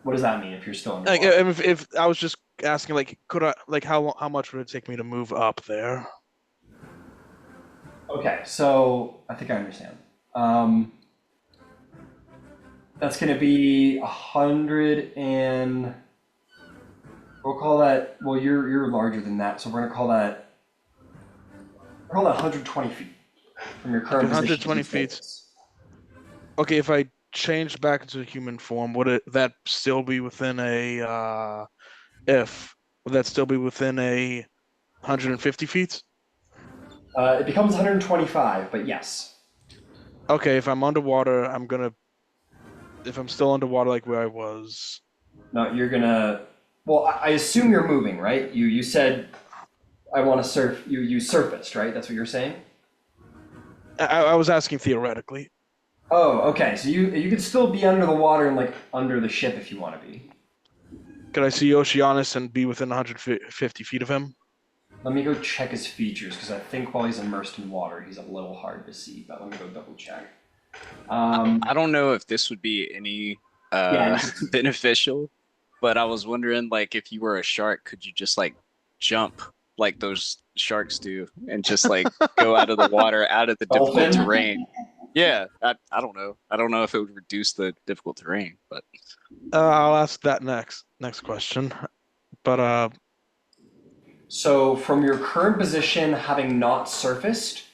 What does that mean if you're still underwater? If I was just asking, could I, how much would it take me to move up there? Okay, so I think I understand. That's going to be 100 and... We'll call that... Well, you're larger than that, so we're going to call that... We'll call that 120 feet from your current 120 feet. Okay, if I changed back into human form, would that still be within a... would that still be within a 150 feet? It becomes 125, but yes. Okay, if I'm underwater, if I'm still underwater like where I was... No, you're gonna... Well, I assume you're moving, right? You said, I want to surf... You surfaced, right? That's what you're saying? I was asking theoretically. Oh, okay. So you could still be under the water and under the ship if you want to be. Could I see Oceanus and be within 150 feet of him? Let me go check his features, because I think while he's immersed in water, he's a little hard to see, but let me go double check. I don't know if this would be any beneficial, but I was wondering, if you were a shark, could you just, jump like those sharks do and just, go out of the water, out of the difficult terrain? Yeah, I don't know. I don't know if it would reduce the difficult terrain, but... I'll ask that next question. But, So from your current position, having not surfaced,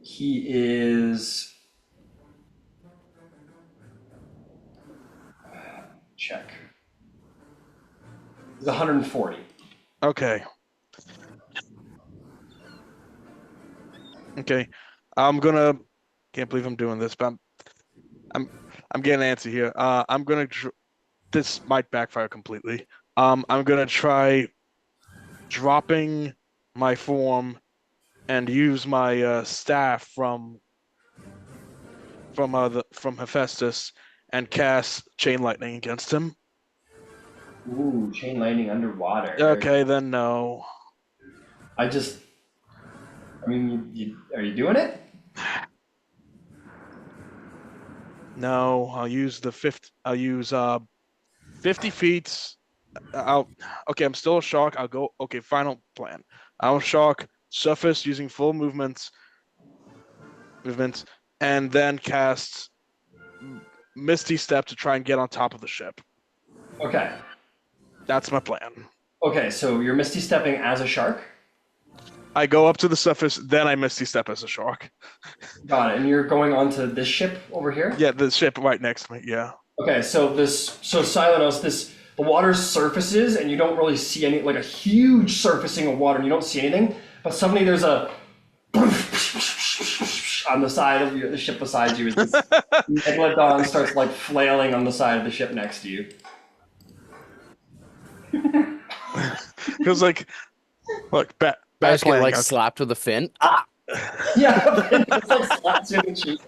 he is... Check. He's 140. Okay. Okay. I'm gonna... Can't believe I'm doing this, but I'm getting antsy here. I'm gonna... This might backfire completely. I'm gonna try dropping my form and use my staff from Hephaestus and cast chain lightning against him. Ooh, chain lightning underwater. Okay, then no. I mean, are you doing it? No, I'll use 50 feet. Okay, I'm still a shock. I'll go. Okay, final plan. I'll shock surface using full movement, and then cast Misty Step to try and get on top of the ship. Okay. That's my plan. Okay, so you're misty stepping as a shark. I go up to the surface, then I Misty Step as a shark. Got it. And you're going onto this ship over here? Yeah, the ship right next to me. Yeah. Okay, so Silenos, the water surfaces and you don't really see any, like a huge surfacing of water and you don't see anything, but suddenly there's a on the side of the ship beside you as this megalodon starts like flailing on the side of the ship next to you. Feels like, look, bad I just get planning. like slapped with a fin. Ah! Yeah, it's like slaps you in the cheek.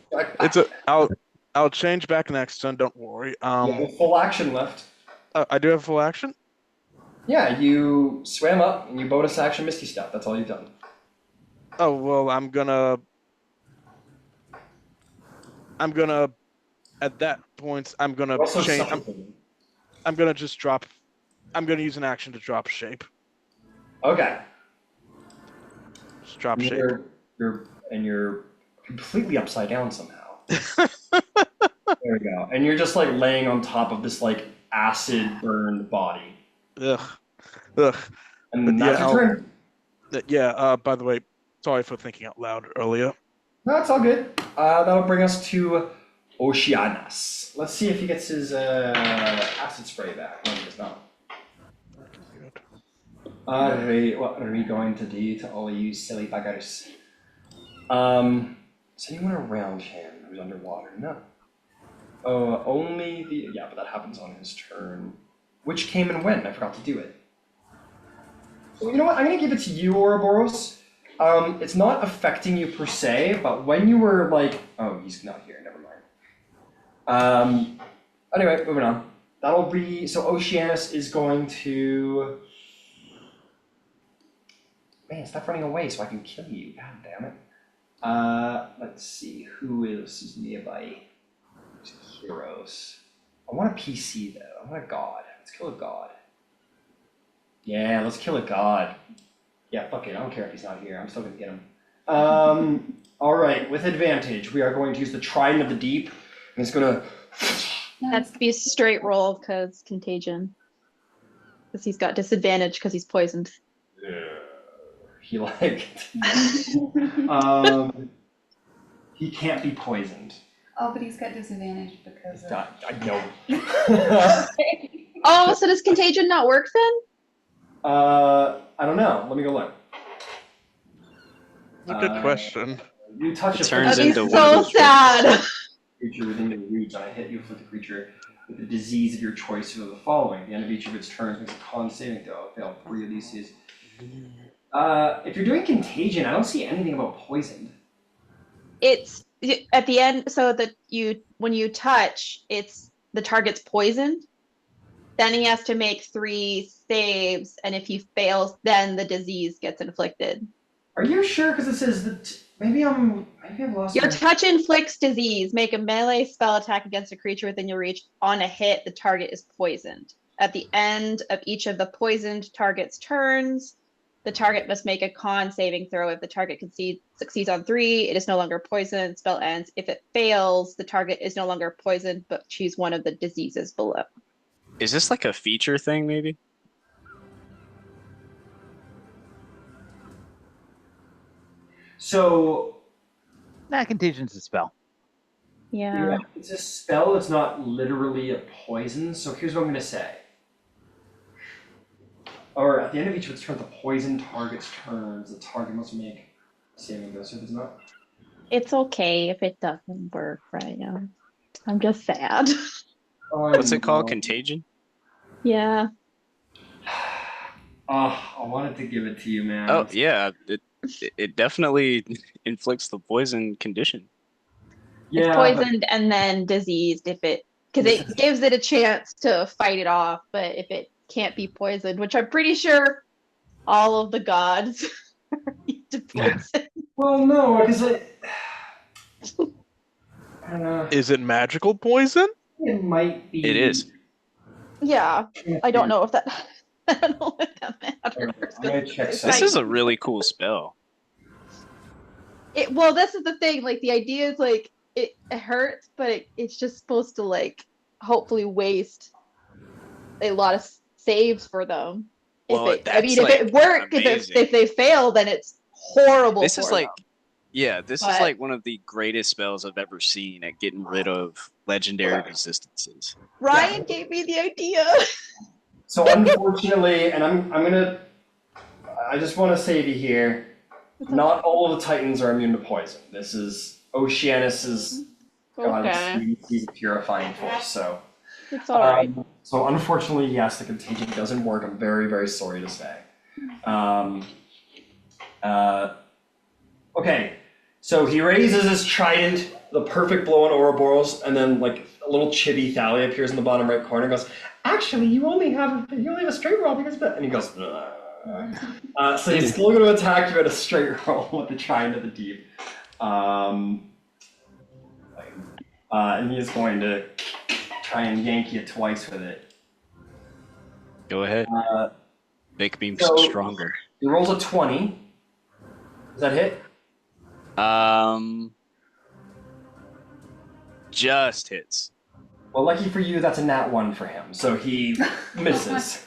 I'll change back next turn. Don't worry. You have full action left. I do have full action. Yeah, you swam up and you bonus action Misty Step. That's all you've done. Oh well, I'm gonna. At that point, I'm gonna Also change. suffocating. I'm gonna just drop. I'm gonna use an action to drop shape. Okay. Just drop shape. You're completely upside down somehow. There we go. And you're just like laying on top of this like acid burned body. Ugh. And that's your turn. Yeah. By the way, sorry for thinking out loud earlier. No, it's all good. That'll bring us to Oceanus. Let's see if he gets his acid spray back. No, he does not. What are we going to do to all you silly buggers? Is anyone around him who's underwater? No. Only the... Yeah, but that happens on his turn. Which came and went? I forgot to do it. So you know what? I'm going to give it to you, Ouroboros. It's not affecting you per se, but when you were like... Oh, he's not here. Never mind. Anyway, moving on. That'll be... So Oceanus is going to... Man, stop running away so I can kill you. God damn it. Let's see. Who is nearby? Heroes. I want a PC though. I want a god. Let's kill a god. Yeah, let's kill a god. Yeah, fuck it. I don't care if he's not here. I'm still gonna get him. Alright, with advantage, we are going to use the Trident of the Deep. And it's gonna... Has to be a straight roll because contagion. Because he's got disadvantage because he's poisoned. He like... he can't be poisoned. Oh, but he's got disadvantage because of... I know. Oh, so does contagion not work then? I don't know. Let me go look. That's a good question. You touch It a turns That'd be into so one. sad. creature within your reach, and I hit you with the creature with the disease of your choice for the following. At the end of each of its turns makes a con saving throw. Fail 3 of these. If you're doing contagion, I don't see anything about poisoned. It's at the end, so that when you touch, it's the target's poisoned. Then he has to make 3 saves, and if he fails, then the disease gets inflicted. Are you sure? Because it says that maybe I've lost. Your touch inflicts disease. Make a melee spell attack against a creature within your reach. On a hit, the target is poisoned. At the end of each of the poisoned target's turns, the target must make a con saving throw. If the target succeeds on 3, it is no longer poisoned. Spell ends. If it fails, the target is no longer poisoned, but choose one of the diseases below. Is this like a feature thing, maybe? So Nah, contagion's a spell. Yeah. it's a spell. It's not literally a poison. So here's what I'm gonna say. Or at the end of each of its turns, the poison target's turns, the target must make a saving throw. So if it's not, It's okay if it doesn't work right now. I'm just sad. What's it called? Contagion? Yeah. Oh, I wanted to give it to you, man. Oh yeah, it definitely inflicts the poison condition. yeah. It's poisoned and then diseased because it gives it a chance to fight it off, but if it can't be poisoned, which I'm pretty sure all of the gods are immune to poison. Well, no, because I don't know. Is it magical poison? It might be. It is. Yeah, I don't know if that. I don't know if that matters. I'm gonna check It's This like- is a really cool spell. Well, this is the thing. Like the idea is like it hurts, but it's just supposed to like hopefully waste a lot of saves for them. Well, if that's, if it like, works, amazing. if they fail, then it's horrible. This is for like, them. yeah, this is But- like one of the greatest spells I've ever seen at getting rid of legendary resistances. Ryan gave me the idea. So unfortunately, and I just want to say to you here, not all of the Titans are immune to poison. This is Oceanus's god. Okay, He's a purifying force. So, it's all right. so unfortunately, yes, the contagion doesn't work. I'm very, very sorry to say. Okay, so he raises his trident, the perfect blow on Ouroboros, and then like a little chibi Thalia appears in the bottom right corner and goes, "Actually, you only have a straight roll because of that." And he goes, so he's still going to attack you at a straight roll with the trident of the deep. And he's going to try and yank you twice with it. Go ahead. Make me so- stronger. He rolls a 20. Does that hit? Just hits. Well, lucky for you, that's a nat 1 for him, so he misses.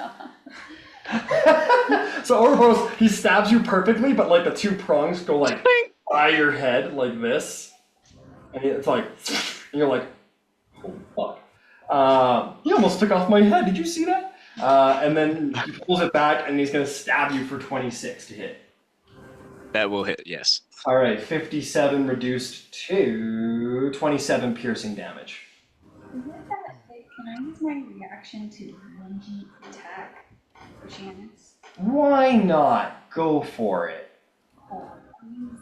So Ouroboros, he stabs you perfectly, but like the two prongs go like by your head like this, and it's like, and you're like, oh fuck. He almost took off my head. Did you see that? And then he pulls it back, and he's gonna stab you for 26 to hit. That will hit, yes. All right, 57 reduced to 27 piercing damage. Can I use my reaction to lungy attack Oceanus? Why not? Go for it. Or use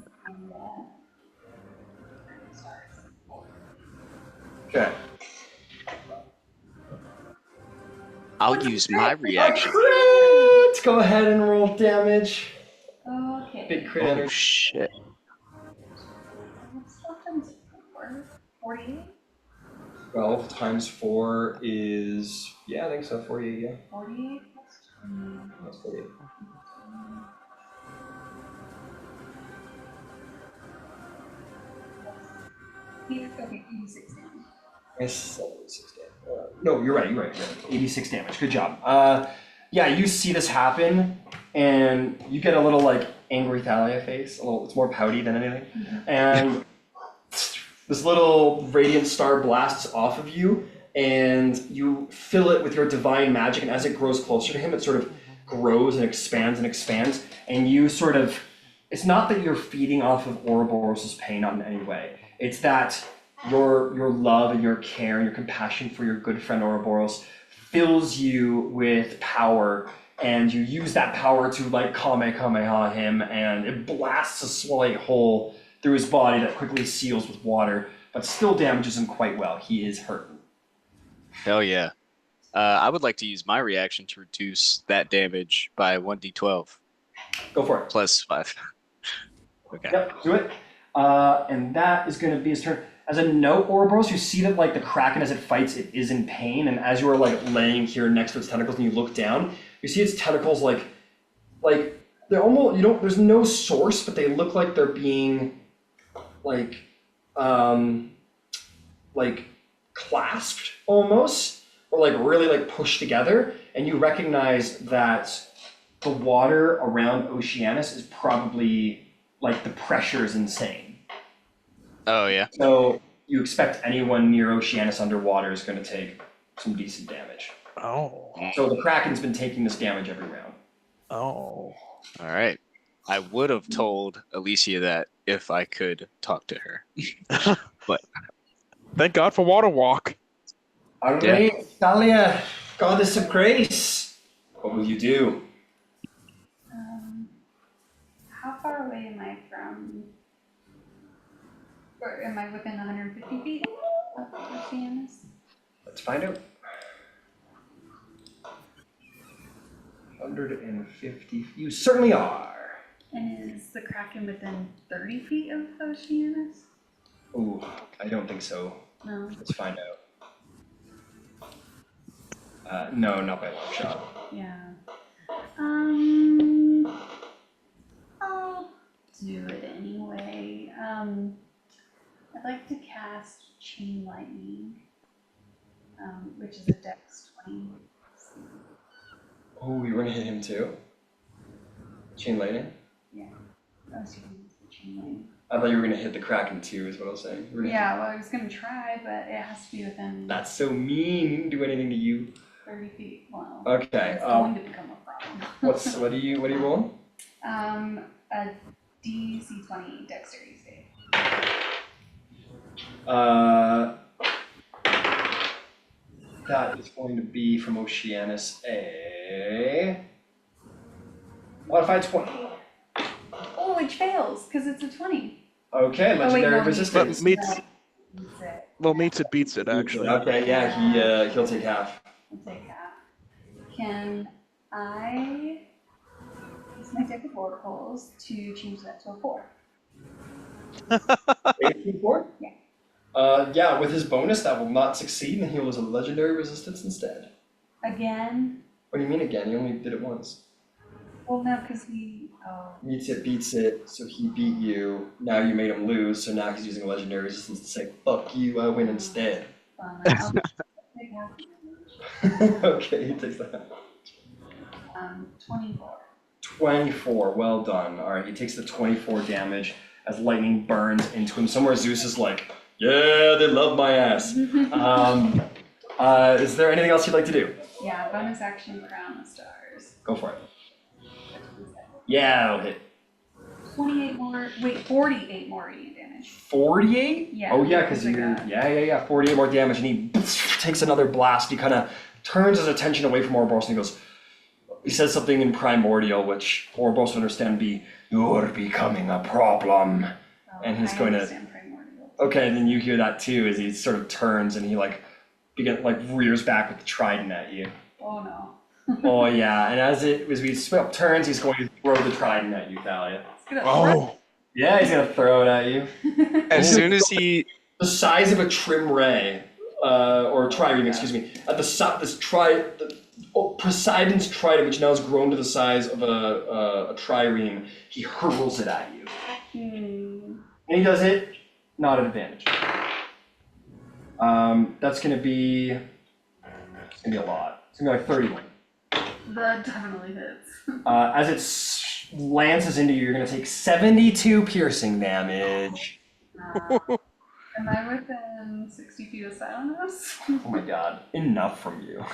stars. Okay. I'll use my reaction. Crit! Go ahead and roll damage. Okay. Big crit Oh, energy. shit. What's times 4? 48? 12 times 4 is, yeah, I think so, 48, yeah. 48 plus 20. That's 48. Okay, 86 damage. It's 76 damage. No, you're right. 86 damage, good job. Yeah, you see this happen, and you get a little, like, angry Thalia face. It's more pouty than anything. And this little radiant star blasts off of you, and you fill it with your divine magic, and as it grows closer to him, it sort of grows and expands, and you sort of, it's not that you're feeding off of Ouroboros' pain, not in any way. It's that your love and your care and your compassion for your good friend Ouroboros fills you with power, and you use that power to like Kamehameha him, and it blasts a swelling hole through his body that quickly seals with water, but still damages him quite well. He is hurting. Hell yeah. I would like to use my reaction to reduce that damage by 1d12 Go for it. plus 5. Okay. Yep, do it. And that is going to be his turn. As a note, Ouroboros, you see that like the Kraken as it fights, it is in pain, and as you are like laying here next to its tentacles and you look down, you see its tentacles like they're almost, there's no source, but they look like they're being like clasped almost, or like really like pushed together, and you recognize that the water around Oceanus is probably like the pressure is insane. Oh, yeah. So you expect anyone near Oceanus underwater is going to take some decent damage. Oh. So the Kraken's been taking this damage every round. Oh. All right. I would have told Alicia that if I could talk to her. Thank God for Water Walk. All right, Thalia, goddess of grace, what will you do? How far away am I from? Or am I within 150 feet of Oceanus? Let's find out. 150. You certainly are. And is the Kraken within 30 feet of Oceanus? Ooh, I don't think so. No. Let's find out. No, not by a long shot. Yeah. I'll do it anyway. I'd like to cast Chain Lightning, which is a Dex 20. Oh, you're gonna hit him too? Chain lightning? Yeah. I was using the Chain Lightning. I thought you were gonna hit the Kraken too, is what I was saying. You were gonna Yeah, well, I was gonna try, but it has to be within That's so mean. He didn't do anything to you. 30 feet. Well, Okay. it's going to become a problem. What are you rolling? A DC 20 Dexterity save. That is going to be from Oceanus a modified 20. Oh, which fails because it's a 20. Okay, legendary resistance. But meets it beats it actually. Okay, yeah, he'll take half. I'll take half. Can I use my deck of oracles to change that to a 4? 4? Yeah. Yeah, with his bonus, that will not succeed, and he'll lose a legendary resistance instead. Again? What do you mean again? You only did it once. Well, no, because we. Oh. Meets it, beats it, so he beat you. Now you made him lose, so now he's using a legendary resistance to say, fuck you, I win instead. I'll take half damage. Okay, he takes that. 24. 24, well done. Alright, he takes the 24 damage as lightning burns into him. Somewhere Zeus is like, yeah, they love my ass. Is there anything else you'd like to do? Yeah, bonus action, crown the stars. Go for it. Yeah, that'll hit. 28 more, wait, 48 more radiant damage. 48? Yeah. Oh yeah, because you're, yeah, 48 more damage, and he takes another blast. He kind of turns his attention away from Ouroboros, and he goes, he says something in Primordial, which Ouroboros would understand to be, you're becoming a problem. Oh, And he's I going to, understand Primordial. okay, and then you hear that too, as he sort of turns, and he rears back with the trident at you. Oh no. Oh yeah, and as we split up turns, he's going to throw the trident at you, Thalia. Oh. Yeah, he's gonna throw it at you. As soon as he, The size of a trim ray, or trireme, excuse me. At the Poseidon's trident, which now has grown to the size of a trireme, he hurls it at you. And he does it, not at advantage. That's gonna be, it's gonna be a lot. It's gonna be like 31. That definitely hits. As it lances into you, you're gonna take 72 piercing damage. Am I within 60 feet of Silenos? Oh my god, enough from you.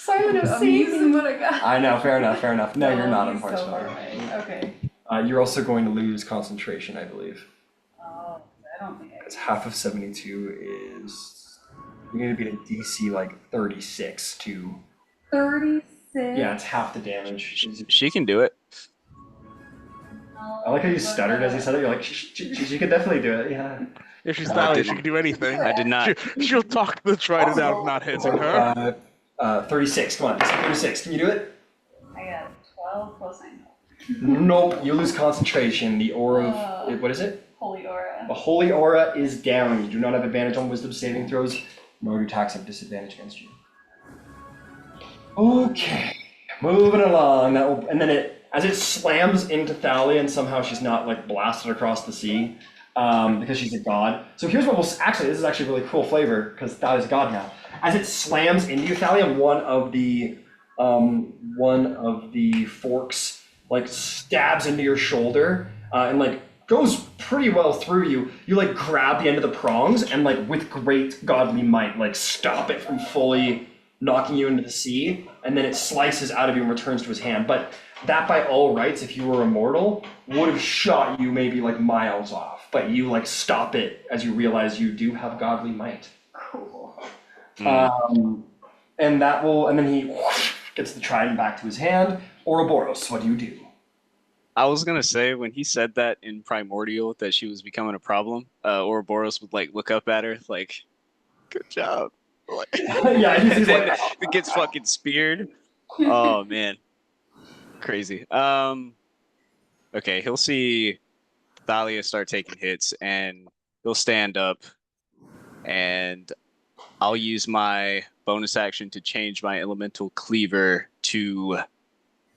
I'm using what I got. I know, fair enough. No, you're not, he's so unfortunately. far away. Okay. You're also going to lose concentration, I believe. Oh, I don't think I Because half of 72 is, you're gonna be at a DC like 36 to, 36. yeah, it's half the damage. she can do it. I like how you stuttered as you said it, you're like, she could definitely do it, yeah. If she's I Thalia, she didn't. can do anything. I did not. She'll talk the trident out, not hitting her. 36, come on, 36, can you do it? I got 12 plus 9. Nope, you lose concentration. The aura of, what is it? Holy aura. The holy aura is down. You do not have advantage on wisdom saving throws, nor do attacks have disadvantage against you. Okay, moving along. And then as it slams into Thalia, and somehow she's not like blasted across the sea, because she's a god. So here's what this is actually really cool flavor, because Thalia's a god now. As it slams into you, Thalia, one of the forks like stabs into your shoulder, and like goes pretty well through you. You like grab the end of the prongs and like with great godly might like stop it from fully knocking you into the sea, and then it slices out of you and returns to his hand. But that by all rights, if you were immortal, would have shot you maybe like miles off. But you like stop it as you realize you do have godly might. Cool. And then he gets the trident back to his hand. Ouroboros, what do you do? I was gonna say when he said that in Primordial that she was becoming a problem, Ouroboros would like look up at her like, "Good job." Like, Yeah, he's and then like, it gets fucking speared. Oh man, crazy. Okay, he'll see Thalia start taking hits, and he'll stand up, and I'll use my bonus action to change my elemental cleaver to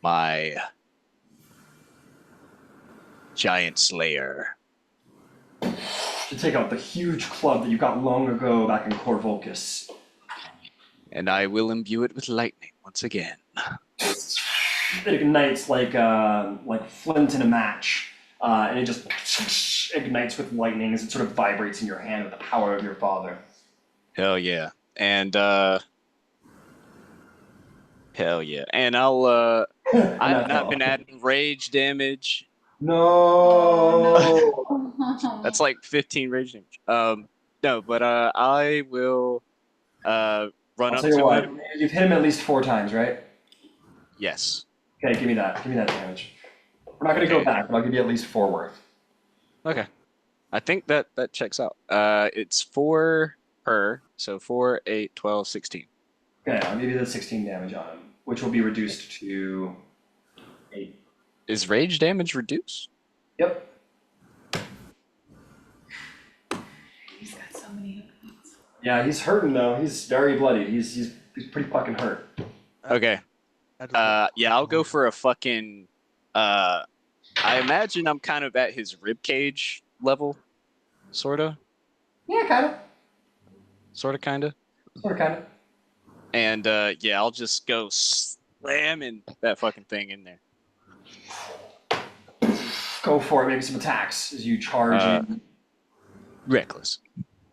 my giant slayer. To take out the huge club that you got long ago back in Corvolcus. And I will imbue it with lightning once again. It ignites like flint in a match, and it just ignites with lightning as it sort of vibrates in your hand with the power of your father. Hell yeah. And hell yeah. And I'll I've not been adding rage damage. No. That's like 15 rage damage. No, but I will run I'll up tell you to what, him. you've hit him at least 4 times, right? Yes. Okay, give me that. Give me that damage. We're not gonna go back, but I'll give you at least 4 worth. Okay. I think that checks out. It's 4 per, so 4, 8, 12, 16. Okay, I'll give you the 16 damage on him, which will be reduced to 8. Is rage damage reduced? Yep. He's got so many hit points. Yeah, he's hurting though. He's very bloody. He's pretty fucking hurt. Okay. Yeah, I'll go for a fucking I imagine I'm kind of at his rib cage level, sorta. Yeah, kinda. Sorta kinda. Sorta kinda. And yeah, I'll just go slamming that fucking thing in there. Go for it. Maybe some attacks as you charge in. Reckless.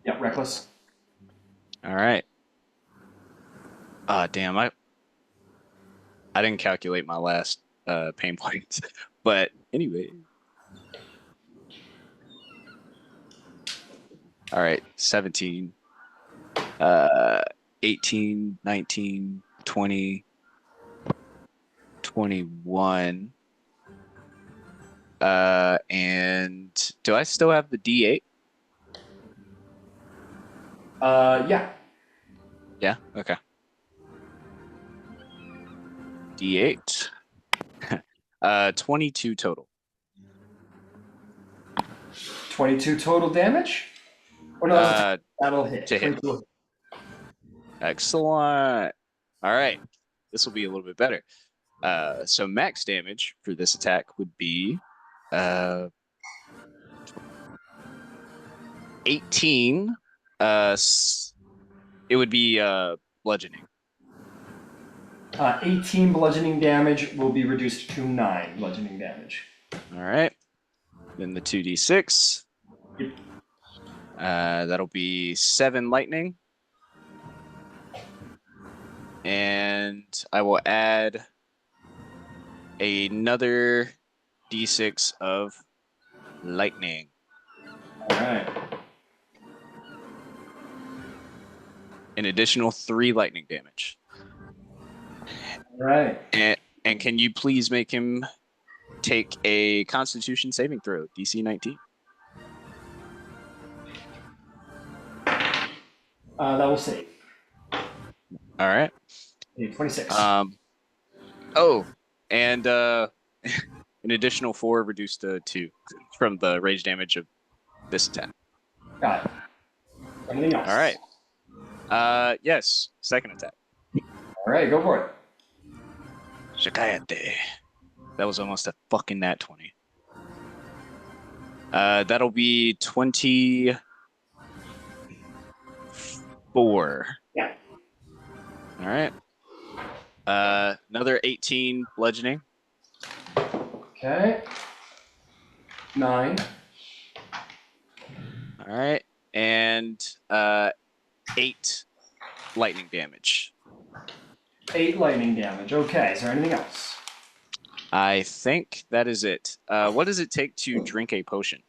Yeah, reckless. All right. Damn, I didn't calculate my last pain points, but anyway. All right, 17, 18, 19, 20, 21. And do I still have the D8? Yeah. Yeah, okay. D8. 22 total. 22 total damage? Or no, that'll hit. To hit. 22. Excellent. All right. This will be a little bit better. So max damage for this attack would be 18. It would be bludgeoning. 18 bludgeoning damage will be reduced to 9 bludgeoning damage. All right. Then the 2d6. That'll be 7 lightning. And I will add another d6 of lightning. All right. An additional 3 lightning damage. All right. And can you please make him take a Constitution saving throw, DC 19? That will save. All right. Okay, 26. Oh, and an additional 4 reduced to 2 from the rage damage of this attack. Got it. Anything else? All right. Yes, second attack. All right, go for it. Shikayate. That was almost a fucking nat 20. That'll be 24. Yeah. All right. Another 18 bludgeoning. Okay. 9. All right. And 8 lightning damage. 8 lightning damage. Okay, is there anything else? I think that is it. What does it take to drink a potion?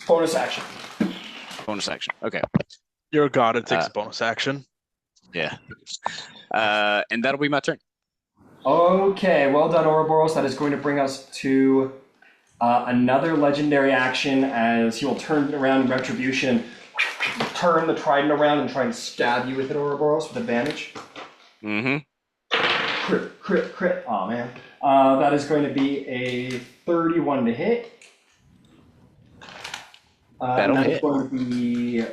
Bonus action. Bonus action. Okay. You're a god. It takes a bonus action. Yeah. And that'll be my turn. Okay, well done, Ouroboros. That is going to bring us to another legendary action as he will turn around in retribution, turn the trident around and try and stab you with it, Ouroboros, with advantage. Mm-hmm. Crit. Oh man. That is going to be a 31 to hit. That'll and that's hit. going to be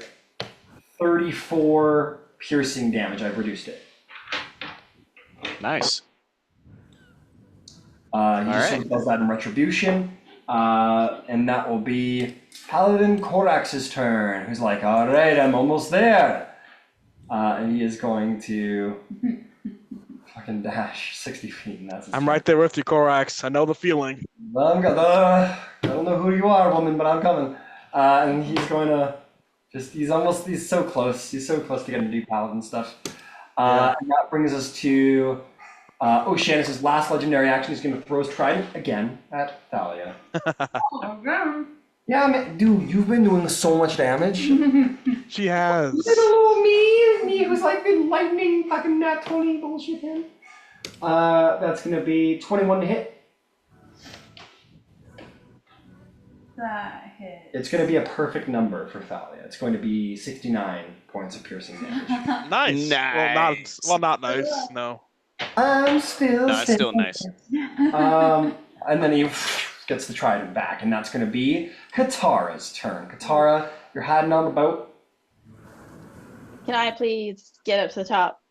34 piercing damage. I've reduced it. Nice. He just sort of does that in retribution. And that will be Paladin Korax's turn, who's like, all right, I'm almost there. And he is going to fucking dash 60 feet. And that's his I'm turn. right there with you, Korax. I know the feeling. I don't know who you are, woman, but I'm coming. And he's going to he's so close. He's so close to getting to do paladin stuff. And that brings us to Oceanus' last legendary action. He's going to throw his trident again at Thalia. Okay. Yeah, man, dude, you've been doing so much damage. She has. Little me who's like been lightning fucking nat 20 bullshit him. That's going to be 21 to hit. That hit. It's going to be a perfect number for Thalia. It's going to be 69 points of piercing damage. Nice. Nice. Well, not nice. No. I'm still. No, it's still nice. And then he gets the trident back, and that's going to be Katara's turn. Katara, you're hiding on the boat. Can I please get up to the top?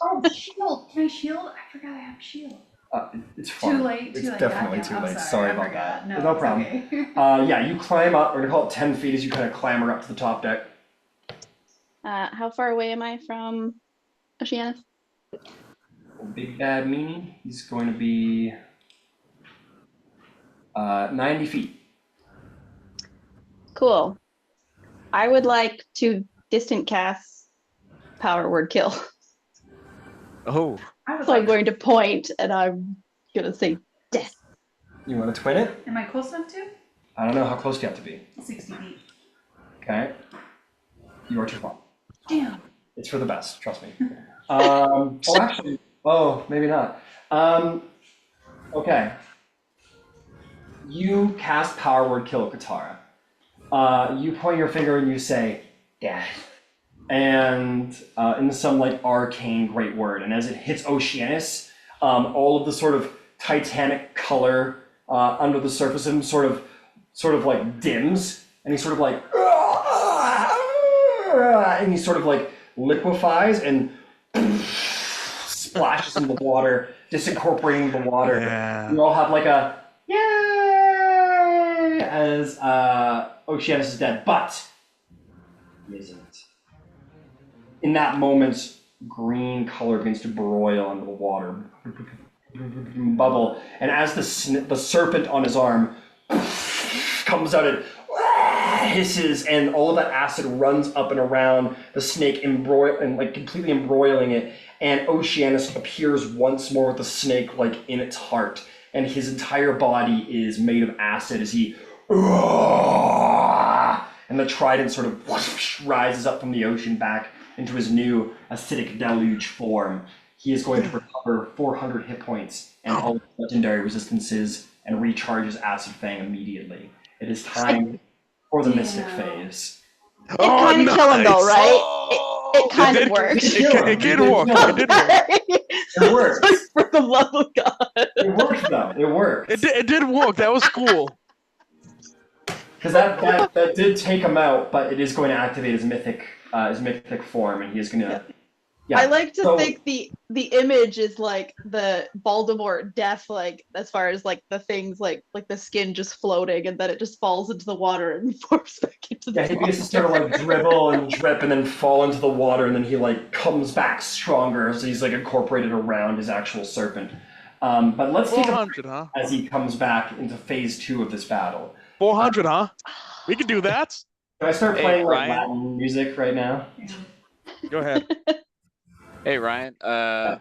Oh, shield. Can I shield? I forgot I have shield. It's fine. Too late. It's Too late. definitely Okay, too I'm late. Sorry I about forgot. that. No, No problem. Okay. Yeah, you climb up. We're gonna call it 10 feet as you kind of clamber up to the top deck. How far away am I from Oceanus? Big bad meanie. He's going to be 90 feet. Cool. I would like to distant cast power word kill. Oh, I was So I'm like, going to point and I'm gonna say death. You want to twin it? am I close enough to? I don't know how close do you have to be. 60 feet. Okay. You are too far. Damn. It's for the best, trust me. Maybe not. Okay. You cast power word kill Katara. You point your finger and you say, death. And in some like arcane great word. And as it hits Oceanus, all of the sort of titanic color under the surface of him sort of like dims. And he's sort of like, and he sort of like liquefies and splashes in the water, disincorporating the water. Yeah. You all have like a yay as Oceanus is dead, but he isn't. In that moment, green color begins to broil under the water, bubble, and as the serpent on his arm comes out and hisses, and all of that acid runs up and around the snake, completely embroiling it. And Oceanus appears once more with the snake like in its heart, and his entire body is made of acid as he, and the trident sort of rises up from the ocean back into his new acidic deluge form. He is going to recover 400 hit points and all of his legendary resistances and recharges Acid Fang immediately. It is time for the Mystic phase. It kind of kill him though, right? It kind of worked. It did work. It did work. It worked. For the love of God. It worked though. It worked. It did work. That was cool. Because that did take him out, but it is going to activate his mythic form, and he is going to. Yeah. I like to think the image is like the Voldemort death, like as far as like the things like the skin just floating, and then it just falls into the water and forms back into the Yeah, he water. begins to sort of like dribble and drip, and then fall into the water, and then he like comes back stronger, so he's like incorporated around his actual serpent. But let's take a 400, huh? as he comes back into phase 2 of this battle. 400, huh? We can do that. Can I start Hey, playing like Ryan? Latin music right now? Go ahead. Hey Ryan, I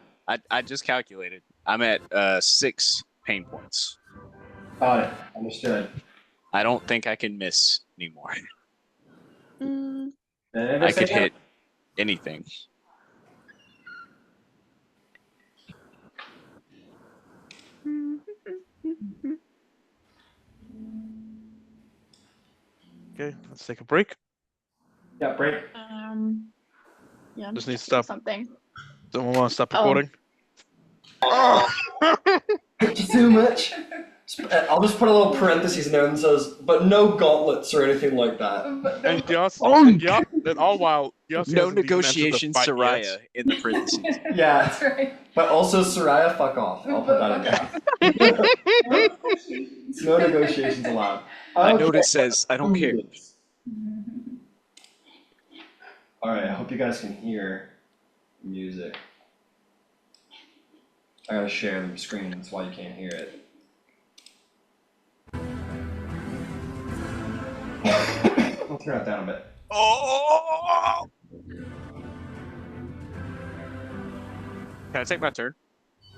just calculated. I'm at 6 pain points. Got it. Understood. I don't think I can miss anymore. Mm, Did I ever I say could that? hit anything. Okay, let's take a break. Yeah, break. yeah, I'm Just need to checking stop. something. Someone want to stop Oh. recording? Oh. Too much. I'll just put a little parenthesis in there and says, but no gauntlets or anything like that. And Yas, and all while Yas No hasn't even entered the negotiation, fight yet. Soraya, in the parentheses. Yeah, That's right. but also Soraya, fuck off. I'll put that in there. No negotiations allowed. I Okay. notice says, I don't care. Alright, I hope you guys can hear music. I gotta share the screen, that's why you can't hear it. I'll turn it down a bit. Oh! Can I take my turn?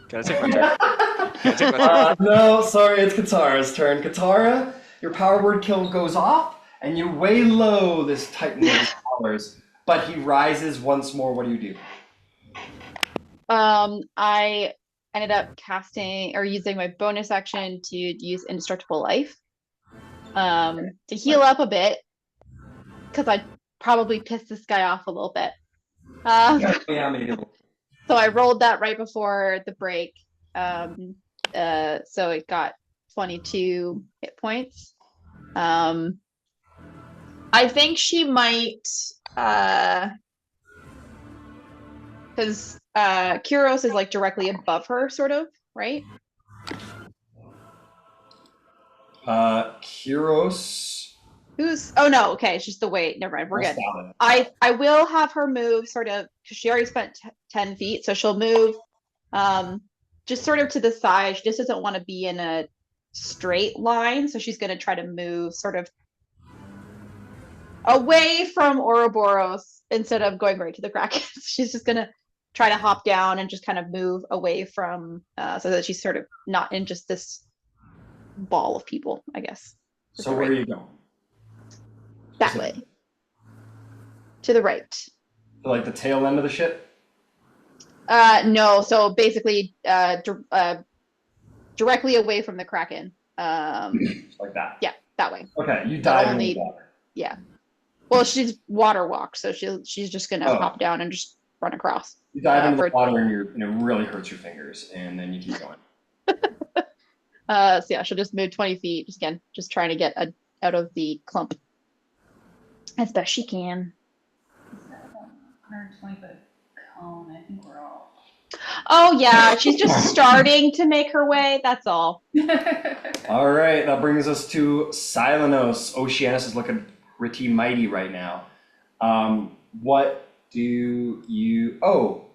Can I take my turn? Can I take my turn? No, sorry, it's Katara's turn. Katara, your power word kill goes off, and you way low this Titan with his powers, but he rises once more. What do? I ended up casting or using my bonus action to use indestructible life. To heal up a bit, because I probably pissed this guy off a little bit. Yeah, maybe. So I rolled that right before the break. So it got 22 hit points. I think she might, because Kyros is like directly above her, sort of, right? Kyros. Who's? Oh no, okay, it's just the weight. Never mind, we're good. I will have her move sort of because she already spent 10 feet, so she'll move, just sort of to the side. She just doesn't want to be in a straight line, so she's going to try to move sort of away from Ouroboros instead of going right to the Kraken. She's just going to try to hop down and just kind of move away from, so that she's sort of not in just this ball of people, I guess. So where are you going? That way. To the right. Like the tail end of the ship? No, so basically directly away from the Kraken. Like that? Yeah, that way. Okay, you dive in only- the water. Yeah. Well, she's water walk, so she's just gonna hop down and just run across. You dive into the water and it really hurts your fingers, and then you keep going. So yeah, she'll just move 20 feet, just trying to get out of the clump as best she can. 120 foot cone, I think we're all. Oh yeah, she's just starting to make her way, that's all. All right, that brings us to Silenos. Oceanus is looking pretty mighty right now. What do you... Oh,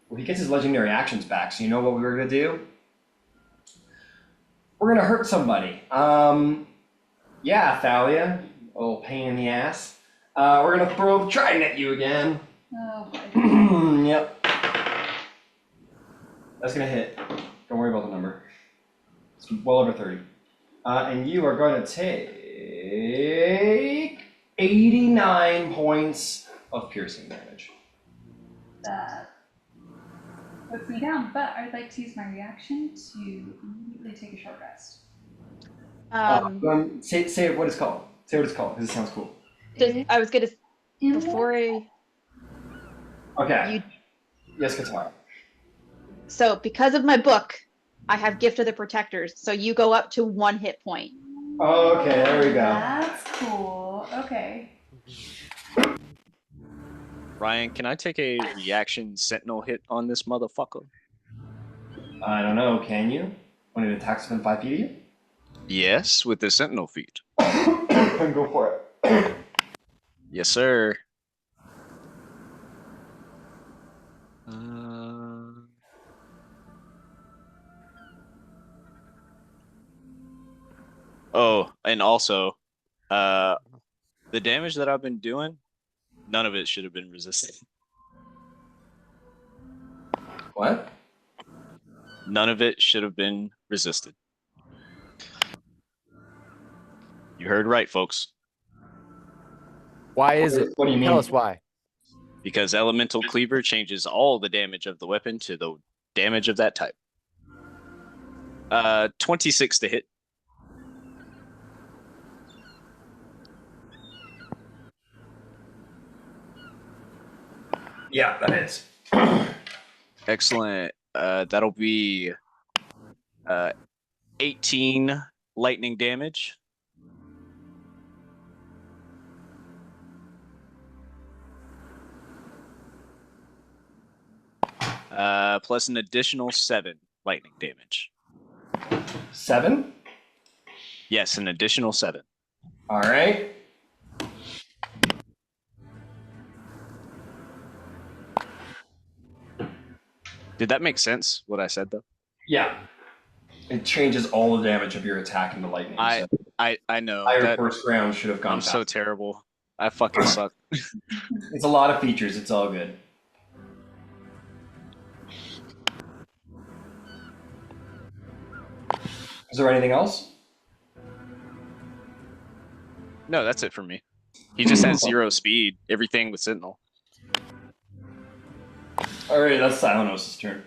well, he gets his legendary actions back, so you know what we were going to do? We're going to hurt somebody. Yeah, Thalia, a little pain in the ass. We're going to throw the trident at you again. Oh boy. Yep. That's going to hit. Don't worry about the number. It's well over 30. And you are going to take 89 points of piercing damage. That puts me down, but I'd like to use my reaction to immediately take a short rest. Say what it's called. Say what it's called, because it sounds cool. I was gonna before I. Okay. Yes, Katara. So because of my book, I have Gift of the Protectors, so you go up to 1 hit point. Okay, there we go. That's cool. Okay. Ryan, can I take a reaction sentinel hit on this motherfucker? I don't know, can you? When it attacks within 5 feet of you? Yes, with the sentinel feat. Go for it. Yes, sir. Oh, and also, the damage that I've been doing, none of it should have been resisted. What? None of it should have been resisted. You heard right, folks. Why is it? What do you mean? Tell us why. Because elemental cleaver changes all the damage of the weapon to the damage of that type. 26 to hit. Yeah, that is. Excellent. That'll be 18 lightning damage. Plus an additional 7 lightning damage. 7? Yes, an additional 7. All right. Did that make sense, what I said, though? Yeah. It changes all the damage of your attack into lightning. So I know. entire That, first round should have gone I'm so fast. terrible. I fucking suck. It's a lot of features. It's all good. Is there anything else? No, that's it for me. He just has 0 speed. Everything with Sentinel. All right, that's Silenos' turn.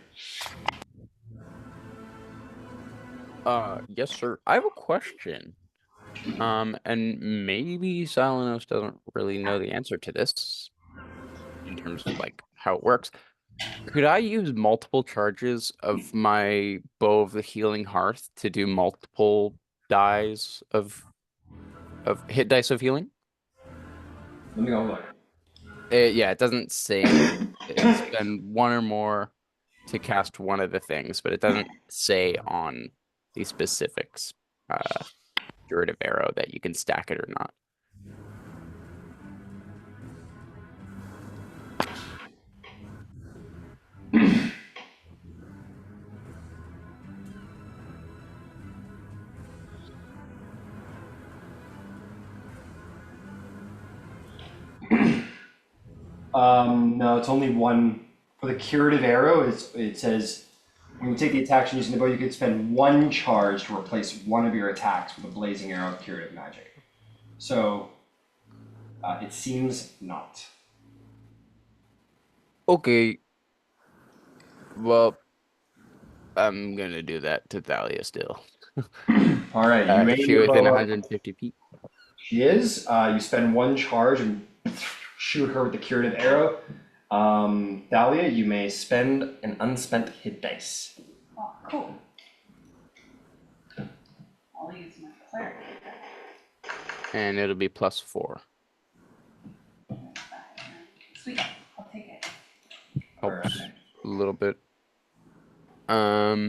Yes, sir. I have a question. And maybe Silenos doesn't really know the answer to this in terms of like how it works. Could I use multiple charges of my Bow of the Healing Hearth to do multiple dice of hit dice of healing? Let me go look. Yeah, it doesn't say it's been 1 or more to cast one of the things, but it doesn't say on the specifics curative arrow that you can stack it or not. No, it's only one. For the curative arrow, it says when you take the attack using the bow, you could spend 1 charge to replace one of your attacks with a blazing arrow of curative magic. So it seems not. Okay. Well, I'm gonna do that to Thalia still. All right, you aim She your within bow up. 150 feet. She is. You spend 1 charge and shoot her with the curative arrow. Thalia, you may spend an unspent hit dice. Oh, cool. I'll use my cleric. And it'll be +4. Sweet. I'll take it. Helps Alright. a little bit. Yeah,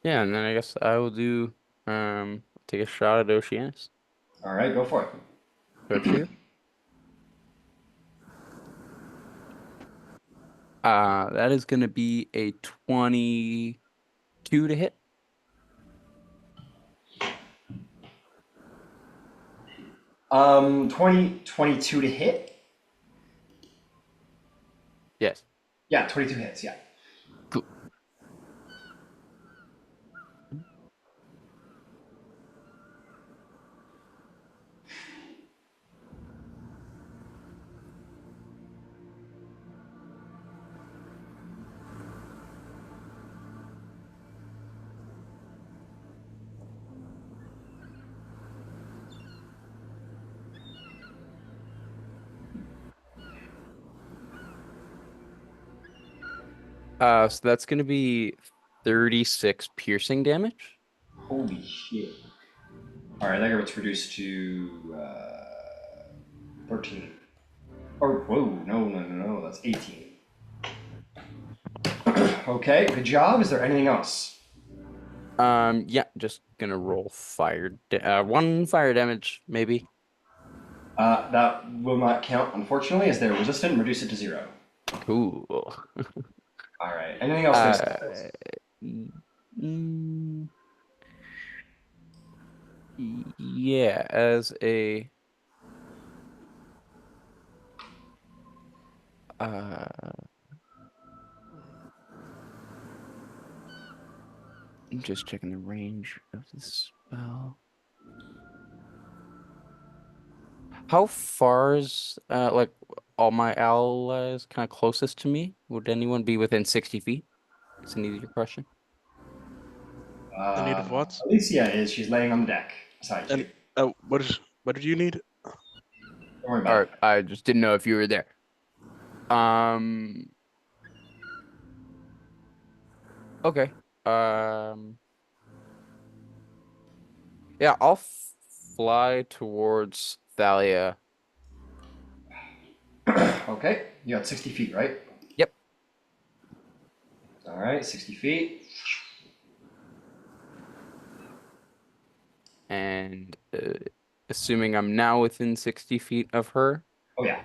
and then I guess I will do take a shot at Oceanus. All right, go for it. Go shoot. That is gonna be a 22 to hit. Um, 22 to hit? Yes. Yeah, 22 hits, yeah. Cool. So that's gonna be 36 piercing damage. Holy shit. All right, that gets reduced to 13. Or, whoa, no, that's 18. Okay, good job. Is there anything else? Yeah, just gonna roll 1 fire damage, maybe. That will not count, unfortunately, as they're resistant and reduce it to 0. Cool. All right, anything else? Yeah, as a I'm just checking the range of the spell. How far is like all my allies kind of closest to me? Would anyone be within 60 feet? It's an easier question. The need of what? Alicia is. She's laying on the deck beside you. And what did you need? Don't worry about it. I just didn't know if you were there. Okay. Yeah, I'll fly towards Thalia. Okay, you got 60 feet, right? Yep. All right, 60 feet. And assuming I'm now within 60 feet of her, Oh yeah.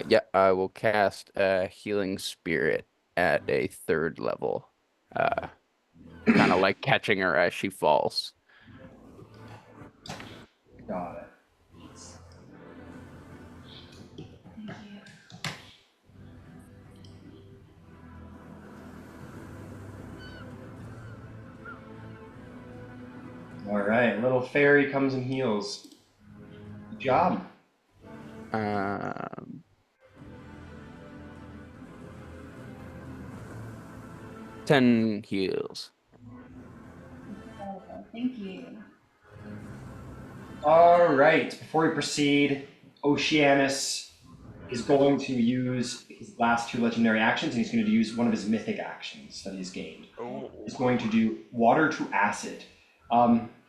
yeah, I will cast a healing spirit at a 3rd level. Kind of like catching her as she falls. Got it. Thank you. All right, little fairy comes and heals. Good job. 10 heals. Oh, thank you. All right, before we proceed, Oceanus is going to use his last 2 legendary actions, and he's going to use one of his mythic actions that he's gained. He's going to do water to acid.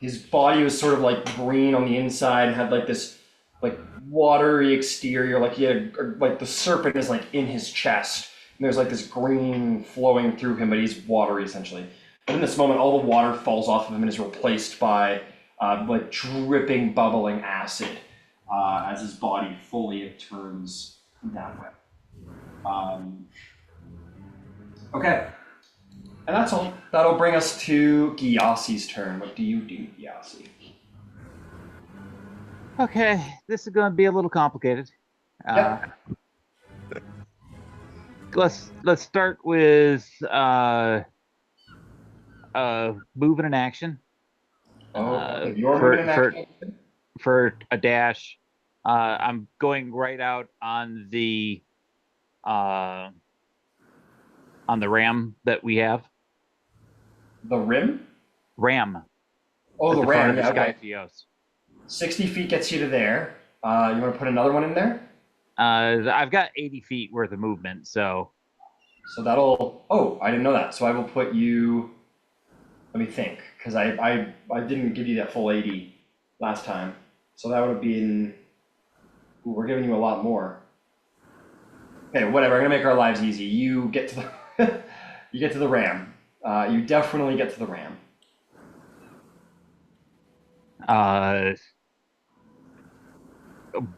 His body was sort of like green on the inside, had like this like watery exterior, like he had like the serpent is like in his chest, and there's like this green flowing through him, but he's watery essentially. But in this moment, all the water falls off of him and is replaced by like dripping, bubbling acid as his body fully turns that way. Okay. And that's all. That'll bring us to Gyasi's turn. What do you do, Gyasi? Okay, this is going to be a little complicated. Yep. Let's start with moving an action. You're moving an action. For a dash. I'm going right out on the ram that we have. The rim? Ram. Oh, the ram. Yeah, okay. Skyphios. 60 feet gets you to there. You want to put another one in there? I've got 80 feet worth of movement, so. So that'll. Oh, I didn't know that. So I will put you. Let me think, because I didn't give you that full 80 last time. So that would have been. Ooh, we're giving you a lot more. Okay, whatever. I'm gonna make our lives easy. You get to the. You get to the ram. You definitely get to the ram.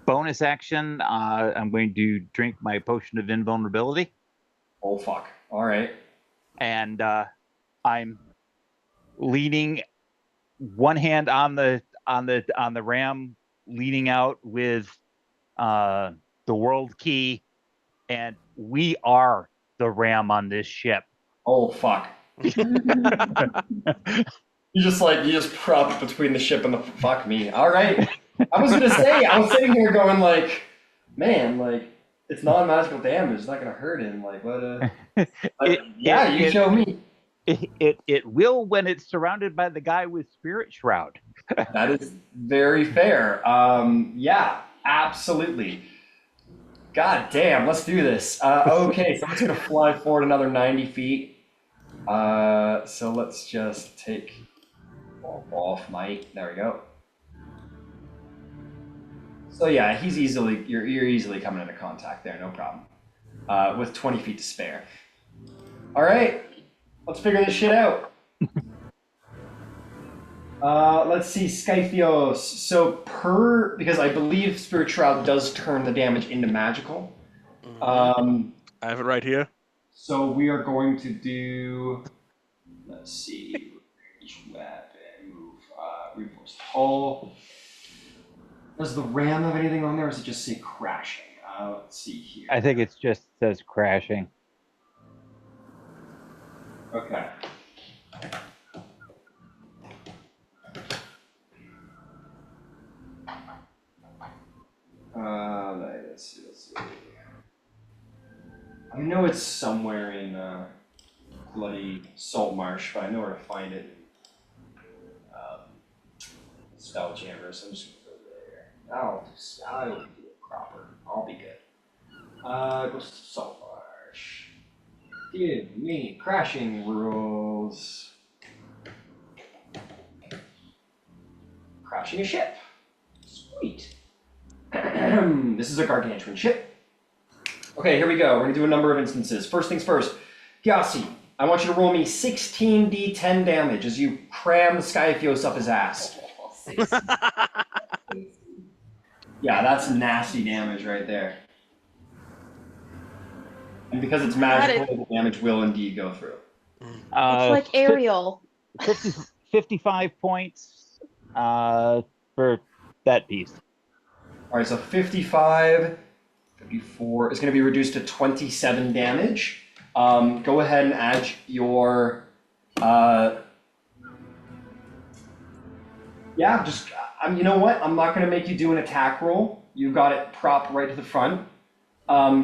Bonus action. I'm going to drink my potion of invulnerability. Oh fuck! All right. And I'm leaning one hand on the ram, leaning out with the world key, and we are the ram on this ship. Oh fuck! You just prop between the ship and the fuck me. All right. I was gonna say, I was sitting here going like, man, like it's non-magical damage. It's not gonna hurt him. Like what? You show me. It will when it's surrounded by the guy with Spirit Shroud. That is very fair. Yeah, absolutely. God damn, let's do this. Okay, so I'm just gonna fly forward another 90 feet. So let's just take off might. There we go. So yeah, you're easily coming into contact there, no problem. With 20 feet to spare. All right, let's figure this shit out. Let's see, Skyphios. So because I believe Spirit Shroud does turn the damage into magical. I have it right here. So we are going to do, let's see, weapon, move, reinforced hull. Does the ram have anything on there, or does it just say crashing? Let's see here. I think it just says crashing. Okay. Let's see. I know it's somewhere in bloody Salt Marsh, but I know where to find it. Spell Jammer, so I'm just gonna go there. I'll do it proper. I'll be good. Go to Salt Marsh. Give me crashing rules. Crashing a ship. Sweet. This is a gargantuan ship. Okay, here we go. We're gonna do a number of instances. First things first. Gyasi, I want you to roll me 16d10 damage as you cram the Skyphios up his ass. Yeah, that's nasty damage right there. And because it's magical, the damage will indeed go through. It's like Ariel. 55 points for that piece. All right, so 55, 54 is going to be reduced to 27 damage. Go ahead and add your, yeah, just, you know what? I'm not going to make you do an attack roll. You've got it propped right to the front.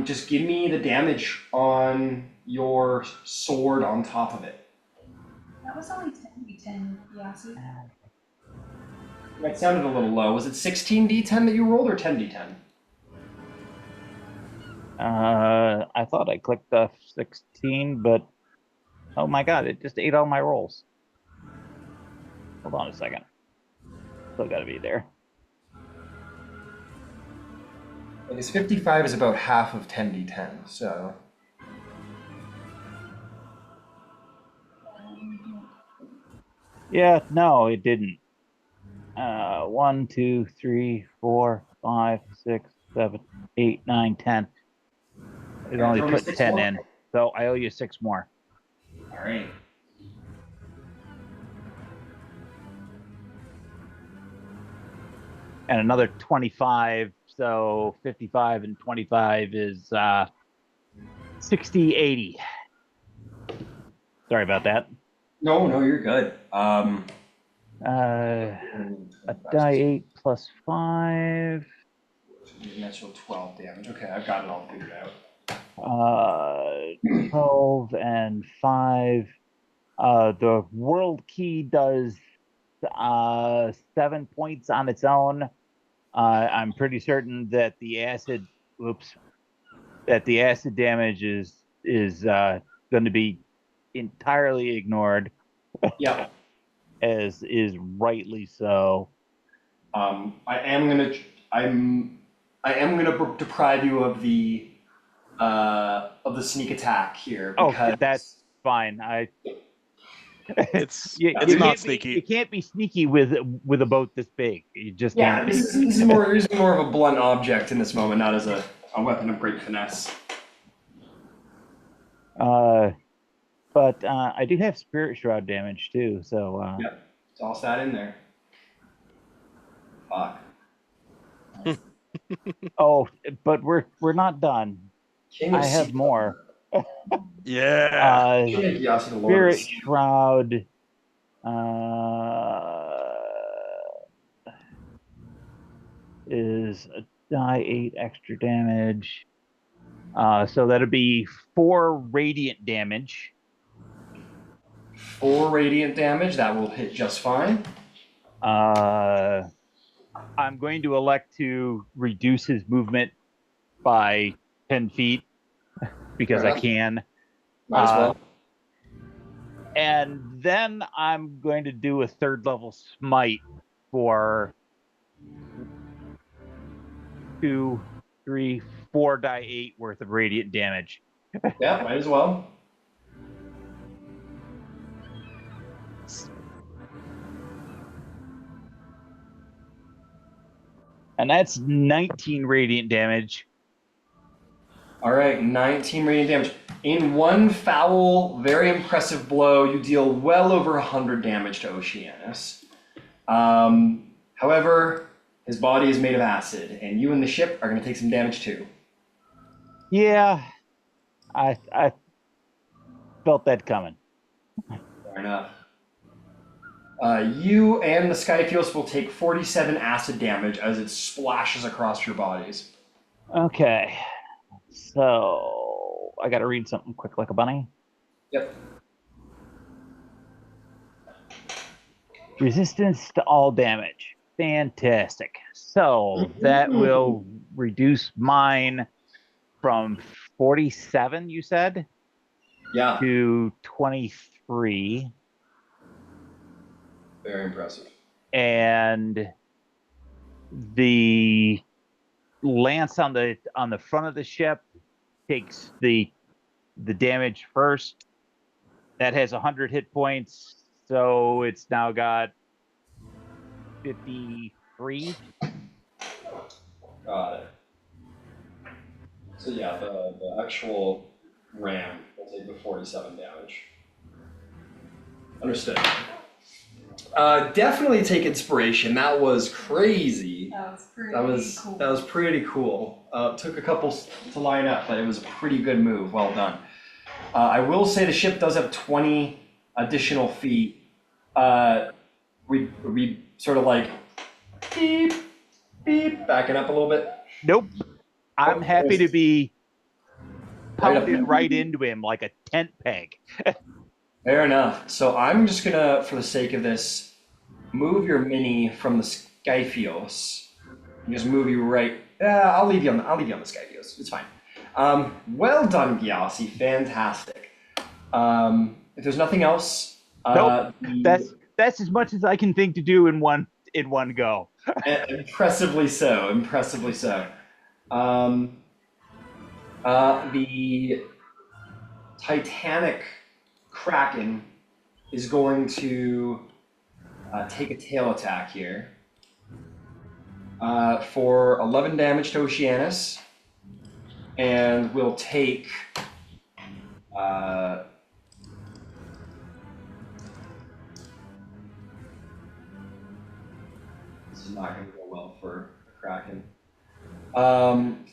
Just give me the damage on your sword on top of it. That was only 10d10, Yasi. That sounded a little low. Was it 16d10 that you rolled or 10d10? I thought I clicked 16, but oh my god, it just ate all my rolls. Hold on a second. Still gotta be there. I guess 55 is about half of 10d10, so. Yeah, no, it didn't. 1, 2, 3, 4, 5, 6, 7, 8, 9, 10. It only throw me put 6 10 more. in, so I owe you 6 more. All right. And another 25, so 55 and 25 is 60, 80. Sorry about that. No, you're good. A die 8 plus 5. Natural 12 damage. Okay, I've got it all figured out. 12 and 5. The world key does 7 points on its own. I'm pretty certain that the acid damage is going to be entirely ignored. Yep. As is rightly so. I am gonna deprive you of the sneak attack here because Oh, that's fine. It's you not can't sneaky. You can't be sneaky with a boat this big. You just yeah, can't. this is more you're using more of a blunt object in this moment, not as a weapon of great finesse. But I do have spirit shroud damage too, so Yep, it's all sat in there. Fuck. Oh, but we're not done. King of I have Sea- more. Yeah. King of Yasi, the Lord of the Spirit Sea. shroud is a die 8 extra damage. So that'll be 4 radiant damage. 4 radiant damage. That will hit just fine. I'm going to elect to reduce his movement by 10 feet because Fair I enough. can. Might as well. And then I'm going to do a 3rd level smite for 2, 3, 4 die 8 worth of radiant damage. Yeah, might as well. And that's 19 radiant damage. All right, 19 radiant damage. In one foul, very impressive blow, you deal well over 100 damage to Oceanus. However, his body is made of acid, and you and the ship are going to take some damage too. Yeah, I felt that coming. Fair enough. You and the Skyphios will take 47 acid damage as it splashes across your bodies. Okay, so I got to read something quick like a bunny. Yep. Resistance to all damage. Fantastic. So that will reduce mine from 47, you said? Yeah, to 23. very impressive. And the lance on the front of the ship takes the damage first. That has 100 hit points, so it's now got 53. Got it. So yeah, the actual ram will take the 47 damage. Understood. Definitely take inspiration. That was crazy. That was pretty cool. That was pretty cool. Took a couple to line up, but it was a pretty good move. Well done. I will say the ship does have 20 additional feet. We sort of like beep, beep, backing up a little bit. Nope. I'm happy to be Right up pounded there. right into him like a tent peg. Fair enough. So I'm just gonna, for the sake of this, move your mini from the Skyphios. And just move you right. I'll leave you on the Skyphios. It's fine. Well done, Gyasi. Fantastic. If there's nothing else, Nope. That's as much as I can think to do in one go. Impressively so. Impressively so. The Titanic Kraken is going to take a tail attack here for 11 damage to Oceanus, and will take this is not going to go well for the Kraken.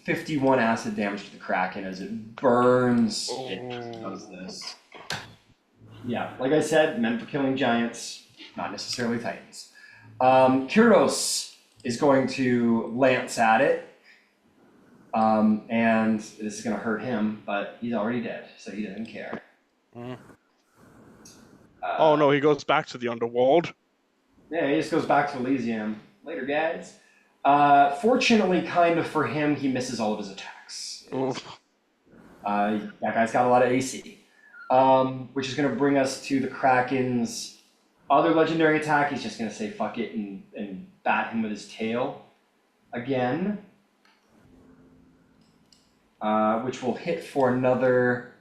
51 acid damage to the Kraken as it burns. It does this. Yeah, like I said, meant for killing giants, not necessarily titans. Kyros is going to lance at it. And this is going to hurt him, but he's already dead, so he doesn't care. Oh no, he goes back to the underworld. Yeah, he just goes back to Elysium. Later, guys. Fortunately, kind of for him, he misses all of his attacks. That guy's got a lot of AC. Which is going to bring us to the Kraken's other legendary attack. He's just going to say fuck it and bat him with his tail again. Which will hit for another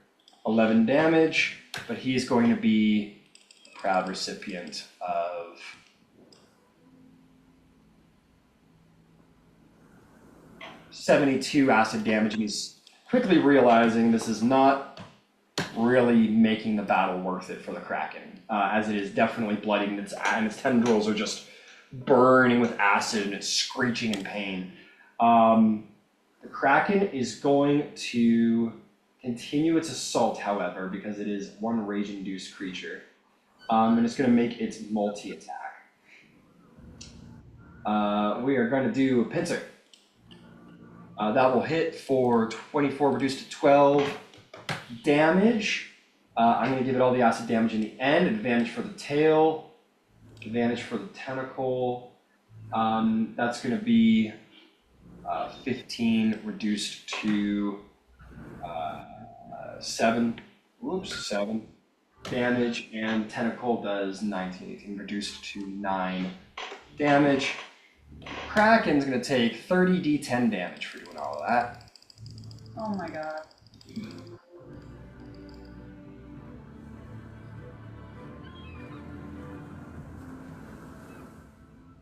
11 damage, but he's going to be the proud recipient of 72 acid damage, and he's quickly realizing this is not really making the battle worth it for the Kraken, as it is definitely bloodied, and its tendrils are just burning with acid, and it's screeching in pain. The Kraken is going to continue its assault, however, because it is one rage-induced creature, and it's going to make its multi-attack. We are going to do a pincer. That will hit for 24, reduced to 12 damage. I'm going to give it all the acid damage in the end. Advantage for the tail, advantage for the tentacle. That's going to be 15 reduced to 7. Whoops, 7 damage, and tentacle does 19. It can reduce to 9 damage. Kraken's going to take 30 d10 damage for doing all of that. Oh my god.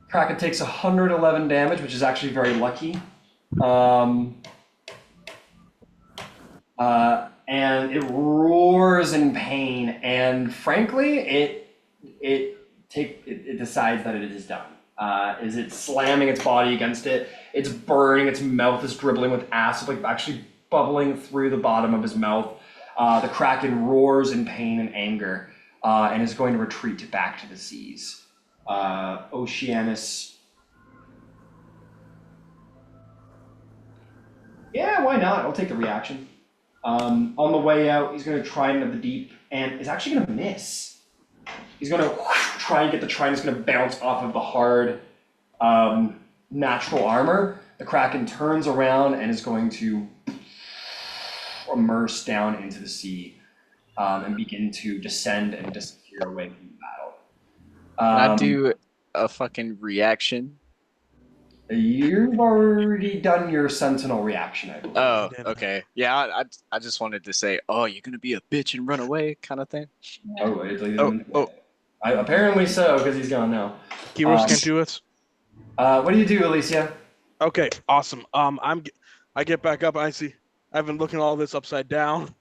Kraken takes 111 damage, which is actually very lucky. And it roars in pain, and frankly, it decides that it is done. Is it slamming its body against it? It's burning, its mouth is dribbling with acid, like actually bubbling through the bottom of his mouth. The Kraken roars in pain and anger, and is going to retreat back to the seas. Oceanus. Yeah, why not? I'll take the reaction. On the way out, he's going to trident of the deep, and is actually going to miss. He's going to try and get the trident. It's going to bounce off of the hard natural armor. The Kraken turns around and is going to immerse down into the sea. and begin to descend and disappear away from the battle. Can I do a fucking reaction? You've already done your sentinel reaction, I believe. Oh, did. okay. Yeah, I just wanted to say, oh, you're gonna be a bitch and run away, kind of thing. Yeah. Oh, wait, leave Oh, him oh. apparently so, because he's gone now. Heroes can't do it. What do you do, Alicia? Okay, awesome. I get back up. I see. I've been looking at all this upside down,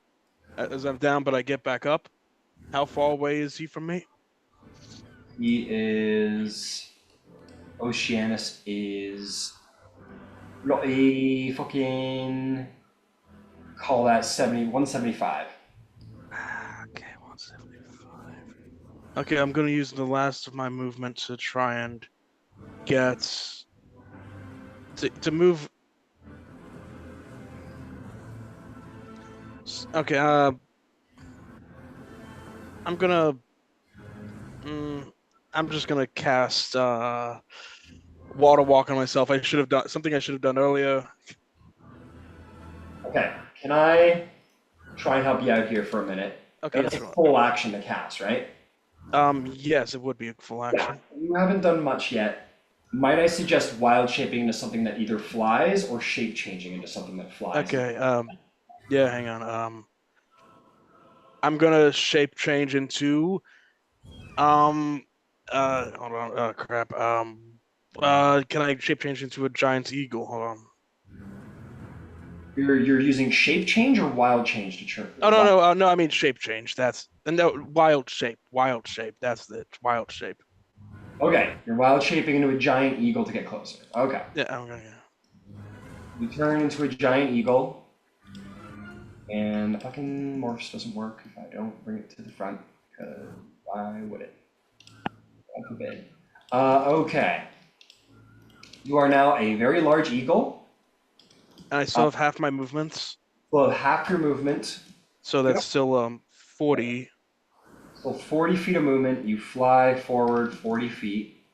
as I'm down, but I get back up. How far away is he from me? He is. Oceanus is. A fucking. Call that 175. Okay, 175. Okay, I'm gonna use the last of my movement to try and get to move. Okay, I'm gonna. I'm just gonna cast water walk on myself. I should have done something I should have done earlier. Okay, can I try and help you out here for a minute? Okay, That's a that's right. full action to cast, right? Yes, it would be a full action. You haven't done much yet. Might I suggest wild shaping into something that either flies or shape changing into something that flies? Okay. Yeah. Hang on. I'm gonna shape change into. Hold on. Crap. Can I shape change into a giant eagle? Hold on. You're using shape change or wild change to trigger? Oh no. I mean shape change. That's no wild shape. Wild shape. That's the wild shape. Okay, you're wild shaping into a giant eagle to get closer. Okay. Yeah. I'm gonna. You turn into a giant eagle, and the fucking morphs doesn't work if I don't bring it to the front, because why would it? God forbid. Okay. You are now a very large eagle. And I still have half my movements, Well, half your movement, so that's still 40. so 40 feet of movement. You fly forward 40 feet.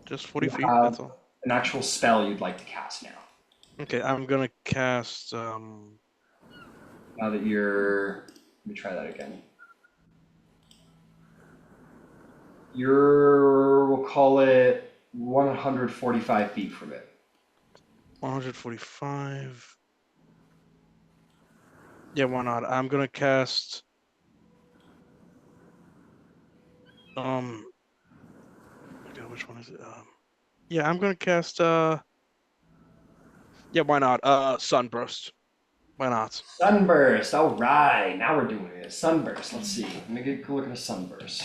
Just 40 You feet. have That's all. an actual spell you'd like to cast now. Okay, I'm gonna cast. Now that you're, let me try that again. We'll call it 145 feet from it. 145. Yeah, why not? I'm gonna cast. Okay, which one is it? Yeah, I'm gonna cast. Yeah, why not? Sunburst. Why not? Sunburst, all right. Now we're doing it. Sunburst, let's see. Let me get a look at a sunburst.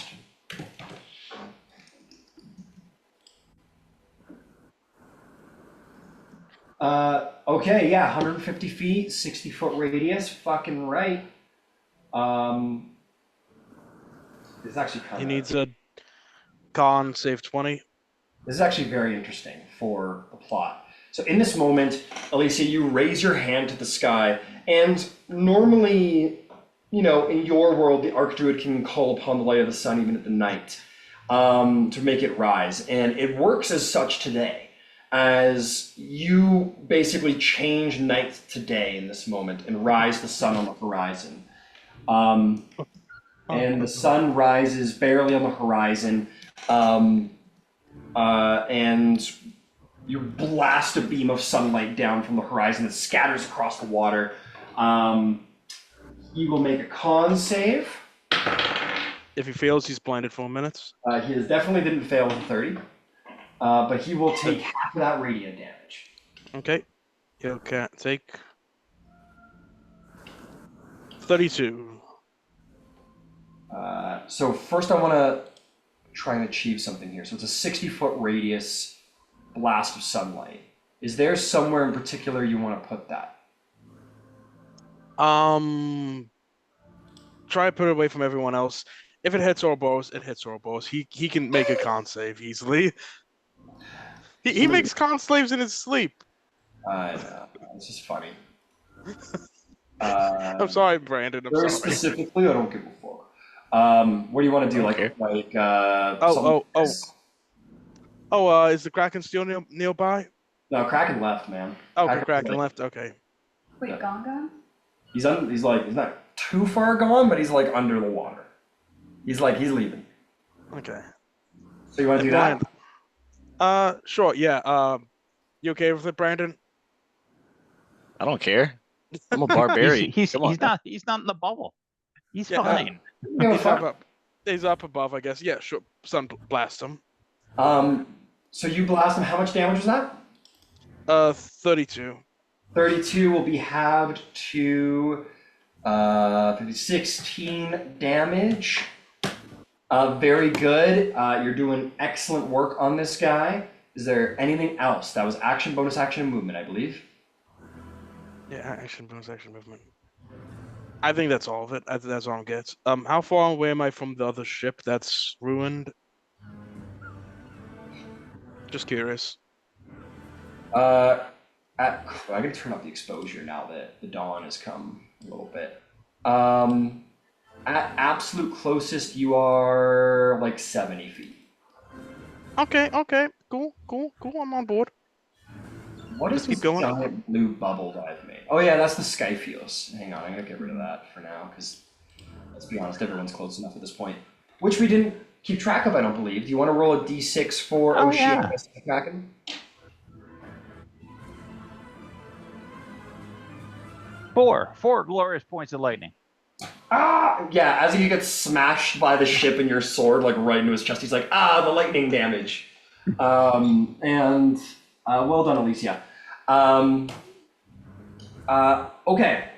Okay, yeah, 150 feet, 60-foot radius, fucking right. It's actually kind He of. needs a con save 20. This is actually very interesting for the plot. So in this moment, Alicia, you raise your hand to the sky, and normally, you know, in your world, the Archdruid can call upon the light of the sun even at the night to make it rise. And it works as such today, as you basically change night to day in this moment and rise the sun on the horizon. And the sun rises barely on the horizon, and you blast a beam of sunlight down from the horizon that scatters across the water. He will make a con save. If he fails, he's blinded for minutes. He definitely didn't fail with a 30, but he will take half of that radiant damage. Okay. He'll take 32. So first I want to try and achieve something here. So it's a 60-foot radius blast of sunlight. Is there somewhere in particular you want to put that? Try to put it away from everyone else. If it hits Ouroboros, it hits Ouroboros. He can make a con save easily. He makes con saves in his sleep. This is funny. I'm sorry, Brandon. I'm Very sorry. specifically, I don't give a fuck. What do you want to do? Okay. Is the Kraken still nearby? No, Kraken left, man. Okay, Kraken left. Okay. Wait, Gongon? He's not too far gone, but he's like under the water. He's leaving. Okay. So you want to do that? Sure. Yeah. You okay with it, Brandon? I don't care. I'm a barbarian. He's Come on. he's not in the bubble. He's Yeah, fine. You know, fine. He's up above, I guess. Yeah, sure. Sun blast him. So you blast him. How much damage was that? 32. 32 will be halved to 16 damage. Very good. You're doing excellent work on this guy. Is there anything else? That was action, bonus action, and movement, I believe. Yeah, action, bonus action, movement. I think that's all of it. I think that's all it gets. How far away am I from the other ship that's ruined? Just curious. I can turn up the exposure now that the dawn has come a little bit. At absolute closest, you are like 70 feet. Okay, cool. I'm on board. What is Let's keep this going. giant blue bubble that I've made? Oh yeah, that's the Skyphios. Hang on, I'm gonna get rid of that for now, because let's be honest, everyone's close enough at this point. Which we didn't keep track of, I don't believe. Do you want to roll a d6 for Oceanus and Kraken? 4 glorious points of lightning. Yeah, as he gets smashed by the ship and your sword, like right into his chest, he's like, the lightning damage. And well done, Alicia. Okay.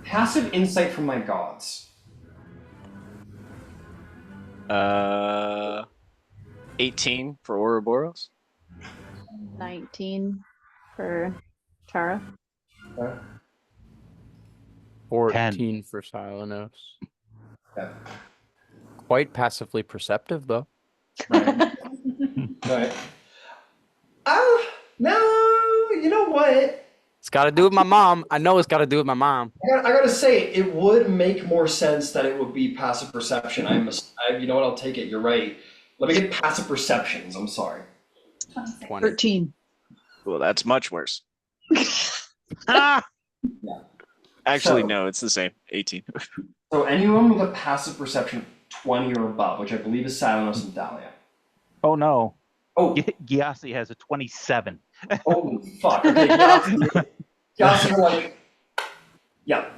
Passive insight from my gods. 18 for Ouroboros. 19 for Tara. 14 for Silenos. Okay. Quite passively perceptive, though. Right. Right. No, you know what? It's got to do with my mom. I know it's got to do with my mom. I gotta say, it would make more sense that it would be passive perception. You know what? I'll take it. You're right. Let me get passive perceptions. I'm sorry. 26. 20. 13. Well, that's much worse. Yeah. Actually, So- no, it's the same. 18. So anyone with a passive perception of 20 or above, which I believe is Silenos and Thalia. Oh no. Oh, Gyasi has a 27. holy fuck. Okay, Gyasi, you're like, yeah.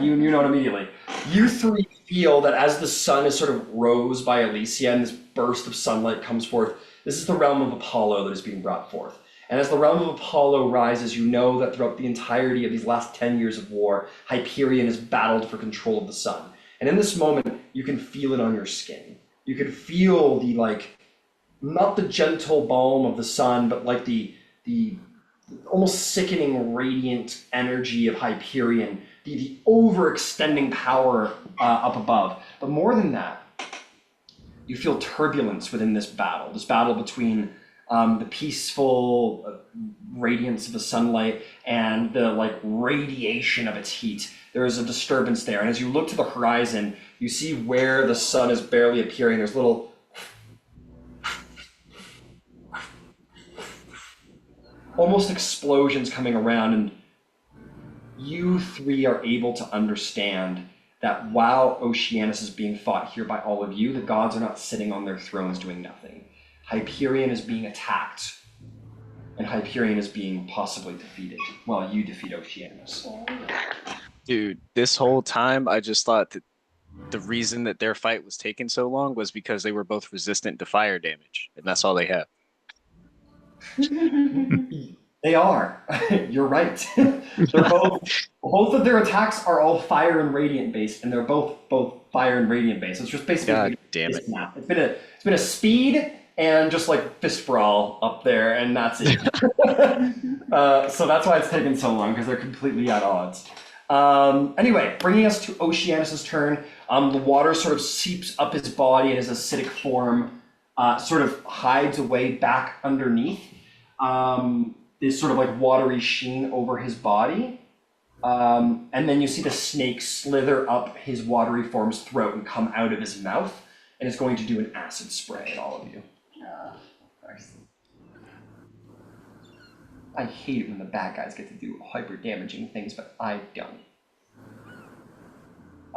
You know it immediately. You three feel that as the sun is sort of rose by Elysia and this burst of sunlight comes forth, this is the realm of Apollo that is being brought forth. And as the realm of Apollo rises, you know that throughout the entirety of these last 10 years of war, Hyperion has battled for control of the sun. And in this moment, you can feel it on your skin. You can feel the, like, not the gentle balm of the sun, but like the almost sickening radiant energy of Hyperion, the overextending power up above. But more than that, you feel turbulence within this battle between the peaceful radiance of the sunlight and the like radiation of its heat. There is a disturbance there, and as you look to the horizon, you see where the sun is barely appearing. There's little almost explosions coming around, and you three are able to understand that while Oceanus is being fought here by all of you, the gods are not sitting on their thrones doing nothing. Hyperion is being attacked, and Hyperion is being possibly defeated while you defeat Oceanus. Dude, this whole time I just thought that the reason that their fight was taking so long was because they were both resistant to fire damage, and that's all they have. They are. You're right. They're both of their attacks are all fire and radiant based, and they're both fire and radiant based. It's just basically God damn it. It's been a speed and just like fist brawl up there, and that's it. So that's why it's taken so long, because they're completely at odds. Anyway, bringing us to Oceanus's turn. The water sort of seeps up his body, and his acidic form sort of hides away back underneath. This sort of like watery sheen over his body. And then you see the snake slither up his watery form's throat and come out of his mouth, and it's going to do an acid spray at all of you. Of course. I hate it when the bad guys get to do hyper damaging things, but I don't.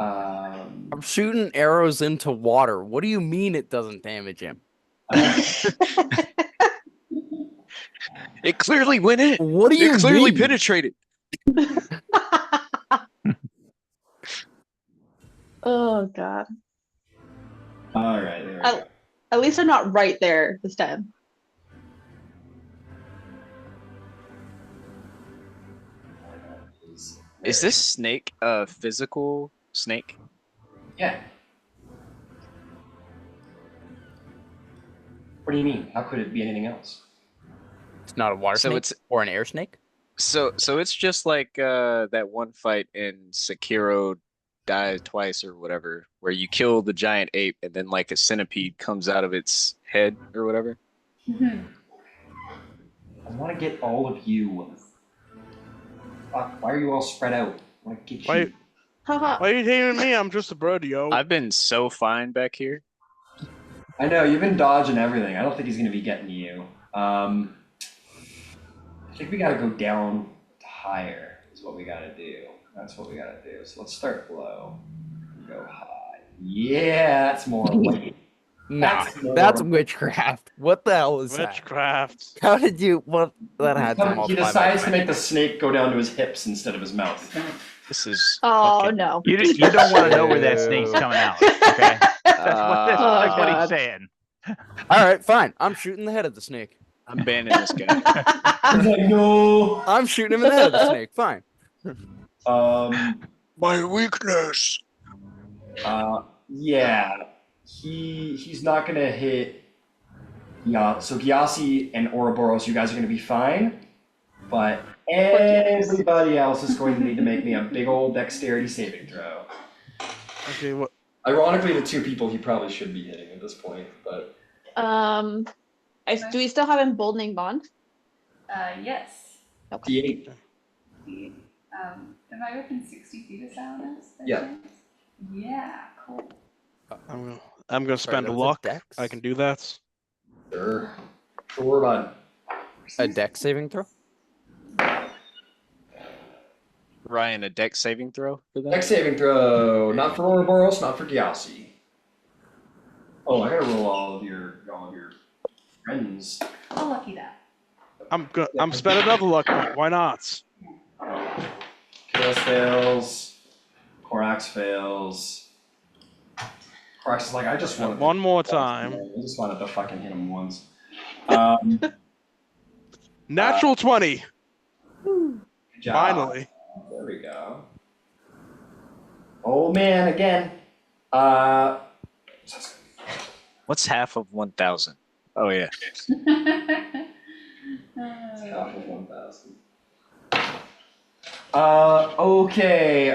I'm shooting arrows into water. What do you mean it doesn't damage him? It clearly went in. What do you It clearly mean? penetrated. Oh god. All right, there we go. At least I'm not right there this time. Is this snake a physical snake? Yeah. What do you mean? How could it be anything else? It's not a water So snake it's- or an air snake? So it's just like that one fight in Sekiro Die Twice or whatever, where you kill the giant ape and then like a centipede comes out of its head or whatever. Mhm. I want to get all of you. Fuck, why are you all spread out? I want to get Why- you. Haha. Why are you hating me? I'm just a bird, yo. I've been so fine back here. I know, you've been dodging everything. I don't think he's going to be getting you. I think we got to go down higher is what we got to do. That's what we got to do. So let's start low. Go high. Yeah, that's more like Nah, That's more- that's witchcraft. What the hell is that? Witchcraft. How did you? What that had to He multiply by decides to 20. make the snake go down to his hips instead of his mouth. This is Oh fucking- no. You don't want to know where that snake's coming out. Okay, that's what God. he's saying. All right, fine. I'm shooting the head of the snake. I'm banning this guy. He's like, no. I'm shooting him in the head of the snake. Fine. My weakness. Yeah, he's not gonna hit. Yeah, so Gyasi and Ouroboros, you guys are gonna be fine, but everybody else is going to need to make me a big old dexterity saving throw. Okay, what? Ironically, the two people he probably should be hitting at this point, but Do we still have emboldening bond? Yes. D8. Am I within 60 feet of Salamis? Yeah. Yeah, cool. I'm gonna spend that's a luck. dex? I can do that. Sure, bud. A dex saving throw. Ryan, a dex saving throw for that? Dex saving throw, not for Ouroboros, not for Gyasi. Oh, I gotta roll all of your friends. I'll lucky that. I'm spending another luck point. Why not? Chaos fails. Corax fails. Corax is like, I just wanted One more time. I just wanted to fucking hit him once. Natural 20. Good job. Finally. There we go. Oh man, again. What's half of 1,000? Oh yeah. Half of 1,000. Okay.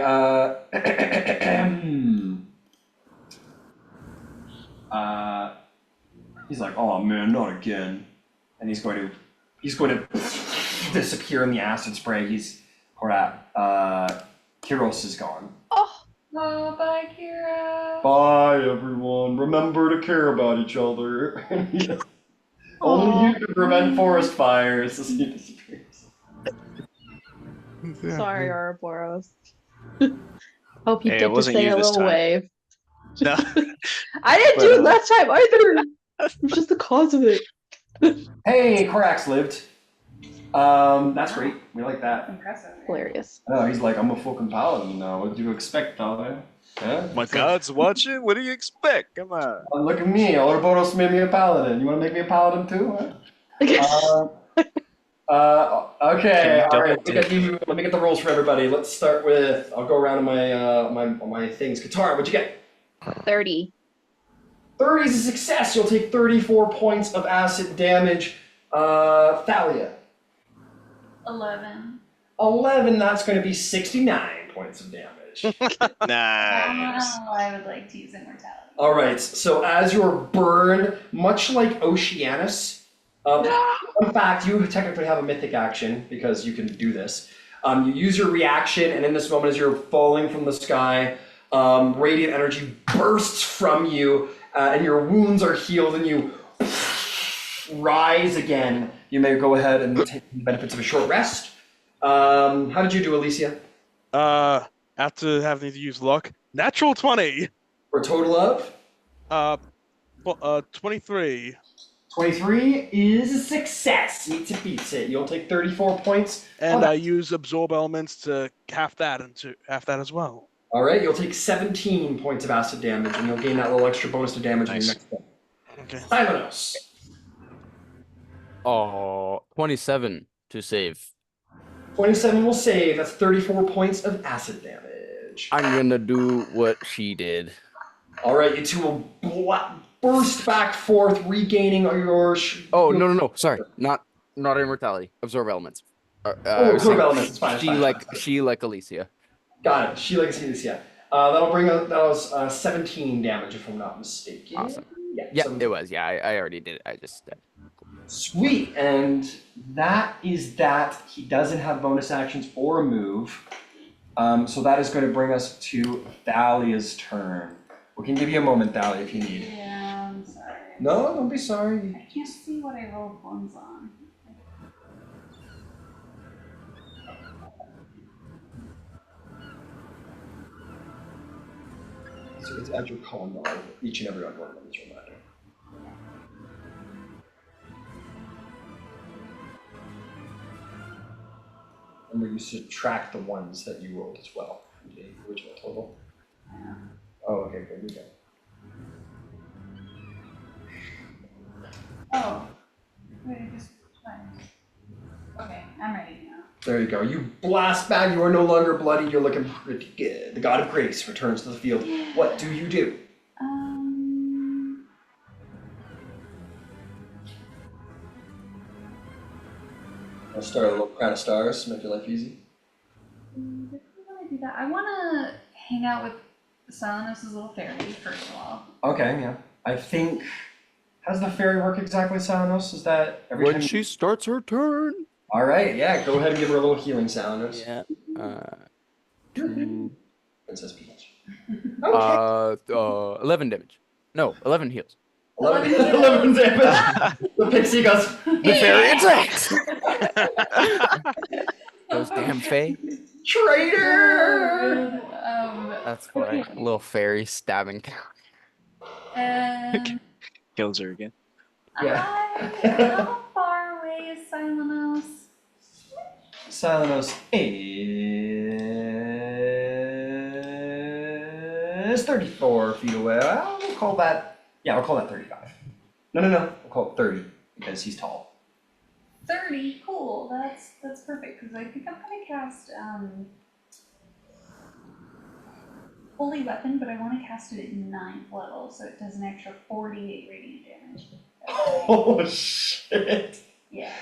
He's like, oh man, not again. And he's going to disappear in the acid spray. Kyros is gone. Oh, Oh, bye, Kira. Bye everyone. Remember to care about each other. Only you can prevent forest fires as he disappears. sorry, Ouroboros. Hope you Hey, it get to wasn't say you a this little time. wave. No. I didn't do But, it last time either. It was just the cause of it. Hey, Korax lived. That's great. We like that. Impressive. Hilarious. Oh, he's like, I'm a fucking paladin now. What do you expect, Thalia? Huh? My god's watching? What do you expect? Come on. Oh, look at me. Ouroboros made me a paladin. You want to make me a paladin too? Huh? Okay. All right. Let me get the rolls for everybody. Let's start with. I'll go around to my things. Katara, what'd you get? 30. 30 is a success. You'll take 34 points of acid damage. Thalia. 11. 11. That's going to be 69 points of damage. Nice. Oh, I would like to use immortality. All right. So as you're burned, much like Oceanus. In fact, you technically have a mythic action because you can do this. You use your reaction, and in this moment, as you're falling from the sky, radiant energy bursts from you, and your wounds are healed, and you rise again. You may go ahead and take the benefits of a short rest. How did you do, Alicia? After having to use luck, Natural 20. For a total of 23. 23 is a success. Meets it, beats it. You'll take 34 points. And Oh, I use absorb elements to half that as well. all right, you'll take 17 points of acid damage, and you'll gain that little extra bonus to damage in your Nice. next one. Okay. Silenos. Oh, 27 to save. 27 will save. That's 34 points of acid damage. I'm gonna do what she did. All right, you two will burst back forth, regaining your. Oh no! Sorry, not immortality. Absorb elements. Absorb elements. It's fine. She like Alicia. Got it. She likes Alicia. That'll bring up. That was 17 damage, if I'm not mistaken. Awesome. Yeah. Yeah, 17. it was. Yeah, I already did it. I just. Sweet, and that is that. He doesn't have bonus actions or a move, so that is going to bring us to Thalia's turn. We can give you a moment, Thalia, if you need. Yeah, I'm sorry. No, don't be sorry. I can't see what I rolled ones on. So it's at your column now. Each and every one of them is a reminder. Remember, you subtract the ones that you rolled as well from the original total. Yeah. Oh, okay, good. We go. Oh. Wait, I just twice. Okay, I'm ready now. There you go. You blast back. You are no longer bloody. You're looking pretty good. The god of grace returns to the field. What do you do? I'll start a little crown of stars, make your life easy. I want to do that. I want to hang out with Silenos' little fairy, first of all. Okay, yeah. I think. How does the fairy work exactly, Silenos? Is that every When time she starts her turn. All right, yeah. Go ahead and give her a little healing, Silenos. Yeah. Princess Peach. Okay. 11 damage. No, 11 heals. 11 damage. The pixie goes. The fairy attacks. Those damn fae. Traitor! That's right. Little fairy stabbing. And Kills her again. Yeah. how far away is Silenos? Silenos is 34 feet away. We'll call that. Yeah, we'll call that 35. No. We'll call it 30 because he's tall. 30, cool. That's perfect because I think I'm gonna cast Holy Weapon, but I want to cast it at 9th level, so it does an extra 48 radiant damage. Oh shit! Yeah.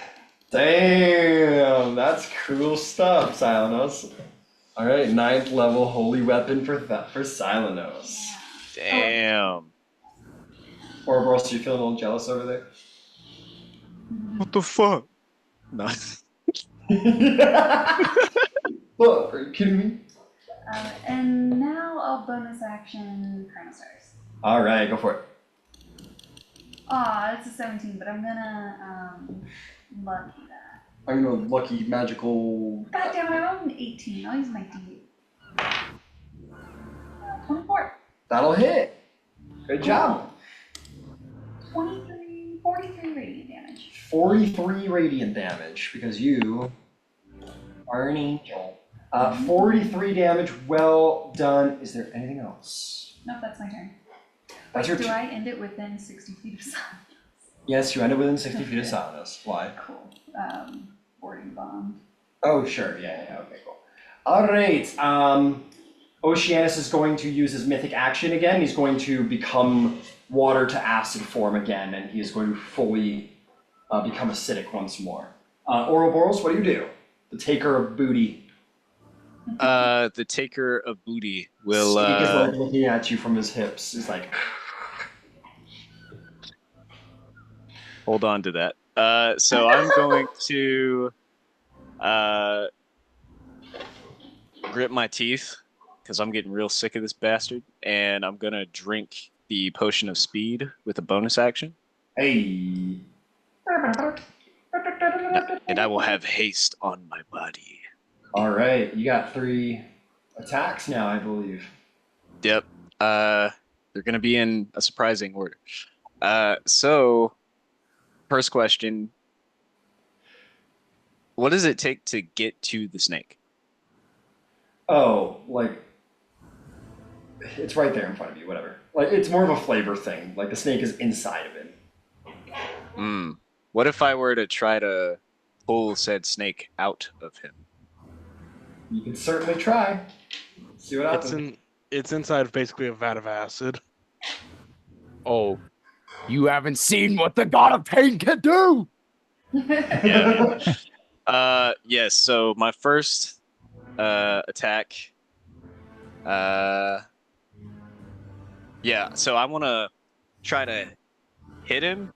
Damn, that's cool stuff, Silenos. All right, 9th level holy weapon for Silenos. Damn. Ouroboros, you feeling a little jealous over there? What the fuck? No. What? Are you kidding me? And now I'll bonus action Chronostars. All right, go for it. Aw, it's a 17, but I'm gonna lucky that. I'm gonna lucky magical. God damn it, I rolled an 18. I'll use my D. 24. That'll hit. Good job. 43 radiant damage. 43 radiant damage because you are an angel. 43 damage. Well done. Is there anything else? Nope, that's my turn. That's Wait, your do I end it within 60 feet of Silenos? Yes, you ended within 60 feet of Silenos. Why? Cool. Boarding bond. Oh, sure. Yeah. Okay, cool. All right. Oceanus is going to use his mythic action again. He's going to become water to acid form again, and he is going to fully become acidic once more. Ouroboros, what do? The taker of booty. The taker of booty will. Snake is like looking at you from his hips. He's like. Hold on to that. So I'm going to grit my teeth because I'm getting real sick of this bastard, and I'm gonna drink the potion of speed with a bonus action. Hey. And I will have haste on my body. All right, you got 3 attacks now, I believe. Yep. They're gonna be in a surprising order. So first question: what does it take to get to the snake? Oh, like it's right there in front of you. Whatever. Like it's more of a flavor thing. Like the snake is inside of it. Hmm. What if I were to try to pull said snake out of him? You can certainly try. See what happens. It's inside of basically a vat of acid. Oh, you haven't seen what the god of pain can do. Yeah. Yes. So my first attack. Yeah. So I want to try to hit him.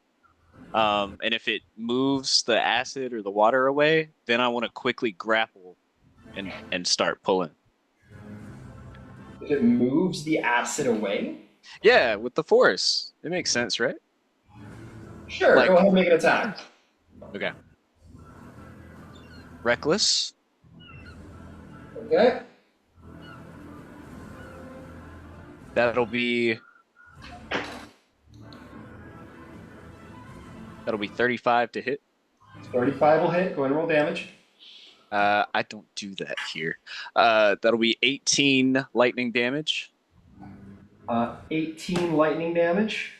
And if it moves the acid or the water away, then I want to quickly grapple and start pulling. If it moves the acid away? Yeah, with the force. It makes sense, right? Sure, Like- go ahead and make an attack. Okay. Reckless. Okay. That'll be 35 to hit. 35 will hit. Go ahead and roll damage. I don't do that here. That'll be 18 lightning damage. 18 lightning damage.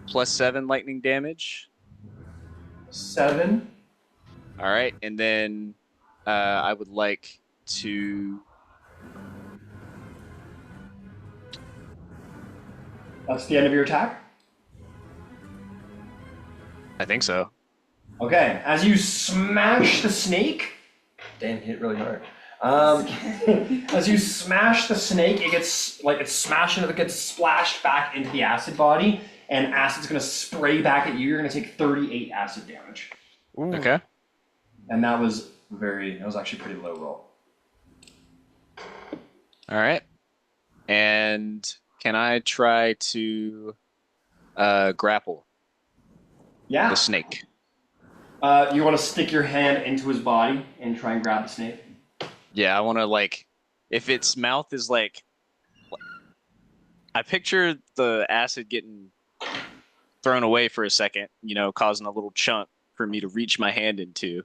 Plus 7 lightning damage. 7. All right, and then I would like to. That's the end of your attack. I think so. Okay, as you smash the snake, damn, hit really hard. As you smash the snake, it gets like it's smashing, it gets splashed back into the acid body, and acid's gonna spray back at you. You're gonna take 38 acid damage, Okay. and that was actually pretty low roll. All right. And can I try to grapple Yeah. the snake? You want to stick your hand into his body and try and grab the snake? Yeah, I want to like, if its mouth is like, I picture the acid getting thrown away for a second, you know, causing a little chunk for me to reach my hand into.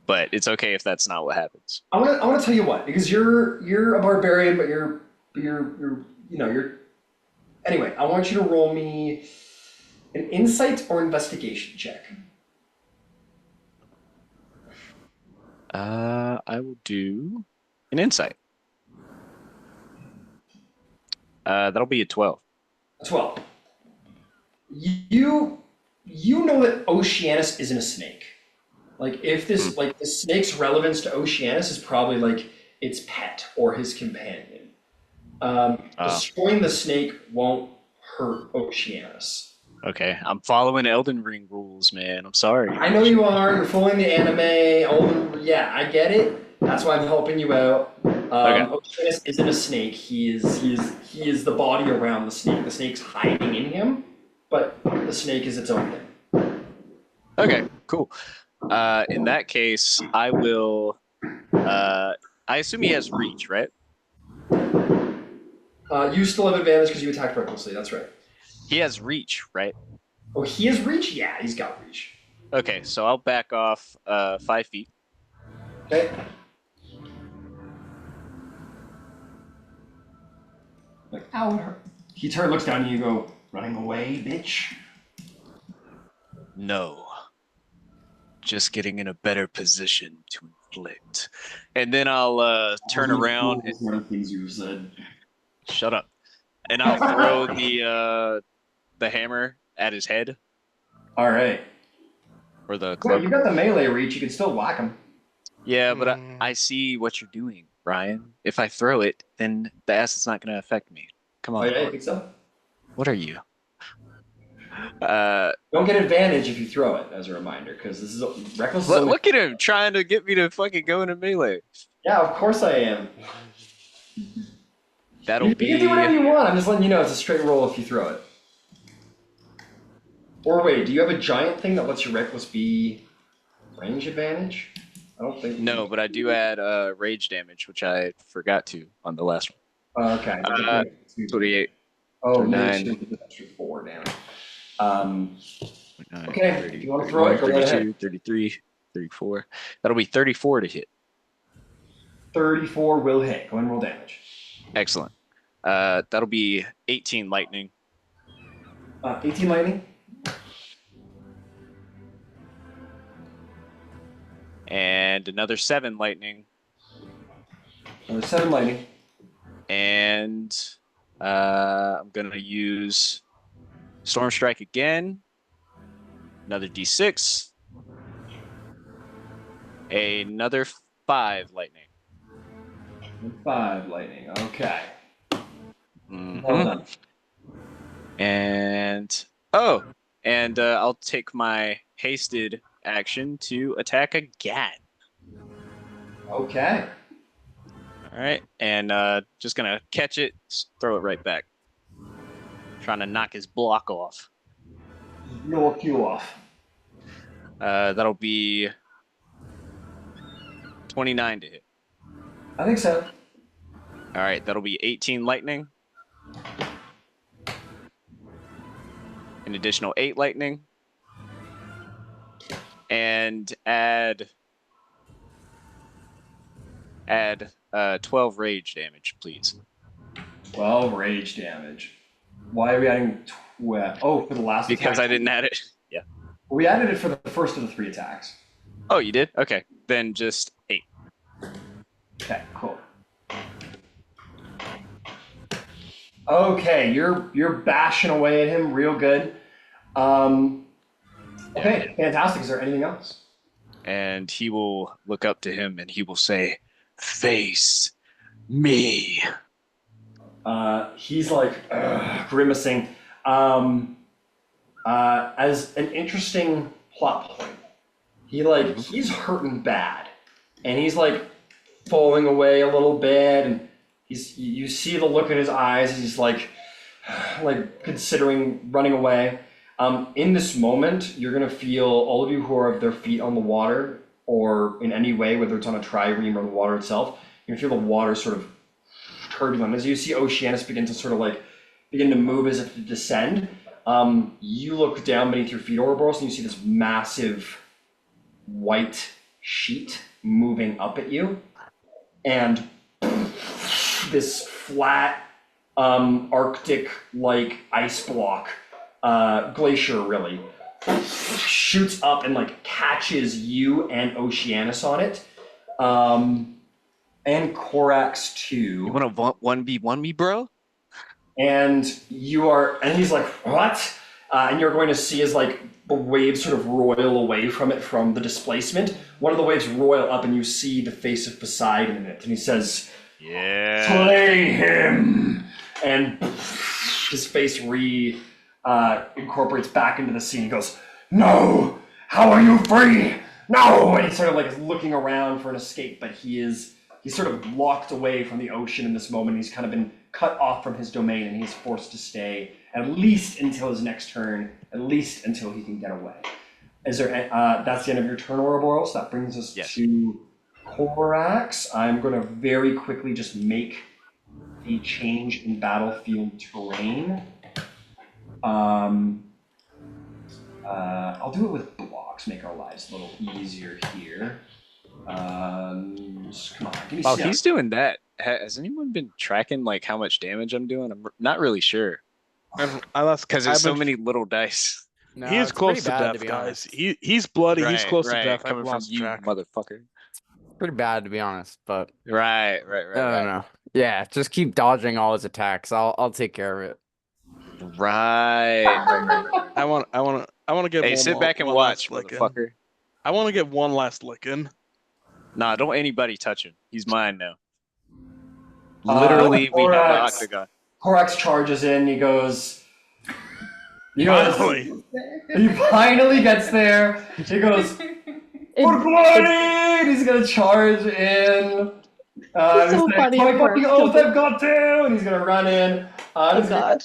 But it's okay if that's not what happens. I want to tell you what, because you're a barbarian, but you're anyway. I want you to roll me an insight or investigation check. I will do an insight. That'll be a 12. 12. You know that Oceanus isn't a snake. Like if this like the snake's relevance to Oceanus is probably like its pet or his companion. Destroying the snake won't hurt Oceanus. Okay, I'm following Elden Ring rules, man. I'm sorry. I know you are. You're following the anime. Yeah, I get it. That's why I'm helping you out. Okay. Oceanus isn't a snake. He is the body around the snake. The snake's hiding in him, but the snake is its own thing. Okay, cool. In that case, I will. I assume he has reach, right? You still have advantage because you attacked recklessly. That's right. He has reach, right? Oh, he has reach? Yeah, he's got reach. Okay, so I'll back off 5 feet. Okay. Like, ow. He looks down at you and go, running away, bitch. No. Just getting in a better position to inflict. And then I'll turn around and One of the things you said. shut up. And I'll throw the hammer at his head. All right. Or the Well, cloak. you got the melee reach. You can still whack him. Yeah, but I see what you're doing, Ryan. If I throw it, then the acid's not going to affect me. Come Oh, on. yeah, you think so? What are you? Don't get advantage if you throw it, as a reminder, because this is reckless. Is only- Look at him trying to get me to fucking go into melee. Yeah, of course I am. That'll You be. can do whatever you want. I'm just letting you know it's a straight roll if you throw it. Or wait, do you have a giant thing that lets your reckless be range advantage? I don't think. No, but I do add rage damage, which I forgot to on the last one. Okay. 28. Oh, 9. maybe should do an extra 4 damage. 9, Okay, 30, if you want to throw it, go right 32, ahead. 33, 34. That'll be 34 to hit. 34 will hit. Go ahead and roll damage. Excellent. That'll be 18 lightning. 18 lightning. And another 7 lightning. Another 7 lightning. And I'm going to use Storm Strike again. Another D6. Another 5 lightning. 5 lightning. Okay. Mhm. Well done. And I'll take my hasted action to attack again. Okay. All right, and just gonna catch it, throw it right back. Trying to knock his block off. Knock you off. That'll be 29 to hit. I think so. All right, that'll be 18 lightning. An additional 8 lightning. And add 12 rage damage, please. 12 rage damage. Why are we adding 12? Oh, for the last Because attack? I didn't add it. Yeah. We added it for the first of the 3 attacks. Oh, you did? Okay. Then just 8. Okay, cool. Okay, you're bashing away at him real good. Okay, fantastic. Is there anything else? And he will look up to him and he will say, "Face me." He's like grimacing. As an interesting plot point, he's hurting bad, and he's like falling away a little bit, and you see the look in his eyes. He's like considering running away. In this moment, you're gonna feel, all of you who are of their feet on the water, or in any way, whether it's on a trireme or the water itself, you're gonna feel the water sort of turbulent as you see Oceanus begin to move as if to descend. You look down beneath your feet, Ouroboros, and you see this massive white sheet moving up at you, and this flat Arctic-like ice block, glacier really, shoots up and catches you and Oceanus on it, and Corax too. You want to 1v1 me, bro? And he's like, what? And you're going to see as the waves sort of roil away from it from the displacement. One of the waves roil up and you see the face of Poseidon in it. And he says, "Yeah. Slay him!" And his face incorporates back into the scene. He goes, "No! How are you free? No!" And he's sort of is looking around for an escape, but he's sort of locked away from the ocean in this moment. He's kind of been cut off from his domain, and he's forced to stay at least until his next turn, at least until he can get away. Is there? That's the end of your turn, Ouroboros. That brings us to Corax. I'm going to very quickly just make a change in battlefield terrain. I'll do it with blocks, make our lives a little easier here. Come on, give me While 7. he's doing that, has anyone been tracking how much damage I'm doing? I'm not really sure. I lost Because there's so many little dice. No, He's it's close pretty to bad, death, be guys. honest. He's bloody. He's close to death. I've Coming from lost you, track. motherfucker. Pretty bad, to be honest, but Right. no. Yeah, just keep dodging all his attacks. I'll take care of it. Right. I want to get. Hey, one sit more- back and one watch, last lick in. motherfucker. I want to get one last lick in. Nah, don't anybody touch him. He's mine now. Literally, we have the Corax. octagon. Corax charges in. He goes. Finally. He finally gets there. He goes, "For glory!" He's gonna charge in. It's so funny, "My of fucking course. oath, I've got to!" And he's gonna run in. Oh He's gonna, god.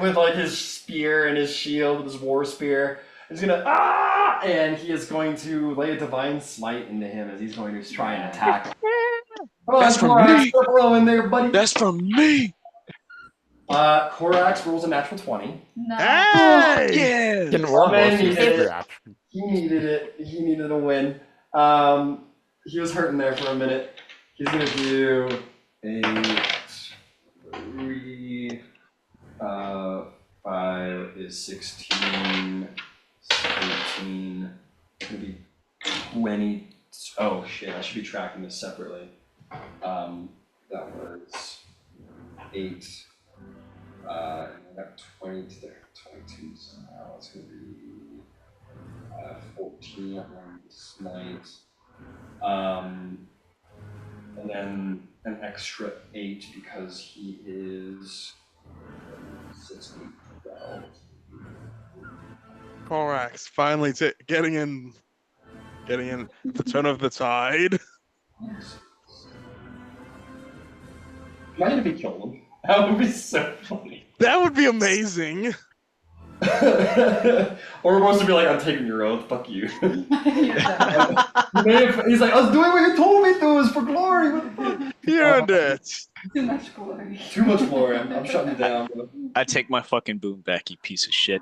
with his spear and his shield, with his war spear. He's gonna and he is going to lay a divine smite into him as he's going to try and attack. Come on, That's for Korax, me. start blowing there, buddy. That's for me. Korax rolls a natural 20. No. Hey! Yeah. Can roll man most of needed your it. action. He needed it. He needed a win. He was hurting there for a minute. He's gonna do a 3, 5 is 16, 18, it's gonna be 20. Oh shit, I should be tracking this separately. That was 8, and I got 20 to there, 22, so now it's gonna be 14 on this night. And then an extra 8 because he is 6, 8, 12. Korax finally getting in the turn of the tide. Imagine if he killed him. That would be so funny. That would be amazing. Or we're supposed to be like, I'm taking your oath, fuck you. You're done. He's like, I was doing what you told me to, it was for glory. What the fuck? You earned it. Too much glory. Too much glory, I'm shutting you down, bro. I take my fucking boom back, you piece of shit.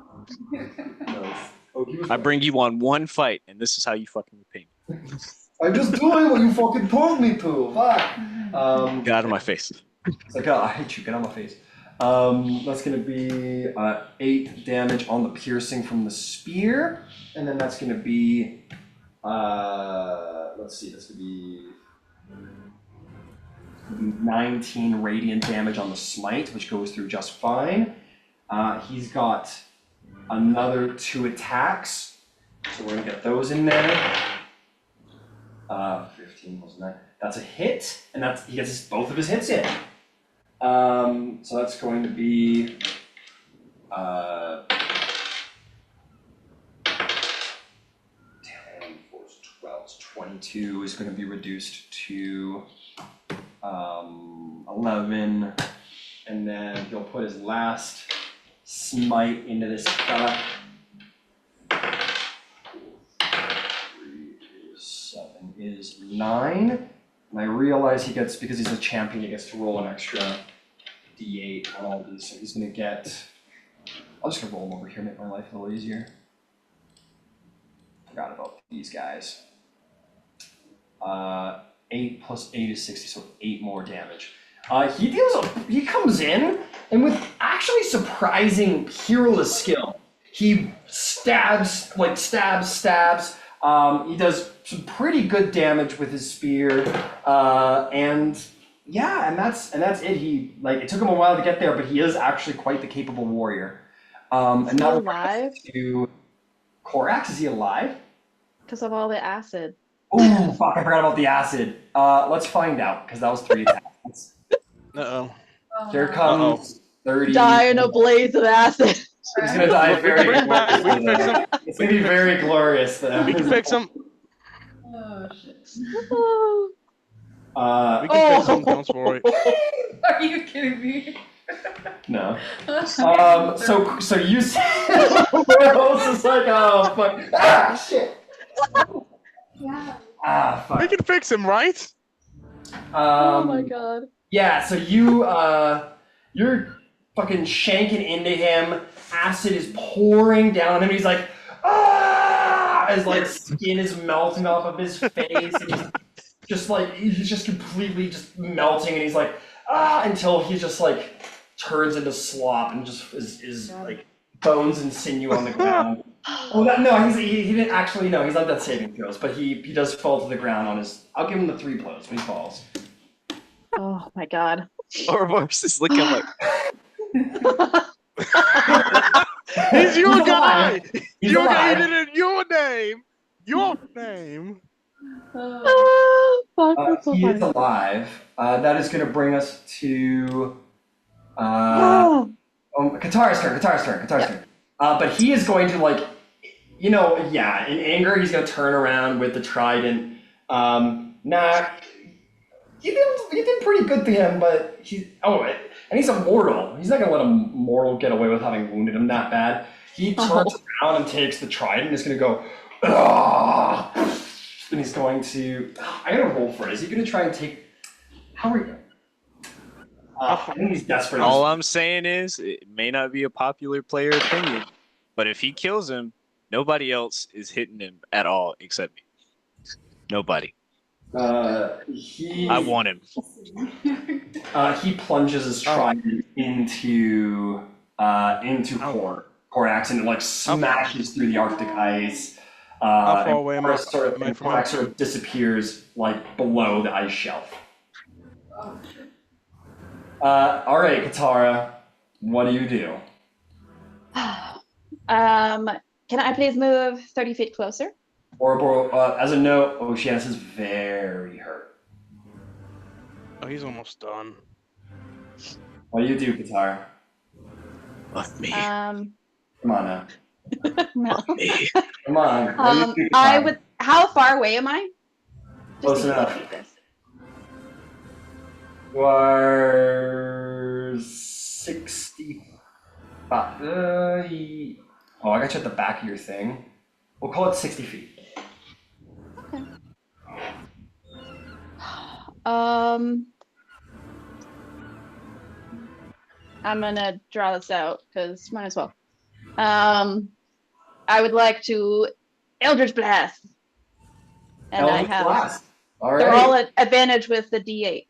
No. Oh, he was I bring you on one fight, and this is how you fucking repay me. I'm just doing what you fucking told me to. Fuck. Get out of my face. It's like, oh, I hate you. Get out of my face. That's gonna be 8 damage on the piercing from the spear, and then that's gonna be let's see, that's gonna be 19 radiant damage on the smite, which goes through just fine. He's got another 2 attacks, so we're gonna get those in there. 15 wasn't that? That's a hit, and he gets both of his hits in. So that's going to be 10, 4, 12, 22 is going to be reduced to 11, and then he'll put his last smite into this fella. 3 is 7 is 9. And I realize he gets, because he's a champion, he gets to roll an extra d8 on all these. So he's gonna get, I'm just gonna roll them over here, make my life a little easier. Forgot about these guys. 8 plus 8 is 60, so 8 more damage. He comes in, and with actually surprising peerless skill, he stabs. He does some pretty good damage with his spear, and that's it. It took him a while to get there, but he is actually quite the capable warrior. And Still now alive? to Korax, is he alive? Because of all the acid. Oh fuck! I forgot about the acid. Let's find out because that was 3 attacks. Uh-oh. Oh, Here no. comes 30. Die in a blaze of acid. He's gonna die very We can fix gloriously. him. It's gonna be very glorious though. We can fix him. Oh shit. We can fix him. Don't worry. Are you kidding me? No. So you see, Rose is like, oh fuck, shit. Yeah. Fuck. We can fix him, right? Oh my god. Yeah. So you're fucking shanking into him. Acid is pouring down him. He's like, ah! His like skin is melting off of his face, and he's just completely just melting, and he's like, ah! Until he just like turns into slop and just is like bones and sinew on the ground. He didn't actually. No, he's not that saving throws, but he does fall to the ground on his. I'll give him the 3 blows when he falls. Oh my god. Ouroboros is looking like, He's your He's guy. alive. He's Your guy alive. did it in your name. Your name. Oh, fuck, that's so He is funny. alive. That is going to bring us to Katara's turn. But he is going to in anger, he's going to turn around with the trident. You did pretty good to him, but and he's immortal. He's not going to let a mortal get away with having wounded him that bad. He turns around and takes the trident and is going to go, ah! And he's going to, I got to roll for it. Is he going to try and take How are you? I think he's desperate. All I'm saying is, it may not be a popular player opinion, but if he kills him, nobody else is hitting him at all except me. Nobody. I want him. He plunges his trident into Korax and it like smashes through the Arctic ice. How far away am I? Korax sort of disappears like below the ice shelf. All right, Katara, what do you do? Can I please move 30 feet closer? As a note, Oceanus is very hurt. Oh, he's almost done. What do you do, Katara? Love me. Come on now. No. Me. Come on. What do you do, Katara? How far away am I? Close to enough. keep this. You are 60. Oh, I got you at the back of your thing. We'll call it 60 feet. Okay. I'm gonna draw this out because might as well. I would like to Eldritch Blast, and Eldritch Blast. All right. they're all at advantage with the D8.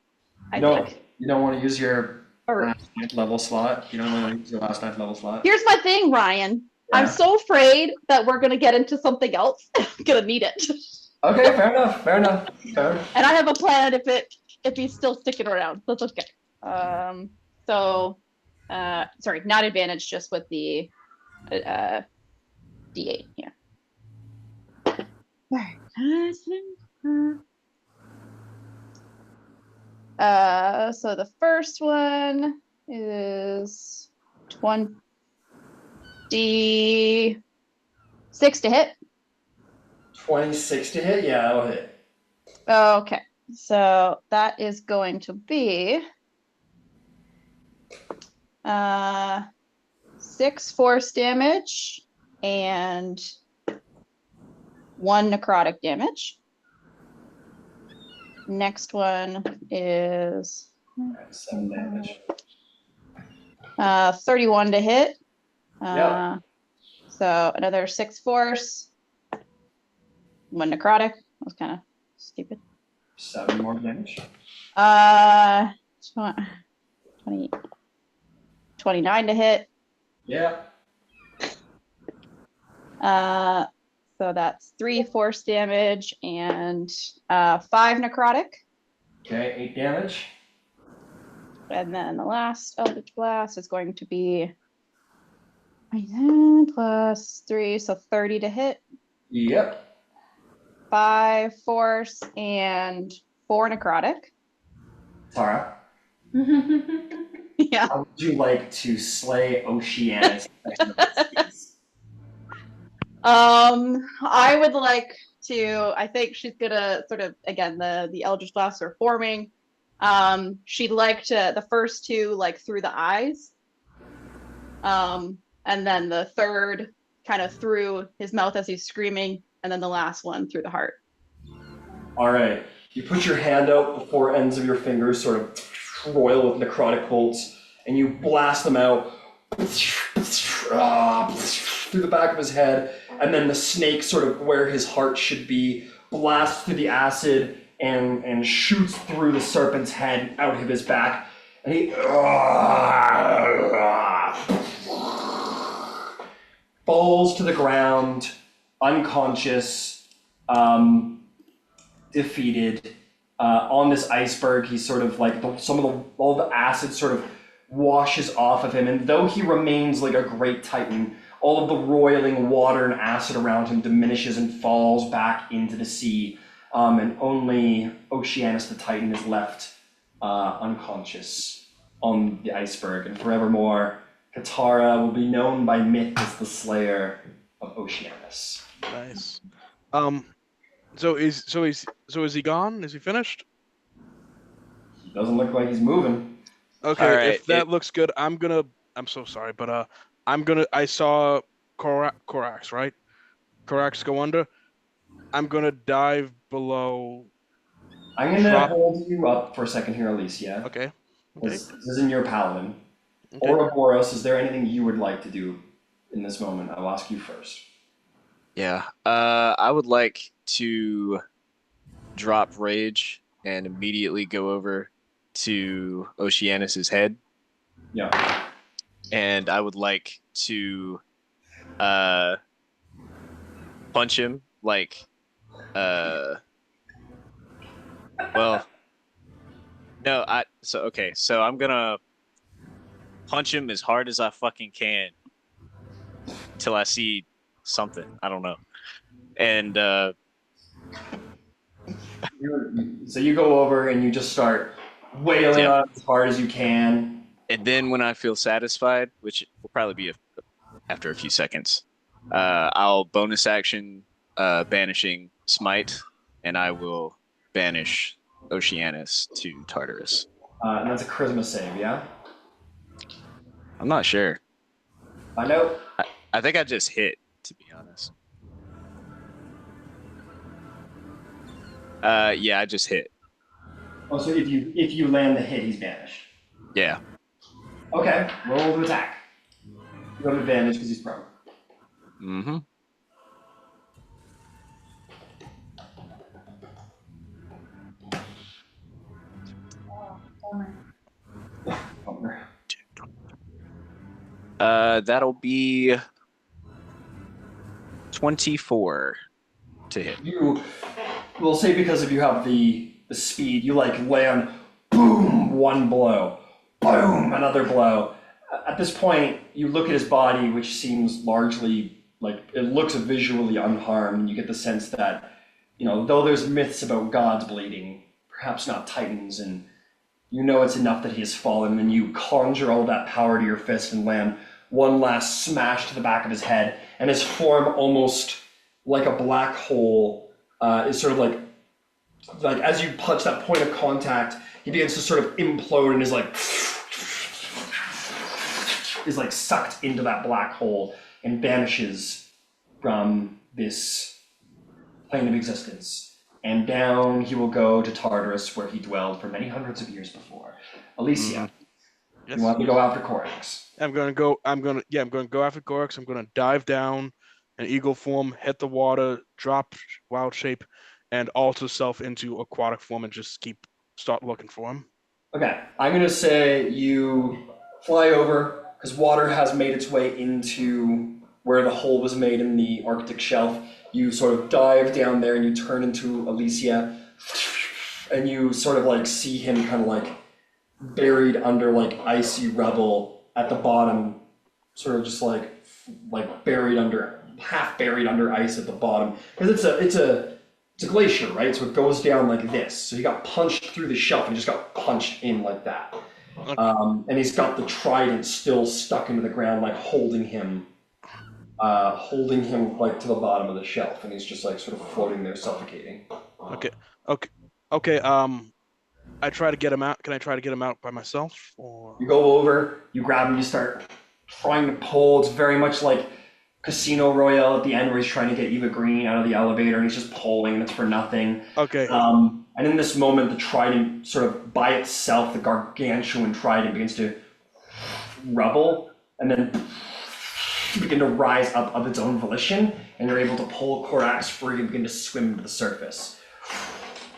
I think. You don't want to use your Or- last ninth level slot. You don't want to use your last ninth level slot. Here's my thing, Ryan. Yeah. I'm so afraid that we're gonna get into something else. I'm gonna need it. Okay, fair enough. Fair enough. And I have a plan if he's still sticking around. That's okay. Sorry, not advantage, just with the D8. Yeah. So the first one is 26 to hit. 26 to hit? Yeah, that'll hit. Okay, so that is going to be 6 force damage and 1 necrotic damage. Next one is 7 damage. 31 to hit. Yeah. So another 6 force, 1 necrotic. That was kind of stupid. 7 more damage. 29 to hit. Yeah. So that's 3 force damage and 5 necrotic. Okay, 8 damage. And then the last Eldritch Blast is going to be 10 plus 3, so 30 to hit. Yep. 5 force and 4 necrotic. Tara, Yeah. how would you like to slay Oceanus? I would like to. I think she's gonna sort of again the Eldritch Blasts are forming. She'd like to the first 2 like through the eyes, and then the third kind of through his mouth as he's screaming, and then the last one through the heart. All right. You put your hand out, the 4 ends of your fingers sort of roil with necrotic bolts, and you blast them out through the back of his head, and then the snake sort of where his heart should be blasts through the acid and shoots through the serpent's head out of his back, and he falls to the ground, unconscious, defeated. On this iceberg, he's sort of like all the acid sort of washes off of him, and though he remains like a great titan, all of the roiling water and acid around him diminishes and falls back into the sea, and only Oceanus the Titan is left unconscious on the iceberg, and forevermore, Katara will be known by myth as the slayer of Oceanus. Nice. So is he gone? Is he finished? He doesn't look like he's moving. Okay, All right, if that looks good, I'm so sorry, but I saw Korax, right? Korax go under. I'm gonna dive below I'm gonna drop. hold you up for a second here, Alicia. Okay. This isn't your paladin. Okay. Ouroboros, is there anything you would like to do in this moment? I'll ask you first. Yeah. I would like to drop rage and immediately go over to Oceanus's head, Yeah. and I would like to punch him like well, no, so I'm gonna punch him as hard as I fucking can till I see something. I don't know. And So you go over and you just start wailing Yeah. on it as hard as you can. and then when I feel satisfied, which will probably be after a few seconds, I'll bonus action banishing smite, and I will banish Oceanus to Tartarus. And that's a charisma save, yeah? I'm not sure. Find out. I think I just hit, to be honest. Yeah, I just hit. Oh, so if you land the hit, he's banished. Yeah. Okay, roll to attack. You have advantage because he's prone. Mm-hmm. Bummer. That'll be 24 to hit. You will say because if you have the speed, you like land, boom, one blow, boom, another blow. At this point, you look at his body, which seems largely like it looks visually unharmed, and you get the sense that, though there's myths about gods bleeding, perhaps not titans, and you know it's enough that he has fallen, and you conjure all that power to your fist and land one last smash to the back of his head, and his form, almost like a black hole, is sort of like as you punch that point of contact, he begins to sort of implode and is like sucked into that black hole and vanishes from this plane of existence. And down he will go to Tartarus, where he dwelled for many hundreds of years before. Alicia, Yes. you want to go after Corax? I'm gonna go after Gorix. I'm gonna dive down in eagle form, hit the water, drop wild shape, and alter self into aquatic form and just start looking for him. Okay, I'm gonna say you fly over, because water has made its way into where the hole was made in the Arctic shelf. You sort of dive down there and you turn into Alicia, and you sort of like see him kind of like buried under like icy rubble at the bottom, sort of just like half buried under ice at the bottom, because it's a glacier, right? So it goes down like this. So he got punched through the shelf and just got punched in like that. And he's got the trident still stuck into the ground, like holding him like to the bottom of the shelf, and he's just like sort of floating there, suffocating. Okay. I try to get him out. Can I try to get him out by myself? Or You go over, you grab him, you start trying to pull. It's very much like Casino Royale at the end, where he's trying to get Eva Green out of the elevator, and he's just pulling, and it's for nothing. okay. And in this moment, the trident sort of by itself, the gargantuan trident begins to rubble, and then begin to rise up of its own volition, and you're able to pull Corax free and begin to swim to the surface.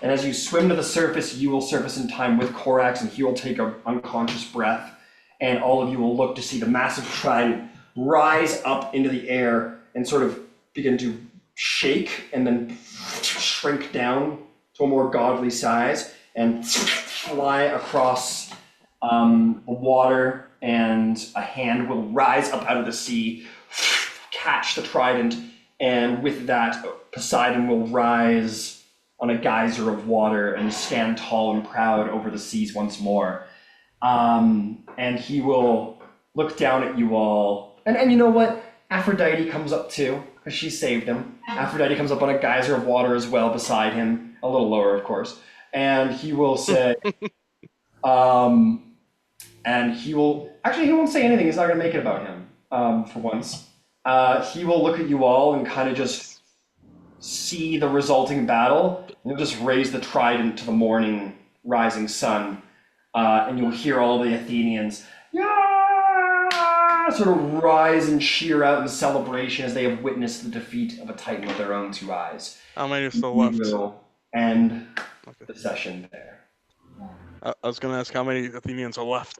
And as you swim to the surface, you will surface in time with Corax, and he will take an unconscious breath, and all of you will look to see the massive trident rise up into the air and sort of begin to shake and then shrink down to a more godly size and fly across the water, and a hand will rise up out of the sea, catch the trident, and with that, Poseidon will rise on a geyser of water and stand tall and proud over the seas once more. And he will look down at you all. And you know what? Aphrodite comes up too, because she saved him. Aphrodite comes up on a geyser of water as well beside him, a little lower, of course. And he will say, and he won't say anything. He's not going to make it about him for once. He will look at you all and kind of just see the resulting battle. You'll just raise the trident to the morning rising sun, and you'll hear all the Athenians sort of rise and cheer out in celebration as they have witnessed the defeat of a titan with their own two eyes. How many are still We left? will end Okay. the session there. I was gonna ask how many Athenians are left.